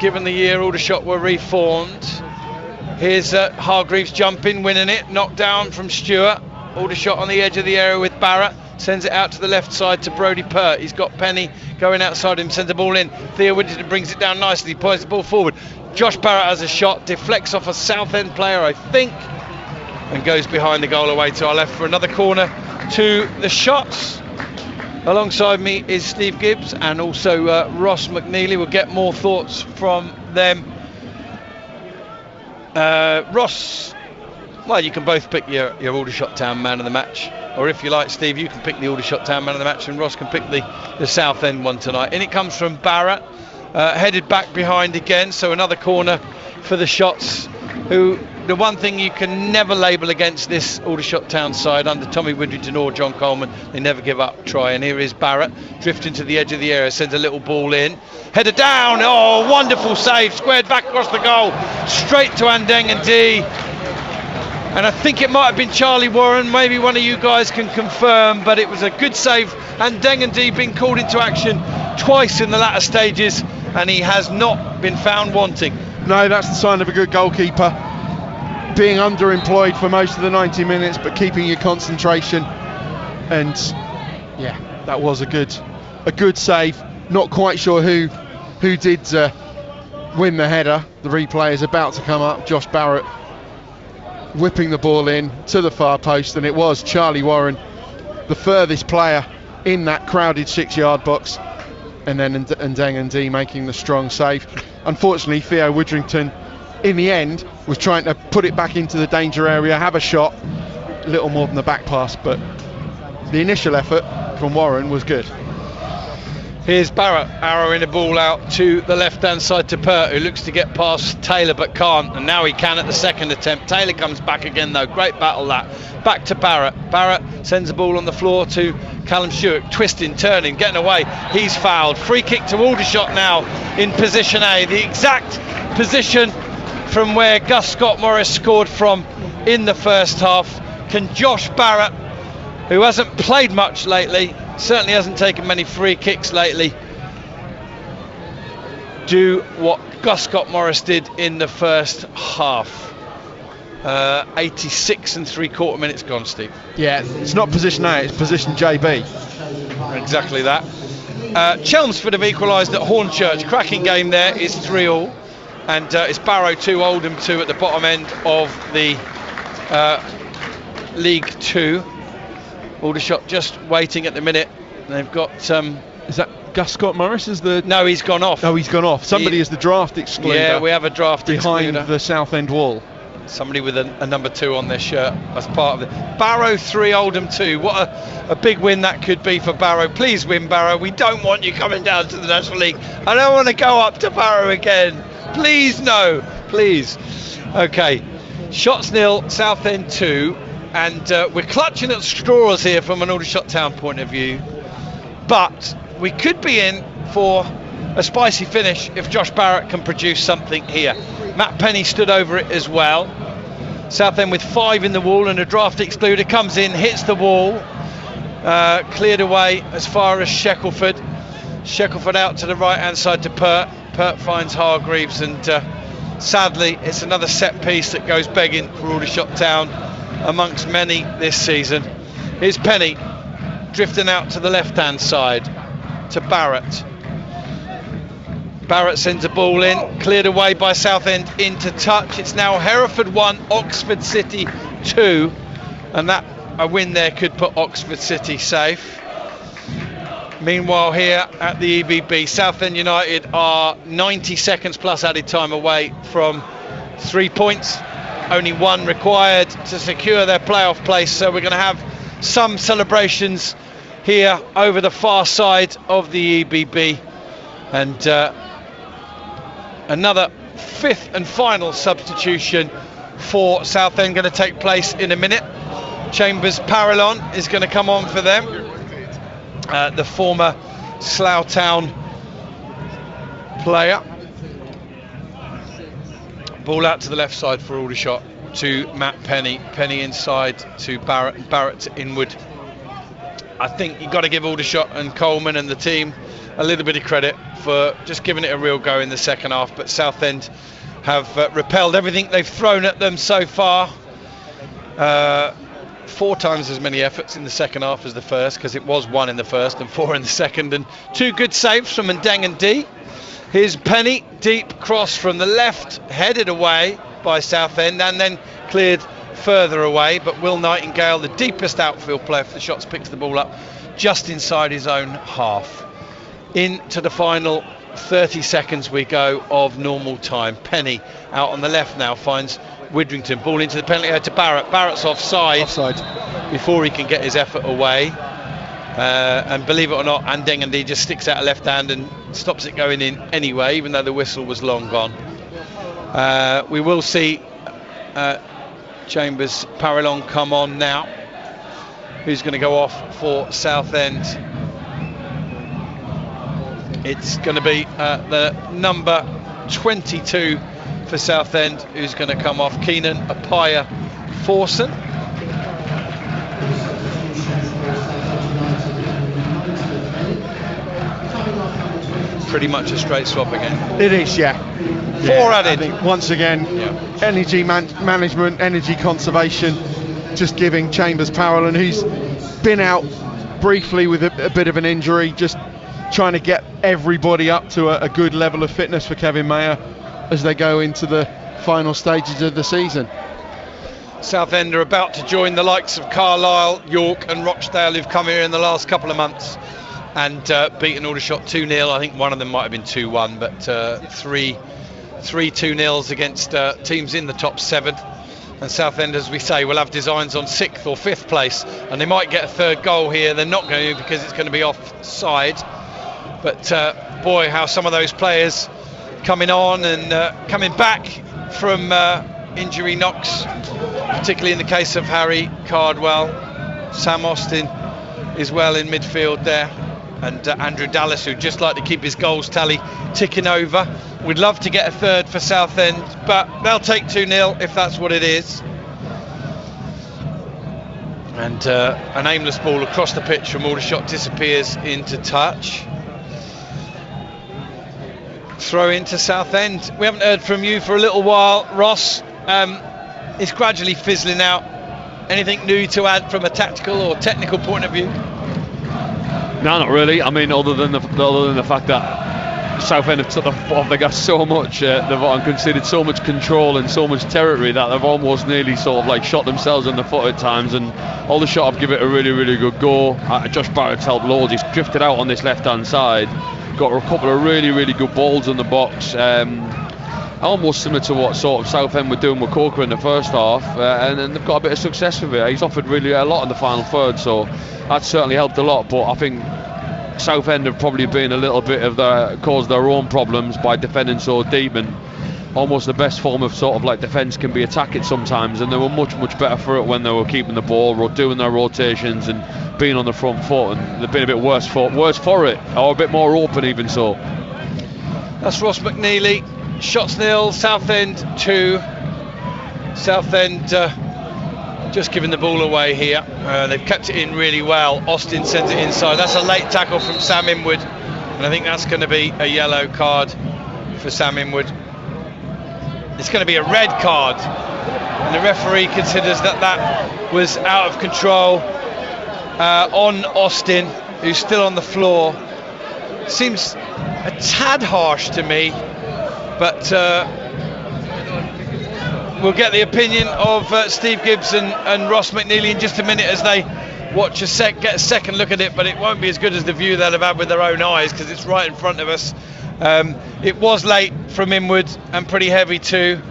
given the year Aldershot were reformed. Here's Hargreaves jumping, winning it, knocked down from Stewart. Aldershot on the edge of the area with Barrett, sends it out to the left side to Brodie Pert. He's got Penny going outside him, sends the ball in. Theo Widrington brings it down nicely, points the ball forward. Josh Barrett has a shot, deflects off a Southend player, I think, and goes behind the goal away to our left for another corner to the Shots. Alongside me is Steve Gibbs and also Ross McNeely. We'll get more thoughts from them. Ross, well, you can both pick your Aldershot Town man of the match, or if you like, Steve, you can pick the Aldershot Town man of the match and Ross can pick the Southend one tonight. And it comes from Barrett, headed back behind again, so another corner for the Shots, who, the one thing you can never label against this Aldershot Town side under Tommy Widrington or John Coleman, they never give up try. And here is Barrett drifting to the edge of the area, sends a little ball in, header down, oh, wonderful save, squared back across the goal, straight to Andeng and D. And I think it might have been Charlie Warren, maybe one of you guys can confirm, but it was a good save. Andeng and D being called into action twice in the latter stages, and he has not been found wanting.
No, that's the sign of a good goalkeeper. Being underemployed for most of the 90 minutes, but keeping your concentration. And yeah, that was a good save. Not quite sure who did win the header. The replay is about to come up. Josh Barrett whipping the ball in to the far post, and it was Charlie Warren, the furthest player in that crowded 6-yard box, and then Ndeng and D making the strong save. Unfortunately, Theo Widrington in the end was trying to put it back into the danger area, have a shot, a little more than the back pass, but the initial effort from Warren was good.
Here's Barrett arrowing a ball out to the left-hand side to Pert, who looks to get past Taylor but can't, and now he can at the second attempt. Taylor comes back again though. Great battle that. Back to Barrett. Barrett sends the ball on the floor to Callum Stewart, twisting, turning, getting away. He's fouled. Free kick to Aldershot now in position A, the exact position from where Gus Scott Morris scored from in the first half. Can Josh Barrett, who hasn't played much lately, certainly hasn't taken many free kicks lately, do what Gus Scott Morris did in the first half? 86 and 3/4 minutes gone, Steve.
Yeah, it's not position A, it's position JB.
Exactly that. Chelmsford have equalised at Hornchurch. Cracking game there. It's 3-3, and it's Barrow 2, Oldham 2 at the bottom end of the League 2. Aldershot just waiting at the minute. They've got
is that Gus Scott Morris?
No, he's gone off.
Oh, he's gone off. Somebody is the draft excluder.
Yeah, we have a draft
behind
excluder.
the Southend wall.
Somebody with a number 2 on their shirt as part of it. Barrow 3, Oldham 2. What a big win that could be for Barrow. Please win, Barrow. We don't want you coming down to the National League. I don't want to go up to Barrow again. Please, no. Please. Okay. Shots nil, Southend 2. And we're clutching at straws here from an Aldershot Town point of view. But we could be in for a spicy finish if Josh Barrett can produce something here. Matt Penny stood over it as well. Southend with 5 in the wall, and a draft excluder comes in, hits the wall, cleared away as far as Shackelford. Shackelford out to the right hand side to Pert. Pert finds Hargreaves, and sadly it's another set piece that goes begging for Aldershot Town amongst many this season. Here's Penny drifting out to the left hand side to Barrett. Barrett sends a ball in, cleared away by Southend into touch. It's now Hereford 1, Oxford City 2, and that a win there could put Oxford City safe. Meanwhile here at the EBB, Southend United are 90 seconds plus added time away from 3 points. Only 1 required to secure their playoff place, so we're going to have some celebrations here over the far side of the EBB. And another 5th and final substitution for Southend going to take place in a minute. Chambers Parallon is going to come on for them. The former Slough Town player. Ball out to the left side for Aldershot to Matt Penny. Penny inside to Barrett. Barrett to Inwood. I think you've got to give Aldershot and Coleman and the team a little bit of credit for just giving it a real go in the second half, but Southend have repelled everything they've thrown at them so far. 4 times as many efforts in the second half as the first, because it was 1 in the first and 4 in the second, and 2 good saves from Ndeng and D. Here's Penny, deep cross from the left, headed away by Southend and then cleared further away, but Will Nightingale, the deepest outfield player for the Shots, picks the ball up just inside his own half. Into the final 30 seconds we go of normal time. Penny out on the left now finds Widrington. Ball into the penalty area to Barrett. Barrett's offside before he can get his effort away. And believe it or not, Ndeng just sticks out a left hand and stops it going in anyway, even though the whistle was long gone. We will see Chambers Parallon come on now, who's going to go off for Southend. It's going to be the number 22 for Southend who's going to come off, Keenan Apaya Forson. Pretty much a straight swap again.
It is, yeah.
4 added.
I think once again, energy management, energy conservation, just giving Chambers Parallon, who's been out briefly with a bit of an injury, just trying to get everybody up to a good level of fitness for Kevin Mayer as they go into the final stages of the season.
Southend are about to join the likes of Carlisle, York and Rochdale, who've come here in the last couple of months and beaten Aldershot 2-0. I think one of them might have been 2-1, but 3 2-0s against teams in the top 7. And Southend, as we say, will have designs on 6th or 5th place, and they might get a 3rd goal here. They're not going to, because it's going to be offside. But boy, how some of those players coming on and coming back from injury knocks, particularly in the case of Harry Cardwell. Sam Austin is well in midfield there, and Andrew Dallas, who'd just like to keep his goals tally ticking over. We'd love to get a third for Southend, but they'll take 2-0 if that's what it is. And an aimless ball across the pitch from Aldershot disappears into touch. Throw into Southend. We haven't heard from you for a little while, Ross. It's gradually fizzling out. Anything new to add from a tactical or technical point of view?
No, not really. I mean, other than the fact that Southend have took the foot off the gas so much, they've conceded so much control and so much territory that they've almost nearly sort of like shot themselves in the foot at times. And Aldershot have given it a really, really good go. Josh Barrett's helped loads. He's drifted out on this left-hand side, got a couple of really, really good balls in the box. Almost similar to what sort of Southend were doing with Coker in the first half, and they've got a bit of success with it. He's offered really a lot in the final third, so that's certainly helped a lot. But I think Southend have probably been a little bit of caused their own problems by defending so deep, and almost the best form of sort of like defence can be attacking sometimes, and they were much better for it when they were keeping the ball, doing their rotations and being on the front foot, and they've been a bit worse for it, or a bit more open even so.
That's Ross McNeely. Shots nil, Southend 2. Southend just giving the ball away here. They've kept it in really well. Austin sends it inside. That's a late tackle from Sam Inwood, and I think that's going to be a yellow card for Sam Inwood. It's going to be a red card, and the referee considers that was out of control on Austin, who's still on the floor. Seems a tad harsh to me, but we'll get the opinion of Steve Gibbs and Ross McNeely in just a minute as they watch get a second look at it, but it won't be as good as the view they'll have had with their own eyes because it's right in front of us. It was late from Inwood and pretty heavy too,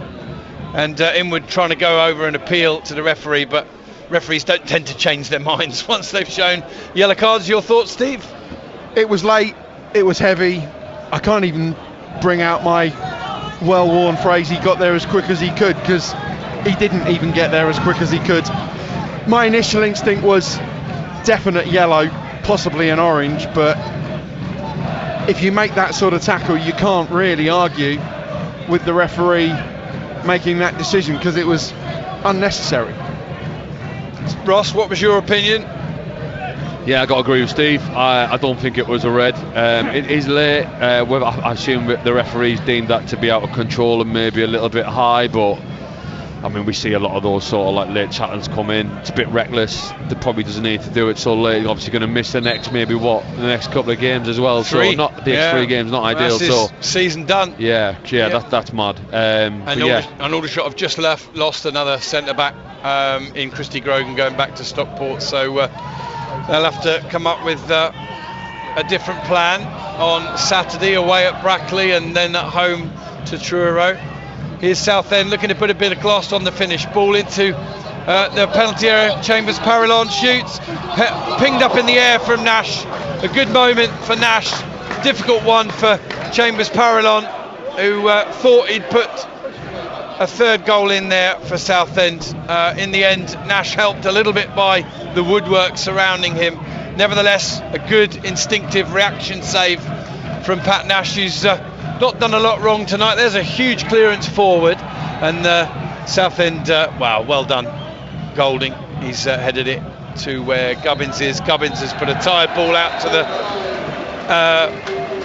and Inwood trying to go over and appeal to the referee, but referees don't tend to change their minds once they've shown yellow cards. Your thoughts, Steve?
It was late, it was heavy. I can't even bring out my well-worn phrase, he got there as quick as he could, because he didn't even get there as quick as he could. My initial instinct was definite yellow, possibly an orange, but if you make that sort of tackle, you can't really argue with the referee making that decision, because it was unnecessary.
Ross, what was your opinion?
Yeah, I got to agree with Steve. I don't think it was a red. It is late. I assume the referees deemed that to be out of control and maybe a little bit high, but I mean, we see a lot of those sort of like late challenges come in. It's a bit reckless. They probably doesn't need to do it so late. You're obviously going to miss the next couple of games as well.
Three.
So not the next 3 games, not ideal.
So season done.
Yeah. That's mad.
And Aldershot have just lost another centre back in Christy Grogan going back to Stockport. So they'll have to come up with a different plan on Saturday away at Brackley and then at home to Truro. Here's Southend looking to put a bit of gloss on the finish. Ball into the penalty area. Chambers Parallon shoots. Pinged up in the air from Nash. A good moment for Nash. Difficult one for Chambers Parallon, who thought he'd put a third goal in there for Southend. In the end, Nash helped a little bit by the woodwork surrounding him. Nevertheless, a good instinctive reaction save from Pat Nash, who's not done a lot wrong tonight. There's a huge clearance forward, and Southend, well done, Golding. He's headed it to where Gubbins is. Gubbins has put a tired ball out to the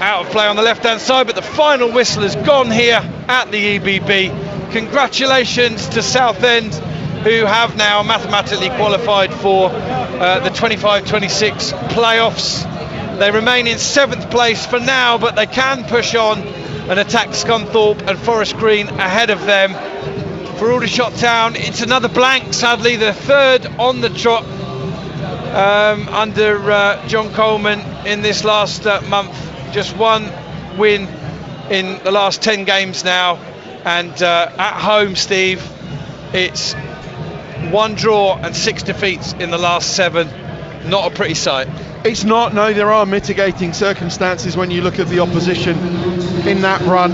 out of play on the left-hand side, but the final whistle has gone here at the EBB. Congratulations to Southend, who have now mathematically qualified for the 25-26 playoffs. They remain in 7th place for now, but they can push on and attack Scunthorpe and Forest Green ahead of them. For Aldershot Town, it's another blank, sadly, the 3rd on the trot under John Coleman in this last month. Just 1 win in the last 10 games now, and at home, Steve, it's 1 draw and 6 defeats in the last 7. Not a pretty sight.
It's not, no. There are mitigating circumstances when you look at the opposition in that run,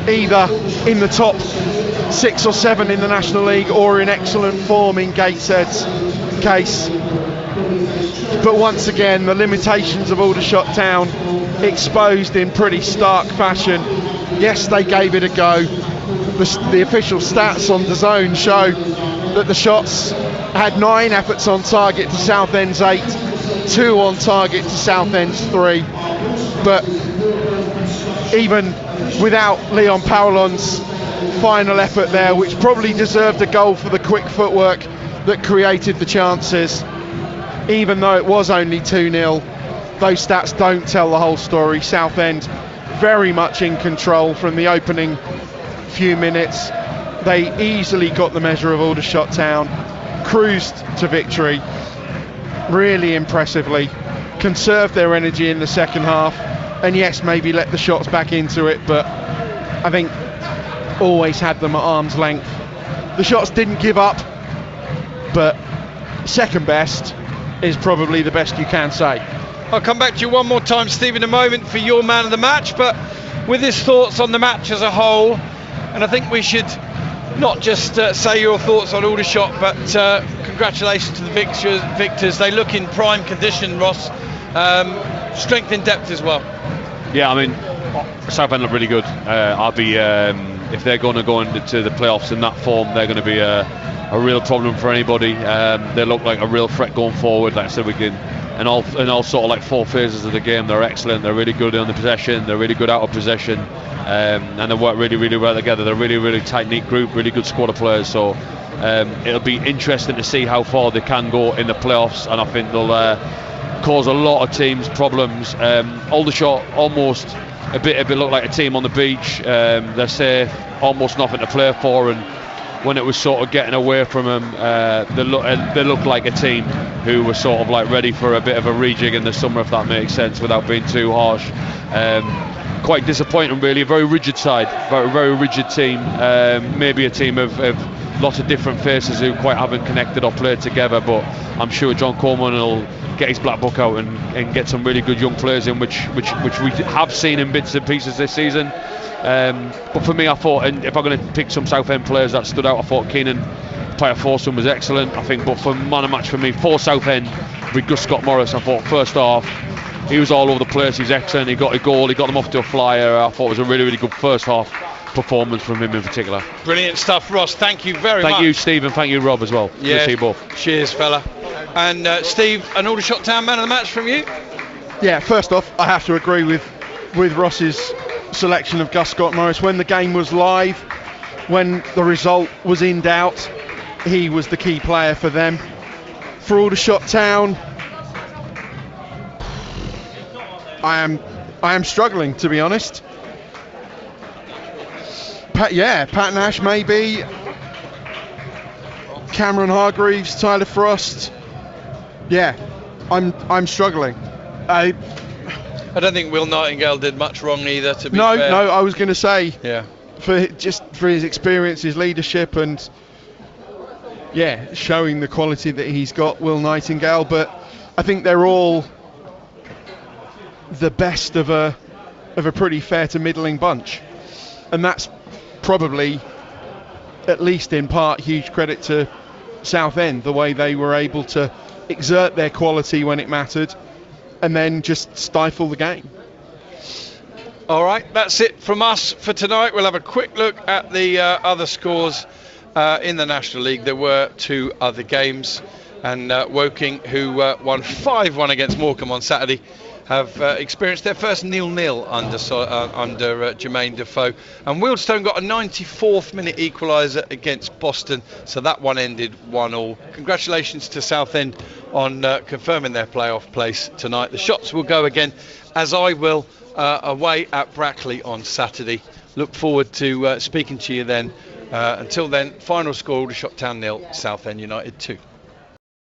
either in the top 6 or 7 in the National League or in excellent form in Gateshead's case. But once again, the limitations of Aldershot Town exposed in pretty stark fashion. Yes, they gave it a go. The official stats on DAZN show that the shots had 9 efforts on target to Southend's 8, 2 on target to Southend's 3. But even without Leon Powellon's final effort there, which probably deserved a goal for the quick footwork that created the chances, even though it was only 2-0, those stats don't tell the whole story. Southend very much in control from the opening few minutes. They easily got the measure of Aldershot Town, cruised to victory really impressively, conserved their energy in the second half, and yes, maybe let the shots back into it, but I think always had them at arm's length. The shots didn't give up, but second best is probably the best you can say.
I'll come back to you one more time, Steve, in a moment for your man of the match, but with his thoughts on the match as a whole, and I think we should not just say your thoughts on Aldershot, but congratulations to the victors. They look in prime condition, Ross. Strength in depth as well.
Yeah, I mean, Southend look really good. I'll be if they're going to go into the playoffs in that form, they're going to be a real problem for anybody. They look like a real threat going forward. Like I said, we can, and all sort of like 4 phases of the game, they're excellent. They're really good on the possession. They're really good out of possession, and they work really, really well together. They're a really, really tight-knit group, really good squad of players. So it'll be interesting to see how far they can go in the playoffs, and I think they'll cause a lot of teams problems. Aldershot almost a bit look like a team on the beach. They're safe, almost nothing to play for, and when it was sort of getting away from them, they looked like a team who were sort of like ready for a bit of a rejig in the summer, if that makes sense, without being too harsh. Quite disappointing, really. A very rigid side, very rigid team. Maybe a team of lots of different faces who quite haven't connected or played together, but I'm sure John Coleman will get his black book out and get some really good young players in, which we have seen in bits and pieces this season. But for me, I thought, and if I'm going to pick some Southend players that stood out, I thought Keenan Paya-Forston was excellent. I think, but for man of match for me, for Southend, with Gus Scott Morris, I thought first half he was all over the place. He's excellent. He got a goal. He got them off to a flyer. I thought it was a really, really good first half performance from him in particular.
Brilliant stuff, Ross. Thank you very much.
Thank you, Steve, and thank you, Rob, as well.
Yeah.
Good to see you both.
Cheers, fella. And Steve, an Aldershot Town man of the match from you?
Yeah, first off, I have to agree with Ross's selection of Gus Scott Morris. When the game was live, when the result was in doubt, he was the key player for them. For Aldershot Town, I am struggling, to be honest. Pat Nash maybe, Cameron Hargreaves, Tyler Frost. Yeah, I'm struggling.
I don't think Will Nightingale did much wrong either, to be fair.
No, I was going to say,
yeah,
for his experience, his leadership, and yeah, showing the quality that he's got, Will Nightingale. But I think they're all the best of a pretty fair to middling bunch, and that's probably, at least in part, huge credit to Southend, the way they were able to exert their quality when it mattered and then just stifle the game.
All right, that's it from us for tonight. We'll have a quick look at the other scores in the National League. There were 2 other games, and Woking, who won 5-1 against Morecambe on Saturday, have experienced their first 0-0 under Jermaine Defoe, and Wealdstone got a 94th minute equaliser against Boston, so that one ended 1-1. Congratulations to Southend on confirming their playoff place tonight. The shots will go again, as I will, away at Brackley on Saturday. Look forward to speaking to you then. Until then, final score: Aldershot Town 0, Southend United 2.